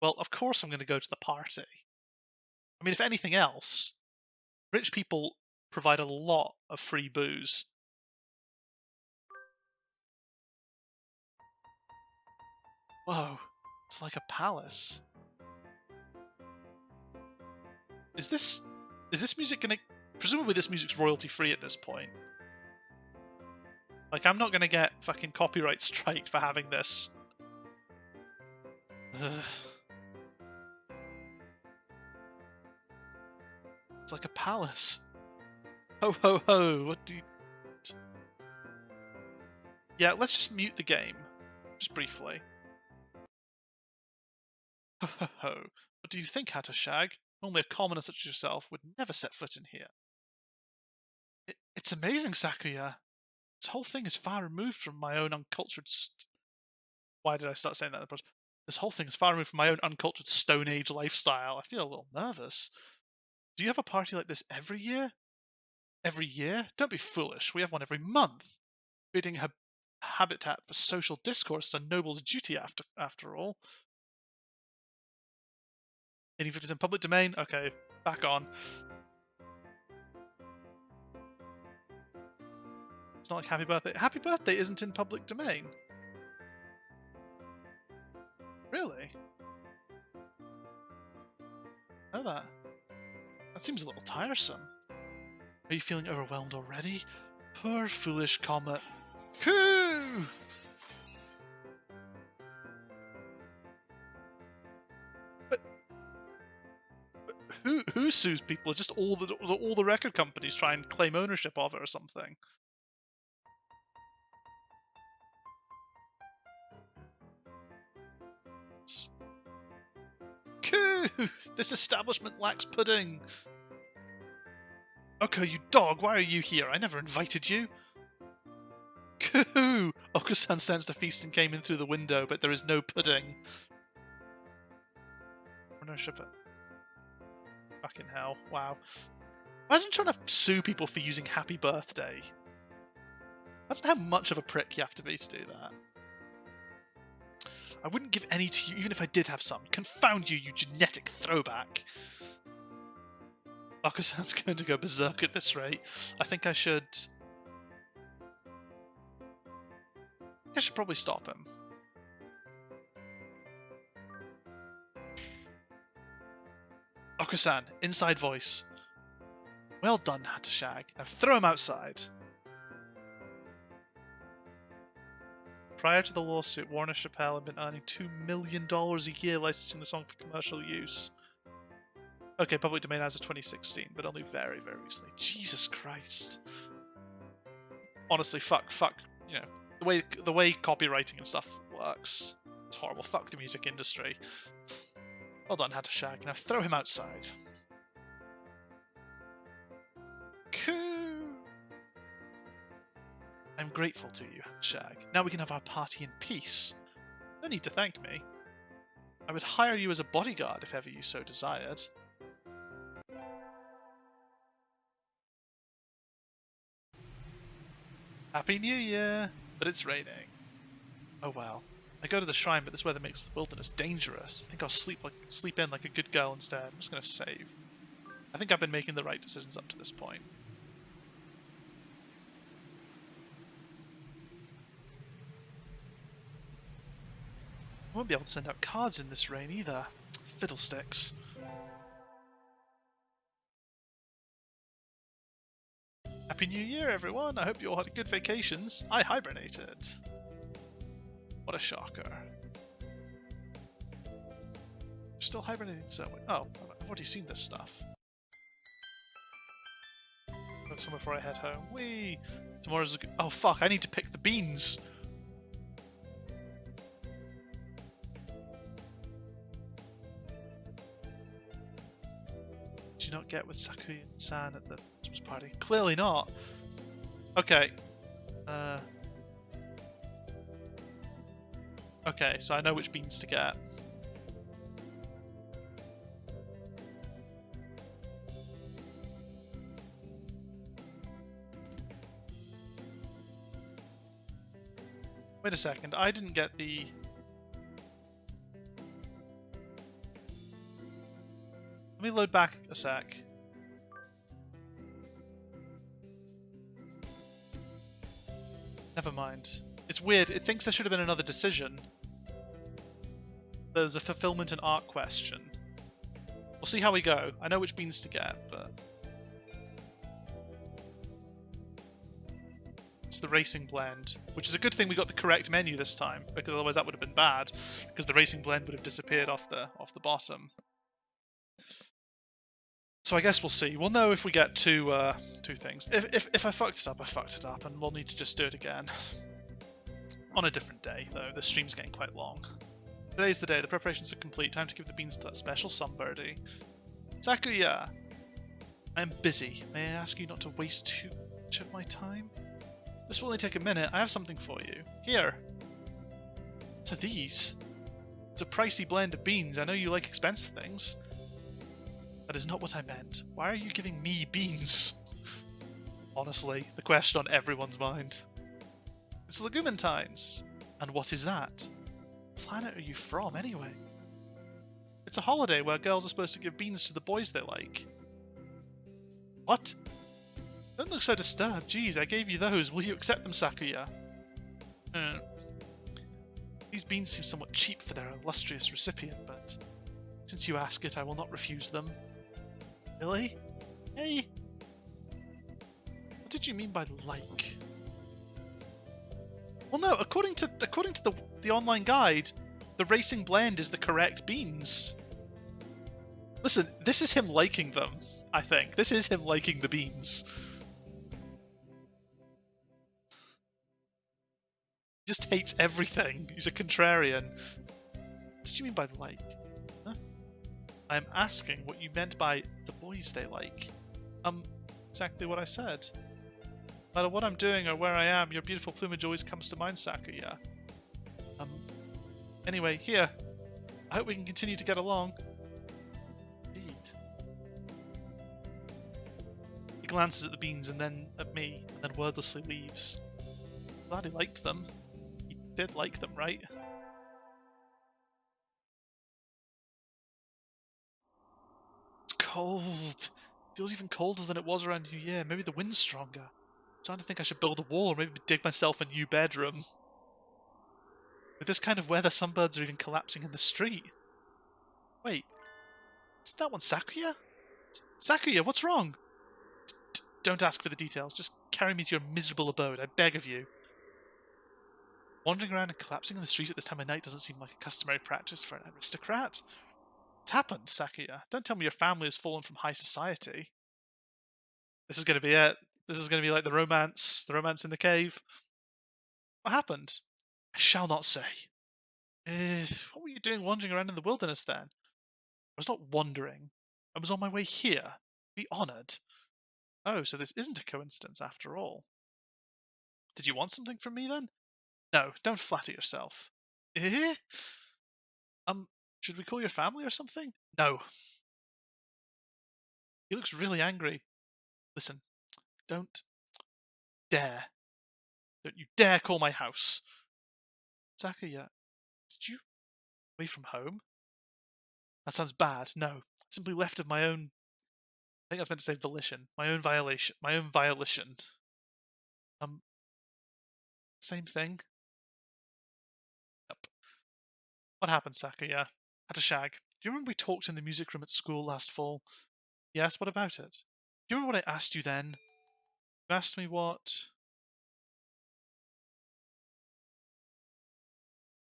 of course I'm going to go to the party. I mean, if anything else, rich people provide a lot of free booze. Whoa, it's like a palace. Is this music gonna... Presumably this music's royalty free at this point. Like, I'm not gonna get fucking copyright striked for having this. Ugh. It's like a palace. Ho ho ho, what do you... Yeah, let's just mute the game. Just briefly. Ho ho ho. What do you think, Hatashag? Only a commoner such as yourself would never set foot in here. It's amazing, Sakuya. This whole thing is far removed from my own uncultured... Why did I start saying that? This whole thing is far removed from my own uncultured Stone Age lifestyle. I feel a little nervous. Do you have a party like this every year? Every year? Don't be foolish. We have one every month. Creating a habitat for social discourse is a noble's duty after all. 1850s public domain? Okay, back on. It's not like Happy Birthday. Happy Birthday isn't in public domain. Really? Know that. That seems a little tiresome. Are you feeling overwhelmed already? Poor foolish comet. Coo! But who sues people? Just all the record companies try and claim ownership of it or something. Coo! This establishment lacks pudding. Okay, you dog, why are you here? I never invited you. Coo! Okusan sensed a feast and came in through the window, but there is no pudding. Ownership it. Fucking hell. Wow. Imagine trying to sue people for using happy birthday. Imagine how much of a prick you have to be to do that. I wouldn't give any to you, even if I did have some. Confound you, you genetic throwback. Okusan's going to go berserk at this rate. I think I should probably stop him. Okusan, inside voice. Well done, Hatashag. Now throw him outside. Prior to the lawsuit, Warner Chappelle had been earning $2 million a year licensing the song for commercial use. Okay, public domain as of 2016, but only very, very recently. Jesus Christ. Honestly, fuck, you know, the way copywriting and stuff works. It's horrible. Fuck the music industry. Well done, Hatashag. Now throw him outside. I'm grateful to you, Hatashag. Now we can have our party in peace. No need to thank me. I would hire you as a bodyguard if ever you so desired. Happy New Year! But it's raining. Oh well. I go to the shrine, but this weather makes the wilderness dangerous. I think I'll sleep in like a good girl instead. I'm just going to save. I think I've been making the right decisions up to this point. I won't be able to send out cards in this rain either. Fiddlesticks. Happy New Year, everyone! I hope you all had good vacations. I hibernated. What a shocker. You're still hibernating somewhere. Oh, I've already seen this stuff. Look somewhere before I head home. Whee! Tomorrow's a good... Oh fuck, I need to pick the beans! Did you not get with Sakuya and San at the Christmas party? Clearly not. Okay. Okay, so I know which beans to get. Wait a second, I didn't get the... Let me load back a sec. Never mind. It's weird, it thinks there should have been another decision. There's a fulfillment and art question. We'll see how we go. I know which beans to get, but... It's the racing blend, which is a good thing we got the correct menu this time, because otherwise that would have been bad, because the racing blend would have disappeared off the bottom. So I guess we'll see. We'll know if we get two things. If I fucked it up, I fucked it up, and we'll need to just do it again. On a different day, though. The stream's getting quite long. Today's the day. The preparations are complete. Time to give the beans to that special sunbirdie. Sakuya! I am busy. May I ask you not to waste too much of my time? This will only take a minute. I have something for you. Here. To these? It's a pricey blend of beans. I know you like expensive things. That is not what I meant. Why are you giving me beans? Honestly, the question on everyone's mind. It's Legumentine's. And what is that? What planet are you from, anyway? It's a holiday where girls are supposed to give beans to the boys they like. What? Don't look so disturbed. Geez, I gave you those. Will you accept them, Sakuya? These beans seem somewhat cheap for their illustrious recipient, but since you ask it, I will not refuse them. Really? Hey! What did you mean by like? Well, no. According to the online guide, the racing blend is the correct beans. Listen, this is him liking them. I think this is him liking the beans. He just hates everything. He's a contrarian. What did you mean by like? Huh? I'm asking what you meant by the boys they like. Exactly what I said. No matter what I'm doing or where I am, your beautiful plumage always comes to mind, Sakuya. Anyway, here. I hope we can continue to get along. Indeed. He glances at the beans and then at me, and then wordlessly leaves. Glad he liked them. He did like them, right? It's cold. It feels even colder than it was around New Year. Maybe the wind's stronger. I'm starting to think I should build a wall or maybe dig myself a new bedroom. With this kind of weather, some birds are even collapsing in the street. Wait, isn't that one Sakuya? Sakuya, what's wrong? Don't ask for the details. Just carry me to your miserable abode, I beg of you. Wandering around and collapsing in the street at this time of night doesn't seem like a customary practice for an aristocrat. What's happened, Sakuya? Don't tell me your family has fallen from high society. This is going to be it. This is going to be like the romance in the cave. What happened? I shall not say. What were you doing wandering around in the wilderness then? I was not wandering. I was on my way here. Be honoured. Oh, so this isn't a coincidence after all. Did you want something from me then? No, don't flatter yourself. Eh? Should we call your family or something? No. He looks really angry. Listen, don't you dare call my house. Sakuya, did you away from home? That sounds bad. No, I simply left of my own. I think I was meant to say volition. My own violation. My own violation. Same thing. Yep. What happened, Sakuya? Had a shag. Do you remember we talked in the music room at school last fall? Yes, what about it? Do you remember what I asked you then? You asked me what?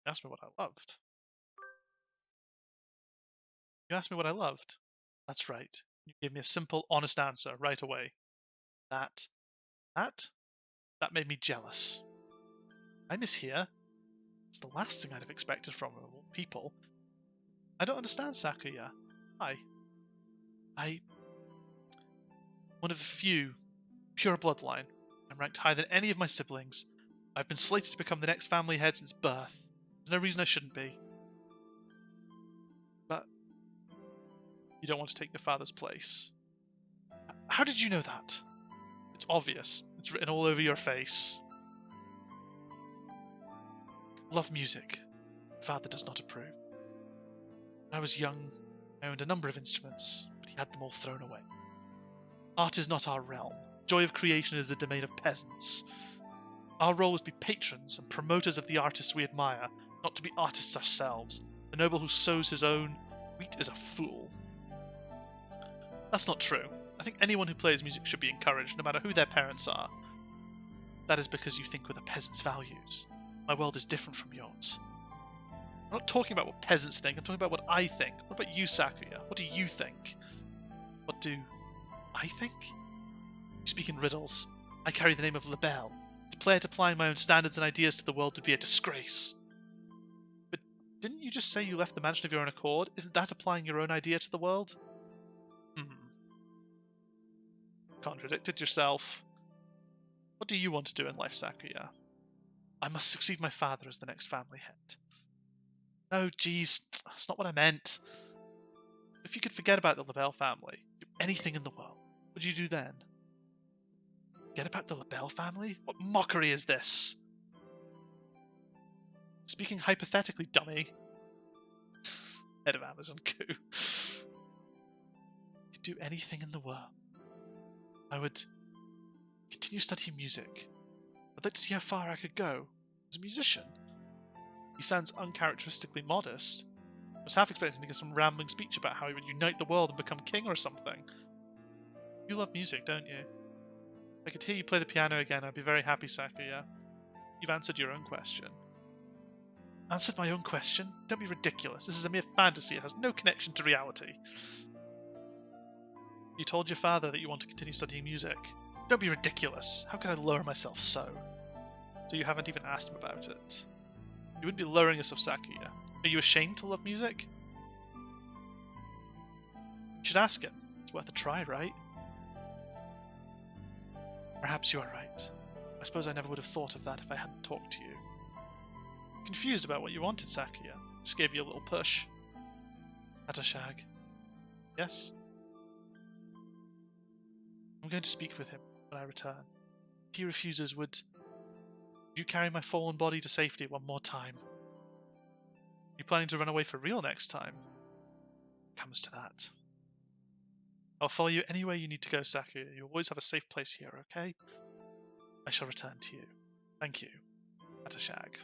You asked me what I loved. You asked me what I loved. That's right. You gave me a simple, honest answer right away. That made me jealous. I miss here. It's the last thing I'd have expected from people. I don't understand, Sakuya. One of the few, pure bloodline. I'm ranked higher than any of my siblings. I've been slated to become the next family head since birth. There's no reason I shouldn't be. But you don't want to take your father's place. How did you know that? It's obvious. It's written all over your face. Love music. Father does not approve. When I was young, I owned a number of instruments, but he had them all thrown away. Art is not our realm. Joy of creation is the domain of peasants. Our role is to be patrons and promoters of the artists we admire, not to be artists ourselves. The noble who sows his own wheat is a fool. That's not true. I think anyone who plays music should be encouraged, no matter who their parents are. That is because you think with a peasant's values. My world is different from yours. I'm not talking about what peasants think, I'm talking about what I think. What about you, Sakuya? What do you think? What do I think? You speak in riddles. I carry the name of Lebel. To play at applying my own standards and ideas to the world would be a disgrace. But didn't you just say you left the mansion of your own accord? Isn't that applying your own idea to the world? Contradicted yourself. What do you want to do in life, Sakuya? I must succeed my father as the next family head. No, geez, that's not what I meant. If you could forget about the Lebel family, do anything in the world, what would you do then? Forget about the Lebel family? What mockery is this? Speaking hypothetically, dummy. Head of Amazon coup. You'd do anything in the world. I would continue studying music. I'd like to see how far I could go as a musician. He sounds uncharacteristically modest. I was half expecting to give some rambling speech about how he would unite the world and become king or something. You love music, don't you? If I could hear you play the piano again, I'd be very happy, Sakuya. You've answered your own question. Answered my own question? Don't be ridiculous. This is a mere fantasy. It has no connection to reality. You told your father that you want to continue studying music. Don't be ridiculous. How can I lower myself so? So you haven't even asked him about it. You wouldn't be lowering yourself, Sakuya. Are you ashamed to love music? You should ask him. It's worth a try, right? Perhaps you are right. I suppose I never would have thought of that if I hadn't talked to you. Confused about what you wanted, Sakuya. Just gave you a little push. Hatashag. Yes? I'm going to speak with him when I return. If he refuses, would you carry my fallen body to safety one more time? Are you planning to run away for real next time? Comes to that. I'll follow you anywhere you need to go, Sakuya. You always have a safe place here, okay? I shall return to you. Thank you. Hatashag.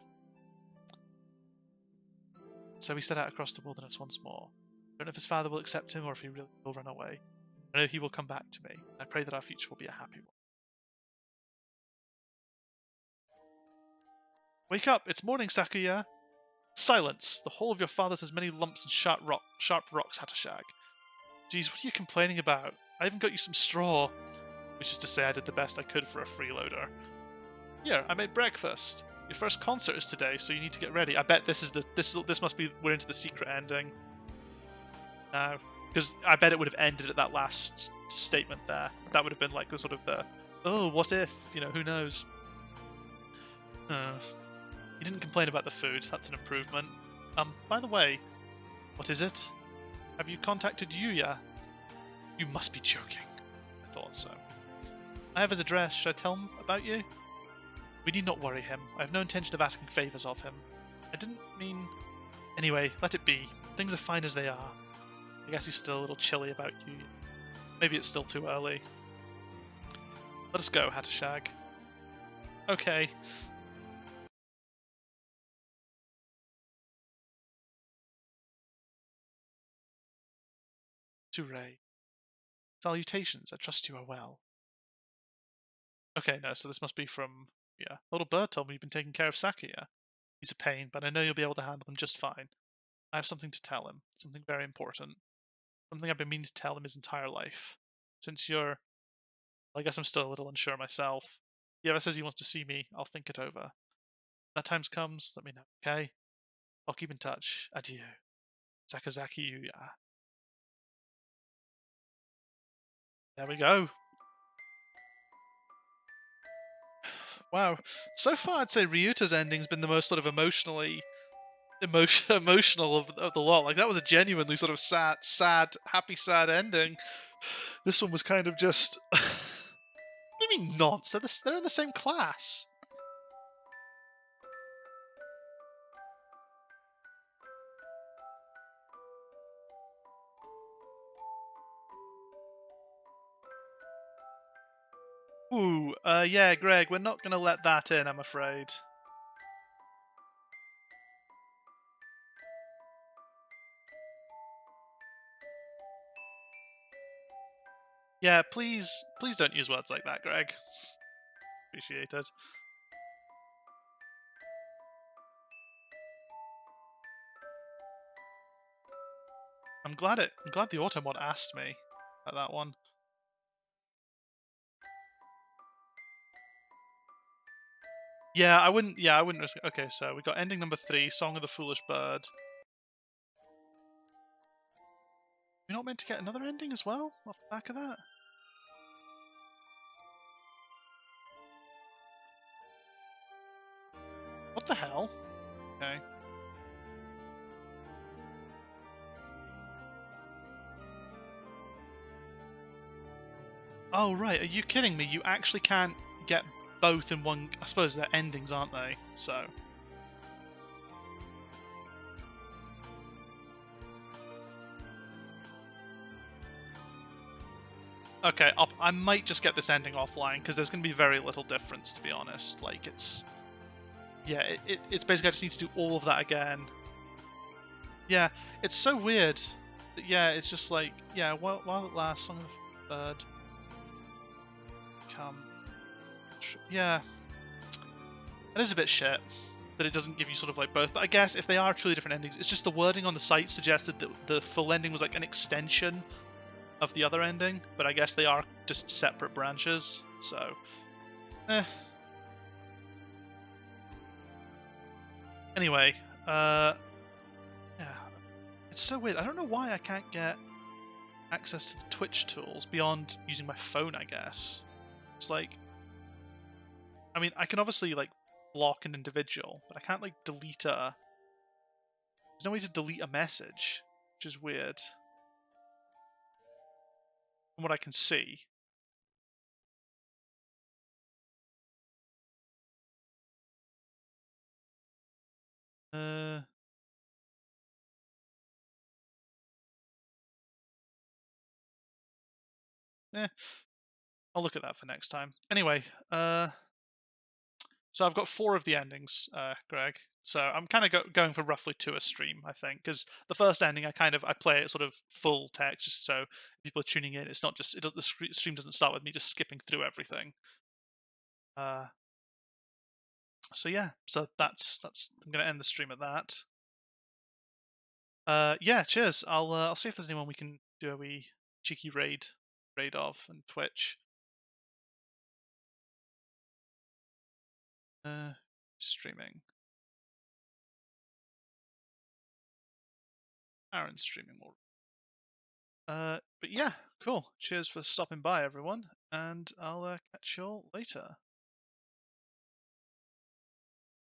So we set out across the wilderness once more. I don't know if his father will accept him or if he really will run away. I know he will come back to me. I pray that our future will be a happy one. Wake up! It's morning, Sakuya! Silence! The whole of your father's has many lumps and sharp rocks, Hatashag. Jeez, what are you complaining about? I even got you some straw. Which is to say I did the best I could for a freeloader. Here, I made breakfast. Your first concert is today, so you need to get ready. I bet this must be we're into the secret ending. Now, because I bet it would have ended at that last statement there. That would have been like the sort of the, oh, what if? You know, who knows? You didn't complain about the food. That's an improvement. By the way, what is it? Have you contacted Yuya? You must be joking. I thought so. I have his address. Should I tell him about you? We need not worry him. I have no intention of asking favours of him. I didn't mean... Anyway, let it be. Things are fine as they are. I guess he's still a little chilly about you. Maybe it's still too early. Let us go, Hatashag. Okay. To Ray. Salutations, I trust you are well. Okay, no, so this must be from... Yeah. Little bird told me you've been taking care of Sakuya. He's a pain, but I know you'll be able to handle him just fine. I have something to tell him. Something very important. Something I've been meaning to tell him his entire life. Since you're... Well, I guess I'm still a little unsure myself. If he ever says he wants to see me, I'll think it over. When that time comes, let me know, okay? I'll keep in touch. Adieu. Sakazaki Yuya. There we go. Wow. So far, I'd say Ryuta's ending's been the most sort of emotional of the lot. Like, that was a genuinely sort of sad, happy, sad ending. This one was kind of just... What do you mean nonce? They're in the same class. Ooh, yeah, Greg, we're not gonna let that in, I'm afraid. Yeah, please don't use words like that, Greg. Appreciate it. I'm glad the Automod asked me at that one. Yeah, I wouldn't risk it. Okay, so we got ending number 3, Song of the Foolish Bird. We're not meant to get another ending as well off the back of that? What the hell? Okay. Oh, right. Are you kidding me? You actually can't get both in one... I suppose they're endings, aren't they? So... Okay, I might just get this ending offline, because there's going to be very little difference, to be honest. Like, it's... Yeah, it's basically I just need to do all of that again. Yeah, it's so weird. Yeah, it's just like... Yeah, while it lasts, Song of the Bird... Come... Yeah. It is a bit shit that it doesn't give you sort of like both, but I guess if they are truly different endings, it's just the wording on the site suggested that the full ending was like an extension of the other ending, but I guess they are just separate branches, so... Anyway, yeah. It's so weird. I don't know why I can't get access to the Twitch tools beyond using my phone, I guess. It's like... I mean, I can obviously like block an individual, but I can't like delete a. There's no way to delete a message, which is weird. From what I can see. Uh, eh, I'll look at that for next time. Anyway, so I've got 4 of the endings, Greg. So I'm kind of going for roughly 2 a stream, I think, because the first ending I play it sort of full text, just so people are tuning in. It's not just the stream doesn't start with me just skipping through everything. Uh, so yeah, so that's I'm gonna end the stream at that. Yeah, cheers. I'll see if there's anyone we can do a wee cheeky raid of on Twitch. Streaming. Aaron's streaming more. But yeah, cool. Cheers for stopping by, everyone, and I'll catch you all later.